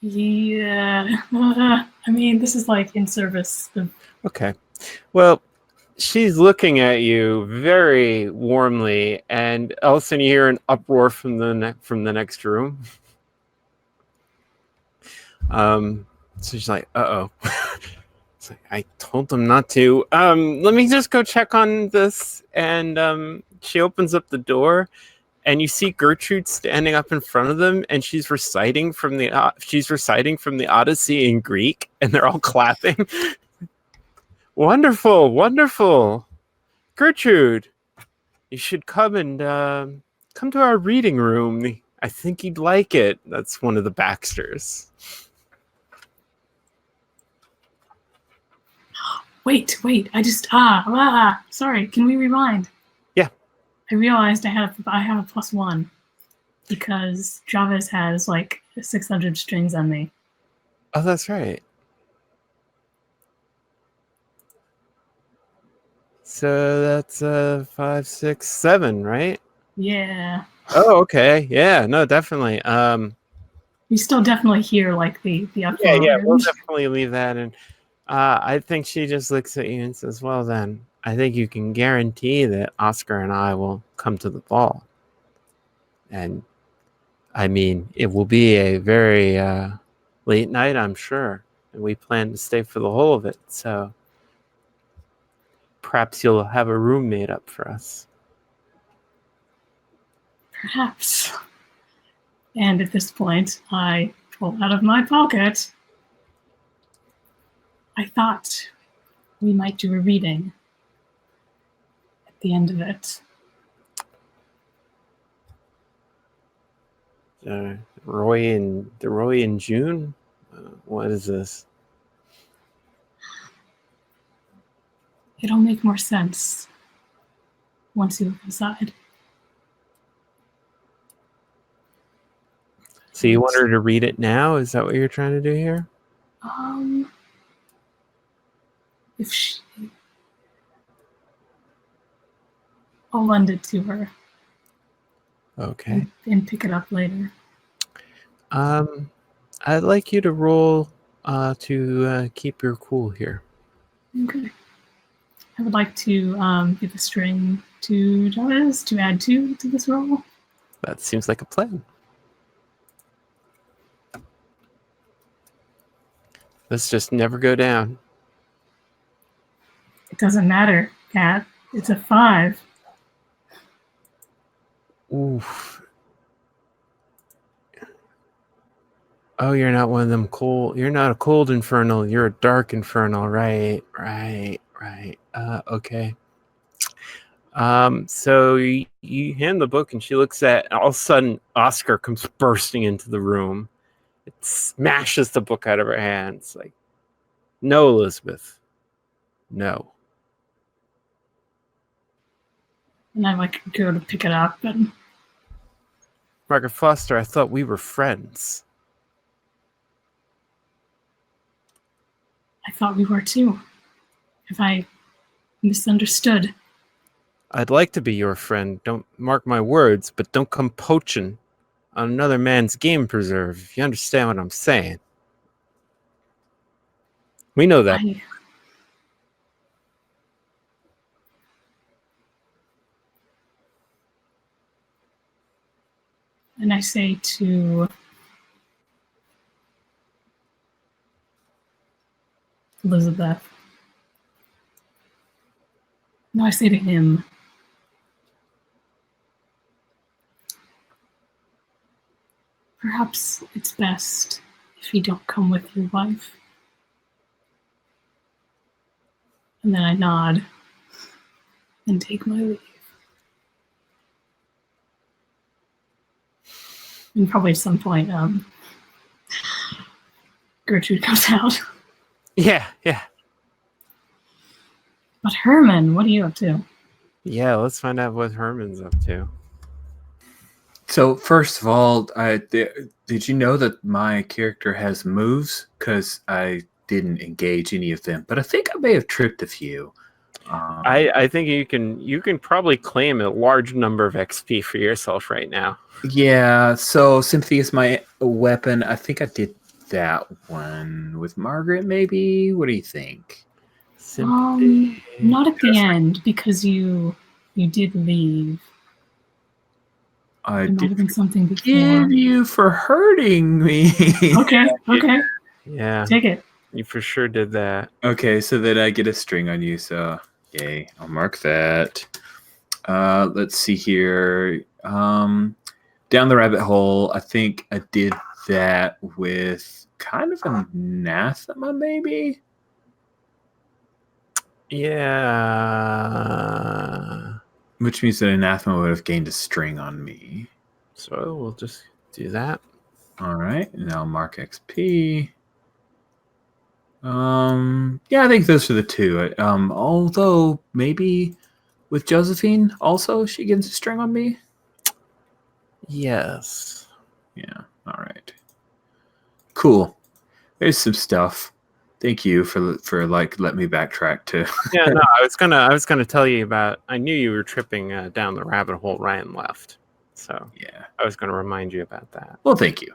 Speaker 3: Yeah. I mean, this is like in service of...
Speaker 1: Okay. Well, she's looking at you very warmly, and all of a sudden you hear an uproar from the next room. So she's like, "Uh-oh." It's like, I told them not to. Let me just go check on this. And she opens up the door, and you see Gertrude standing up in front of them, and she's reciting from the Odyssey in Greek, and they're all clapping. Wonderful, wonderful, Gertrude. You should come and come to our reading room. I think you'd like it. That's one of the Baxters.
Speaker 3: Wait, I just sorry, can we rewind?
Speaker 1: Yeah.
Speaker 3: I realized I have a +1 because Chavez has like 600 strings on me.
Speaker 1: Oh, that's right. So that's 5, 6, 7, right?
Speaker 3: Yeah.
Speaker 1: Oh, okay. Yeah, no, definitely.
Speaker 3: We still definitely hear like the uproar.
Speaker 1: Yeah, we'll definitely leave that. And I think she just looks at you and says, "Well, then, I think you can guarantee that Oscar and I will come to the ball. And I mean, it will be a very late night, I'm sure. And we plan to stay for the whole of it. So perhaps you'll have a room made up for us."
Speaker 3: Perhaps. And at this point, I pull out of my pocket. I thought we might do a reading at the end of it.
Speaker 1: Roy and June? What is this?
Speaker 3: It'll make more sense once you look inside.
Speaker 1: So you want her to read it now? Is that what you're trying to do here?
Speaker 3: If she... I'll lend it to her.
Speaker 1: Okay.
Speaker 3: And pick it up later.
Speaker 1: I'd like you to roll to keep your cool here.
Speaker 3: Okay. I would like to give a string to Chavez to add 2 to this roll.
Speaker 1: That seems like a plan. Let's just never go down.
Speaker 3: It doesn't matter, Cat. It's a 5.
Speaker 1: Oof. Oh, you're not one of them cold. You're not a cold infernal. You're a dark infernal. Right. Okay. So you hand the book and she looks at, all of a sudden Oscar comes bursting into the room. It smashes the book out of her hands. Like, no, Elizabeth. No.
Speaker 3: And I go to pick it up, and
Speaker 1: Margaret Foster, I thought we were friends.
Speaker 3: I thought we were too. If I misunderstood.
Speaker 1: I'd like to be your friend. Don't mark my words, but don't come poaching on another man's game preserve, if you understand what I'm saying. We know that.
Speaker 3: And I say to Elizabeth. No, I say to him. Perhaps it's best if you don't come with your wife. And then I nod and take my leave. And probably at some point, Gertrude comes out.
Speaker 1: Yeah.
Speaker 3: But Herman, what are you up to?
Speaker 1: Yeah, let's find out what Herman's up to.
Speaker 4: So first of all, did you know that my character has moves? Because I didn't engage any of them, but I think I may have tripped a few.
Speaker 1: I think you can probably claim a large number of XP for yourself right now.
Speaker 4: Yeah, so sympathy is my weapon. I think I did that one with Margaret, maybe. What do you think?
Speaker 1: Sympathy.
Speaker 3: Not at the end, because you did leave.
Speaker 4: I
Speaker 3: It might have been something before.
Speaker 4: Give you for hurting me.
Speaker 3: Okay.
Speaker 1: Yeah.
Speaker 3: Take it.
Speaker 1: You for sure did that.
Speaker 4: Okay, so then I get a string on you, so yay. I'll mark that. Let's see here. Down the rabbit hole, I think I did that with kind of an anathema, maybe?
Speaker 1: Yeah.
Speaker 4: Which means that anathema would have gained a string on me.
Speaker 1: So we'll just do that.
Speaker 4: All right, and I'll mark XP. Yeah, I think those are the two. Although maybe with Josephine also she gets a string on me.
Speaker 1: Yes.
Speaker 4: Yeah. All right. Cool. There's some stuff. Thank you for like let me backtrack to.
Speaker 1: Yeah. No, I was gonna tell you about. I knew you were tripping down the rabbit hole Ryan left, so
Speaker 4: Yeah.
Speaker 1: I was gonna remind you about that.
Speaker 4: Well, thank you.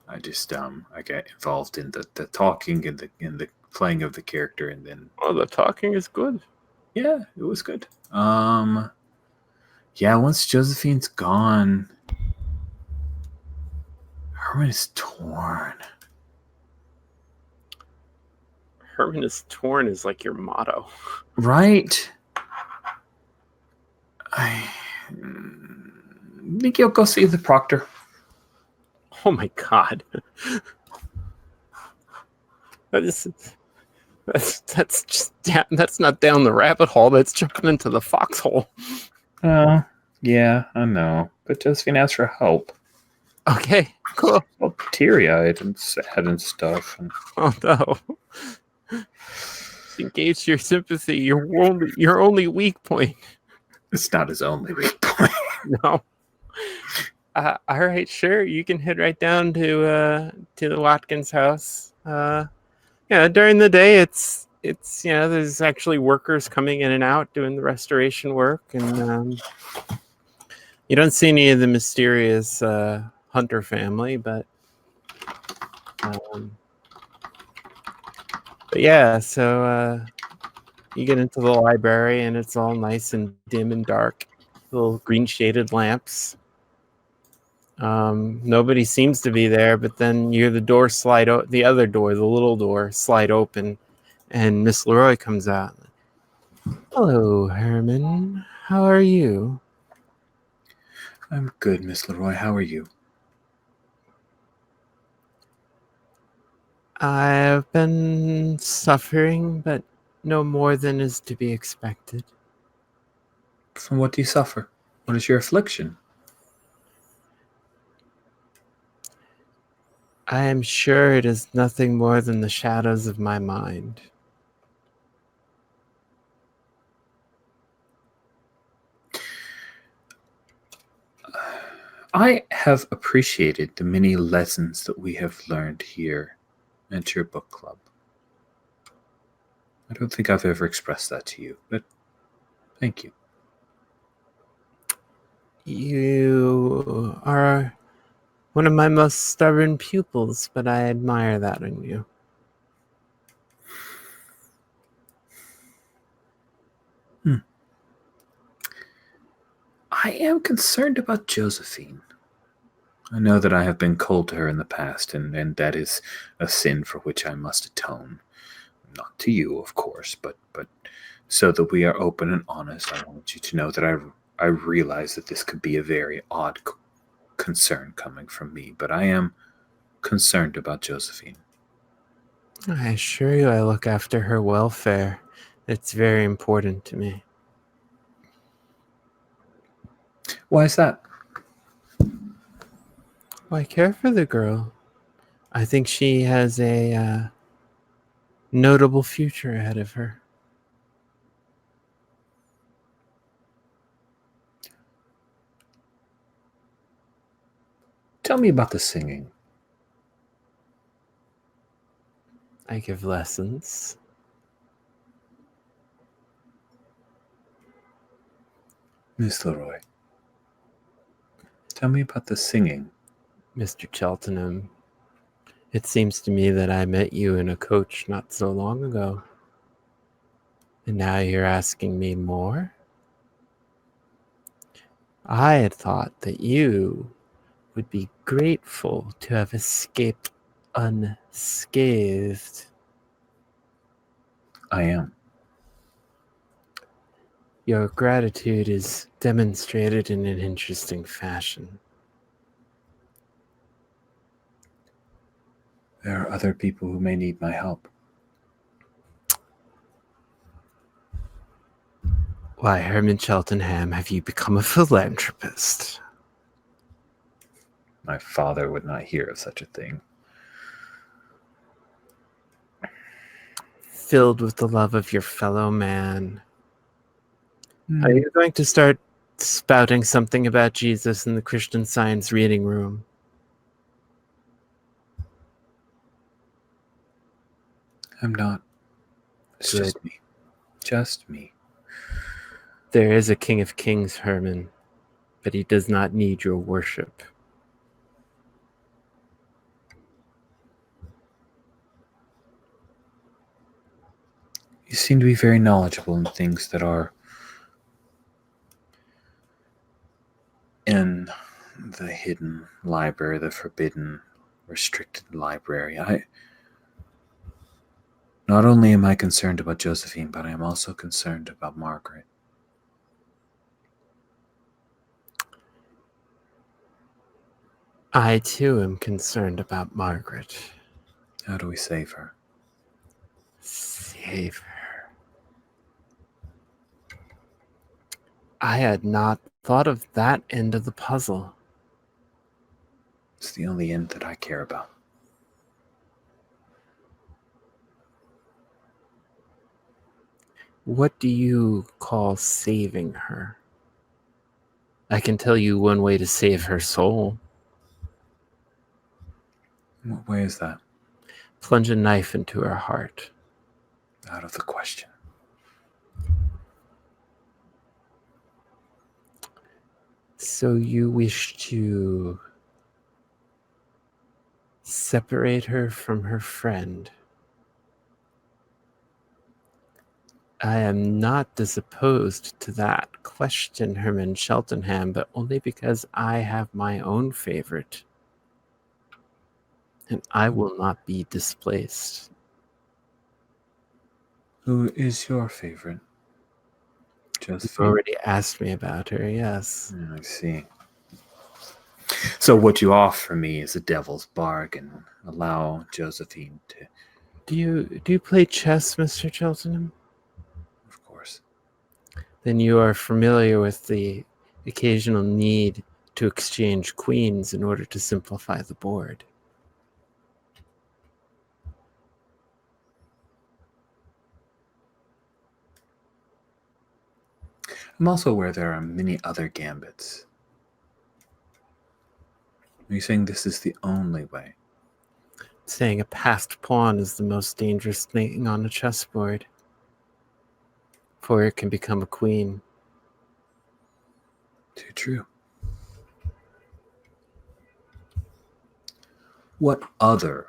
Speaker 4: I just I got involved in the talking and the playing of the character, and then
Speaker 1: The talking is good.
Speaker 4: Yeah, it was good. Yeah, once Josephine's gone, Herman is torn.
Speaker 1: Herman is torn is like your motto,
Speaker 4: right? I think you'll go see the proctor.
Speaker 1: Oh my god. That's not down the rabbit hole. That's jumping into the foxhole.
Speaker 4: Yeah, I know. But Josephine asked for help.
Speaker 1: Okay, cool.
Speaker 4: All teary-eyed and sad and stuff.
Speaker 1: Oh no. Engage your sympathy. Your only weak point.
Speaker 4: It's not his only weak point.
Speaker 1: No. All right, sure. You can head right down to the Watkins house. During the day, it's there's actually workers coming in and out doing the restoration work, and you don't see any of the mysterious Hunter family, but yeah. So you get into the library, and it's all nice and dim and dark. Little green shaded lamps. Nobody seems to be there, but then you hear the door the other door, the little door, slide open, and Miss Leroy comes out. Hello, Herman. How are you?
Speaker 4: I'm good, Miss Leroy. How are you?
Speaker 1: I've been suffering, but no more than is to be expected.
Speaker 4: From what do you suffer? What is your affliction?
Speaker 1: I am sure it is nothing more than the shadows of my mind.
Speaker 4: I have appreciated the many lessons that we have learned here at your book club. I don't think I've ever expressed that to you, but thank you.
Speaker 1: You are one of my most stubborn pupils, but I admire that in you.
Speaker 4: I am concerned about Josephine. I know that I have been cold to her in the past, and that is a sin for which I must atone. Not to you, of course, but so that we are open and honest, I want you to know that I realize that this could be a very odd concern coming from me, but I am concerned about Josephine.
Speaker 1: I assure you I look after her welfare. It's very important to me.
Speaker 4: Why is that?
Speaker 1: Well, I care for the girl. I think she has a notable future ahead of her.
Speaker 4: Tell me about the singing.
Speaker 1: I give lessons.
Speaker 4: Miss Leroy, tell me about the singing.
Speaker 1: Mr. Cheltenham, it seems to me that I met you in a coach not so long ago. And now you're asking me more? I had thought that you would be grateful to have escaped unscathed.
Speaker 4: I am.
Speaker 1: Your gratitude is demonstrated in an interesting fashion.
Speaker 4: There are other people who may need my help.
Speaker 1: Why, Herman Cheltenham, have you become a philanthropist?
Speaker 4: My father would not hear of such a thing.
Speaker 1: Filled with the love of your fellow man. Are you going to start spouting something about Jesus in the Christian Science reading room?
Speaker 4: I'm not. It's
Speaker 1: Good.
Speaker 4: just me. Just me.
Speaker 1: There is a King of Kings, Herman, but he does not need your worship.
Speaker 4: You seem to be very knowledgeable in things that are in the hidden library, the forbidden, restricted library. Not only am I concerned about Josephine, but I am also concerned about Margaret.
Speaker 1: I too am concerned about Margaret.
Speaker 4: How do we save her?
Speaker 1: Save her. I had not thought of that end of the puzzle.
Speaker 4: It's the only end that I care about.
Speaker 1: What do you call saving her? I can tell you one way to save her soul.
Speaker 4: What way is that?
Speaker 1: Plunge a knife into her heart.
Speaker 4: Out of the question.
Speaker 1: So you wish to separate her from her friend? I am not disopposed to that question, Herman Cheltenham, but only because I have my own favorite. And I will not be displaced.
Speaker 4: Who is your favorite?
Speaker 1: You've
Speaker 4: Josephine.
Speaker 1: already asked me about her, yes.
Speaker 4: I see. So what you offer me is a devil's bargain. Allow Josephine to,
Speaker 1: Do you play chess, Mr. Cheltenham?
Speaker 4: of course.
Speaker 1: Then you are familiar with the occasional need to exchange queens in order to simplify the board.
Speaker 4: I'm also aware there are many other gambits. Are you saying this is the only way?
Speaker 1: Saying a passed pawn is the most dangerous thing on a chessboard, for it can become a queen.
Speaker 4: Too true. What other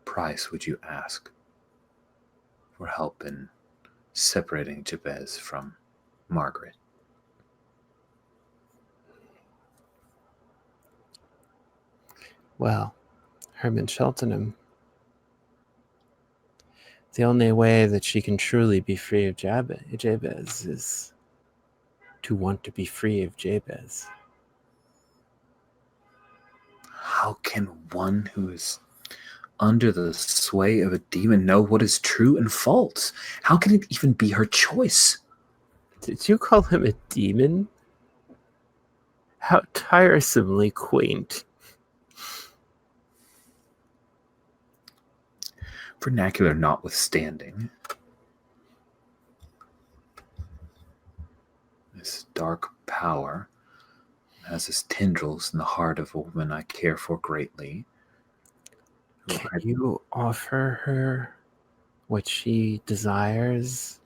Speaker 4: price would you ask for help in separating Jabez from Margaret?
Speaker 1: Well, Herman Cheltenham, the only way that she can truly be free of Jabez is to want to be free of Jabez.
Speaker 4: How can one who is under the sway of a demon know what is true and false? How can it even be her choice?
Speaker 1: Did you call him a demon? How tiresomely quaint.
Speaker 4: Vernacular notwithstanding, this dark power has its tendrils in the heart of a woman I care for greatly.
Speaker 1: Can you offer her what she desires?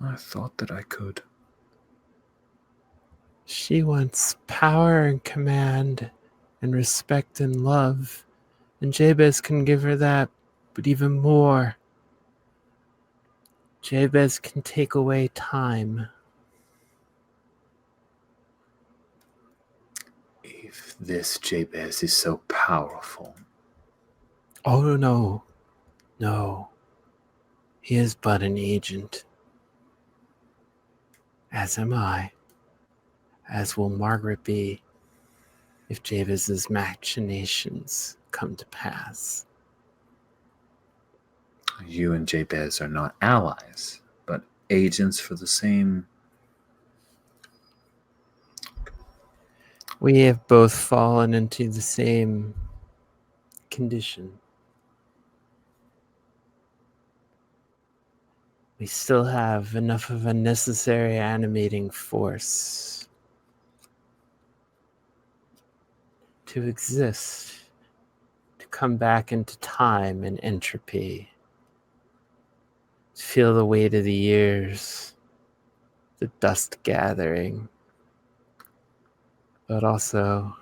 Speaker 4: I thought that I could.
Speaker 1: She wants power and command and respect and love, and Jabez can give her that, but even more. Jabez can take away time.
Speaker 4: If this Jabez is so powerful,
Speaker 1: Oh, no. No. He is but an agent. As am I. As will Margaret be if Jabez's machinations come to pass.
Speaker 4: you and Jabez are not allies, but agents for the same.
Speaker 1: We have both fallen into the same condition. We still have enough of a necessary animating force to exist, to come back into time and entropy, to feel the weight of the years, the dust gathering, but also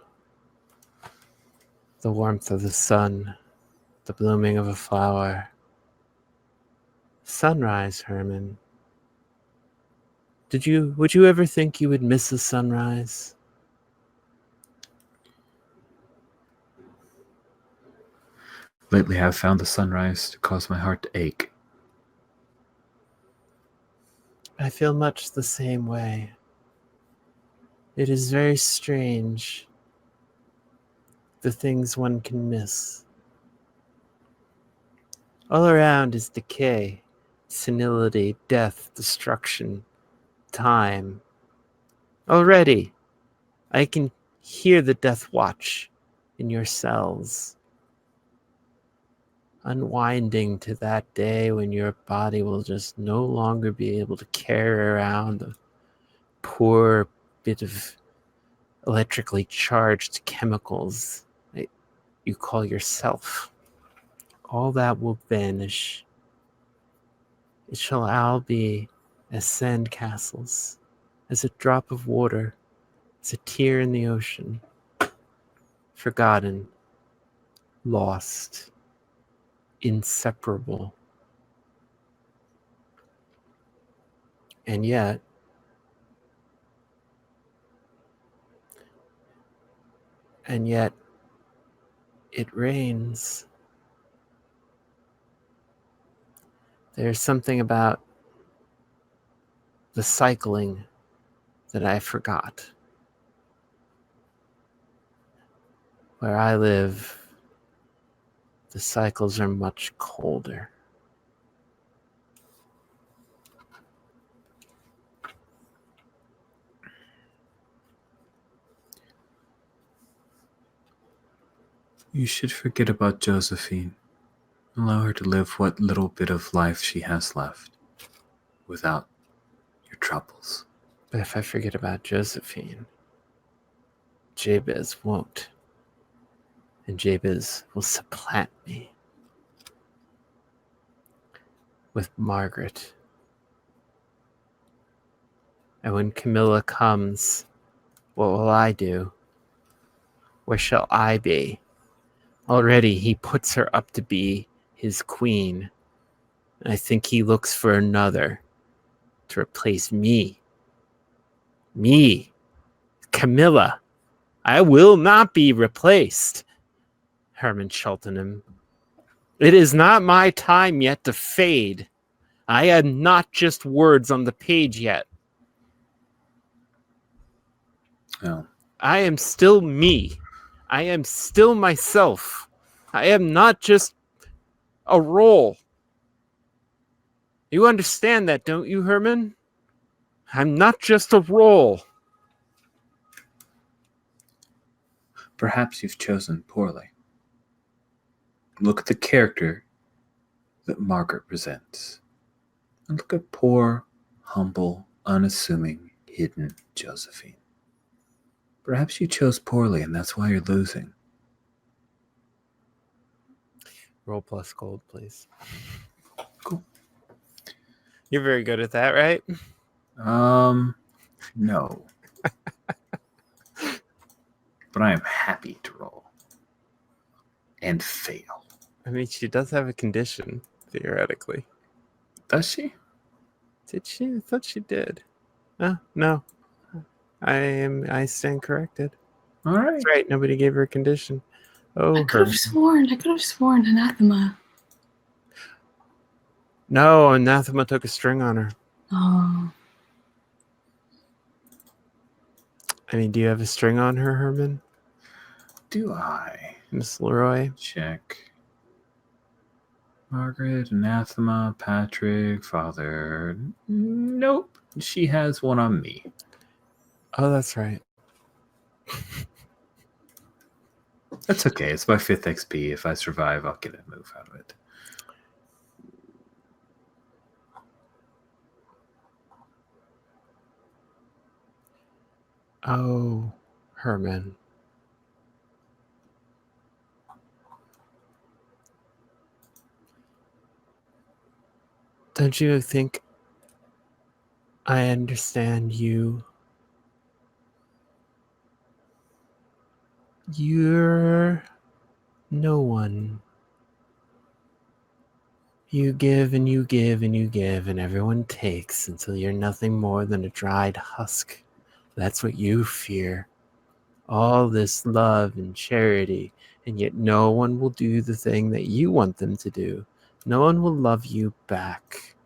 Speaker 1: the warmth of the sun, the blooming of a flower. Sunrise, Herman. Would you ever think you would miss a sunrise?
Speaker 4: Lately, I've found the sunrise to cause my heart to ache.
Speaker 1: I feel much the same way. It is very strange, the things one can miss. All around is decay, senility, death, destruction, time. Already, I can hear the death watch in your cells, unwinding to that day when your body will just no longer be able to carry around a poor bit of electrically charged chemicals that you call yourself. All that will vanish. It shall all be as sand castles, as a drop of water, as a tear in the ocean, forgotten, lost, inseparable. And yet, it rains. There's something about the cycling that I forgot. Where I live, the cycles are much colder.
Speaker 4: You should forget about Josephine. Allow her to live what little bit of life she has left without your troubles.
Speaker 1: But if I forget about Josephine, Jabez won't. And Jabez will supplant me with Margaret. And when Camilla comes, what will I do? Where shall I be? Already he puts her up to be his queen. And I think he looks for another to replace me. Me, Camilla. I will not be replaced. Herman Cheltenham. It is not my time yet to fade. I am not just words on the page yet.
Speaker 4: Oh.
Speaker 1: I am still me. I am still myself. I am not just a role. You understand that, don't you, Herman? I'm not just a role.
Speaker 4: Perhaps you've chosen poorly. Look at the character that Margaret presents. And look at poor, humble, unassuming, hidden Josephine. Perhaps you chose poorly and that's why you're losing.
Speaker 1: Roll plus gold, please.
Speaker 4: Cool.
Speaker 1: You're very good at that, right?
Speaker 4: No. But I am happy to roll. And fail.
Speaker 1: I mean, she does have a condition, theoretically.
Speaker 4: Does she?
Speaker 1: Did she? I thought she did. No. I stand corrected.
Speaker 4: All right.
Speaker 1: That's right. Nobody gave her a condition. Oh,
Speaker 3: I could have sworn Anathema.
Speaker 1: No, Anathema took a string on her.
Speaker 3: Oh.
Speaker 1: I mean, do you have a string on her, Herman?
Speaker 4: Do I?
Speaker 1: Miss Leroy?
Speaker 4: Check. Margaret, Anathema, Patrick, Father. Nope. She has one on me.
Speaker 1: Oh, that's right.
Speaker 4: That's okay. It's my 5th XP. If I survive, I'll get a move out of it.
Speaker 1: Oh, Herman. Don't you think I understand you? You're no one. You give and you give and you give, and everyone takes until you're nothing more than a dried husk. That's what you fear. All this love and charity, and yet no one will do the thing that you want them to do. No one will love you back.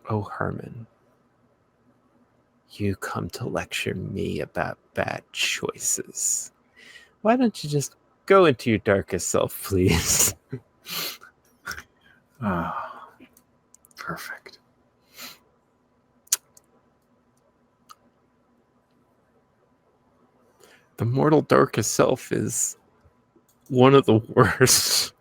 Speaker 1: Oh, Herman. You come to lecture me about bad choices. Why don't you just go into your darkest self, please?
Speaker 4: Ah, perfect.
Speaker 1: The mortal darkest self is one of the worst.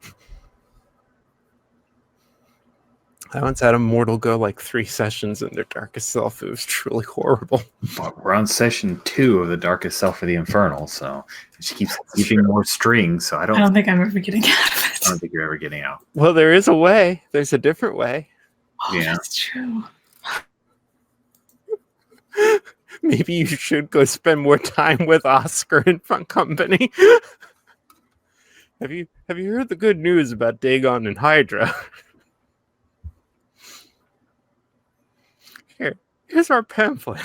Speaker 1: I once had a mortal go like 3 sessions in their darkest self. It was truly horrible.
Speaker 4: Well, we're on session 2 of the Darkest Self of the Infernal, so she keeps keeping more strings. So I don't
Speaker 3: think I'm ever getting out of it.
Speaker 4: I don't think you're ever getting out.
Speaker 1: Well, there is a way. There's a different way.
Speaker 3: Oh,
Speaker 4: Yeah.
Speaker 3: that's true.
Speaker 1: Maybe you should go spend more time with Oscar in front company. Have you heard the good news about Dagon and Hydra? Here's our pamphlet.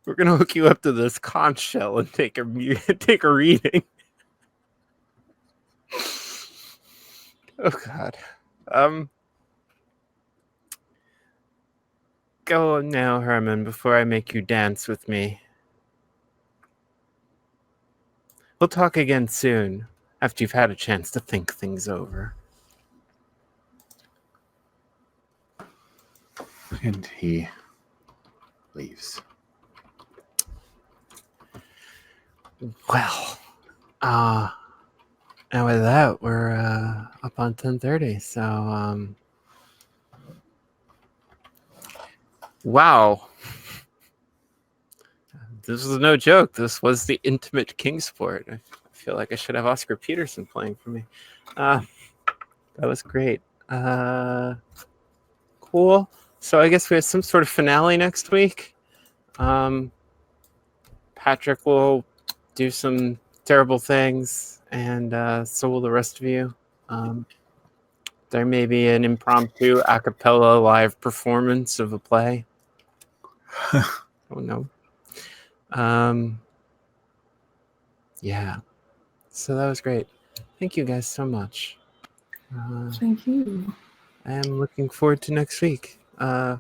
Speaker 1: We're gonna hook you up to this conch shell and take a reading. Oh God. Go now, Herman, before I make you dance with me. We'll talk again soon, after you've had a chance to think things over.
Speaker 4: And he leaves.
Speaker 1: Well, and with that, we're up on 10:30. So, wow. This was no joke. This was the intimate Kingsport. I feel like I should have Oscar Peterson playing for me. That was great. Cool. So I guess we have some sort of finale next week. Patrick will do some terrible things, and so will the rest of you. There may be an impromptu a cappella live performance of a play. Oh no. Yeah. So that was great. Thank you guys so much.
Speaker 3: Thank you.
Speaker 1: I am looking forward to next week. I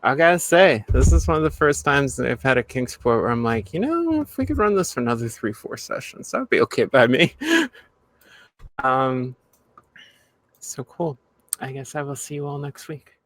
Speaker 1: gotta say, this is one of the first times that I've had a Kingsport where I'm like, if we could run this for another 3-4 sessions, that would be okay by me. So cool. I guess I will see you all next week.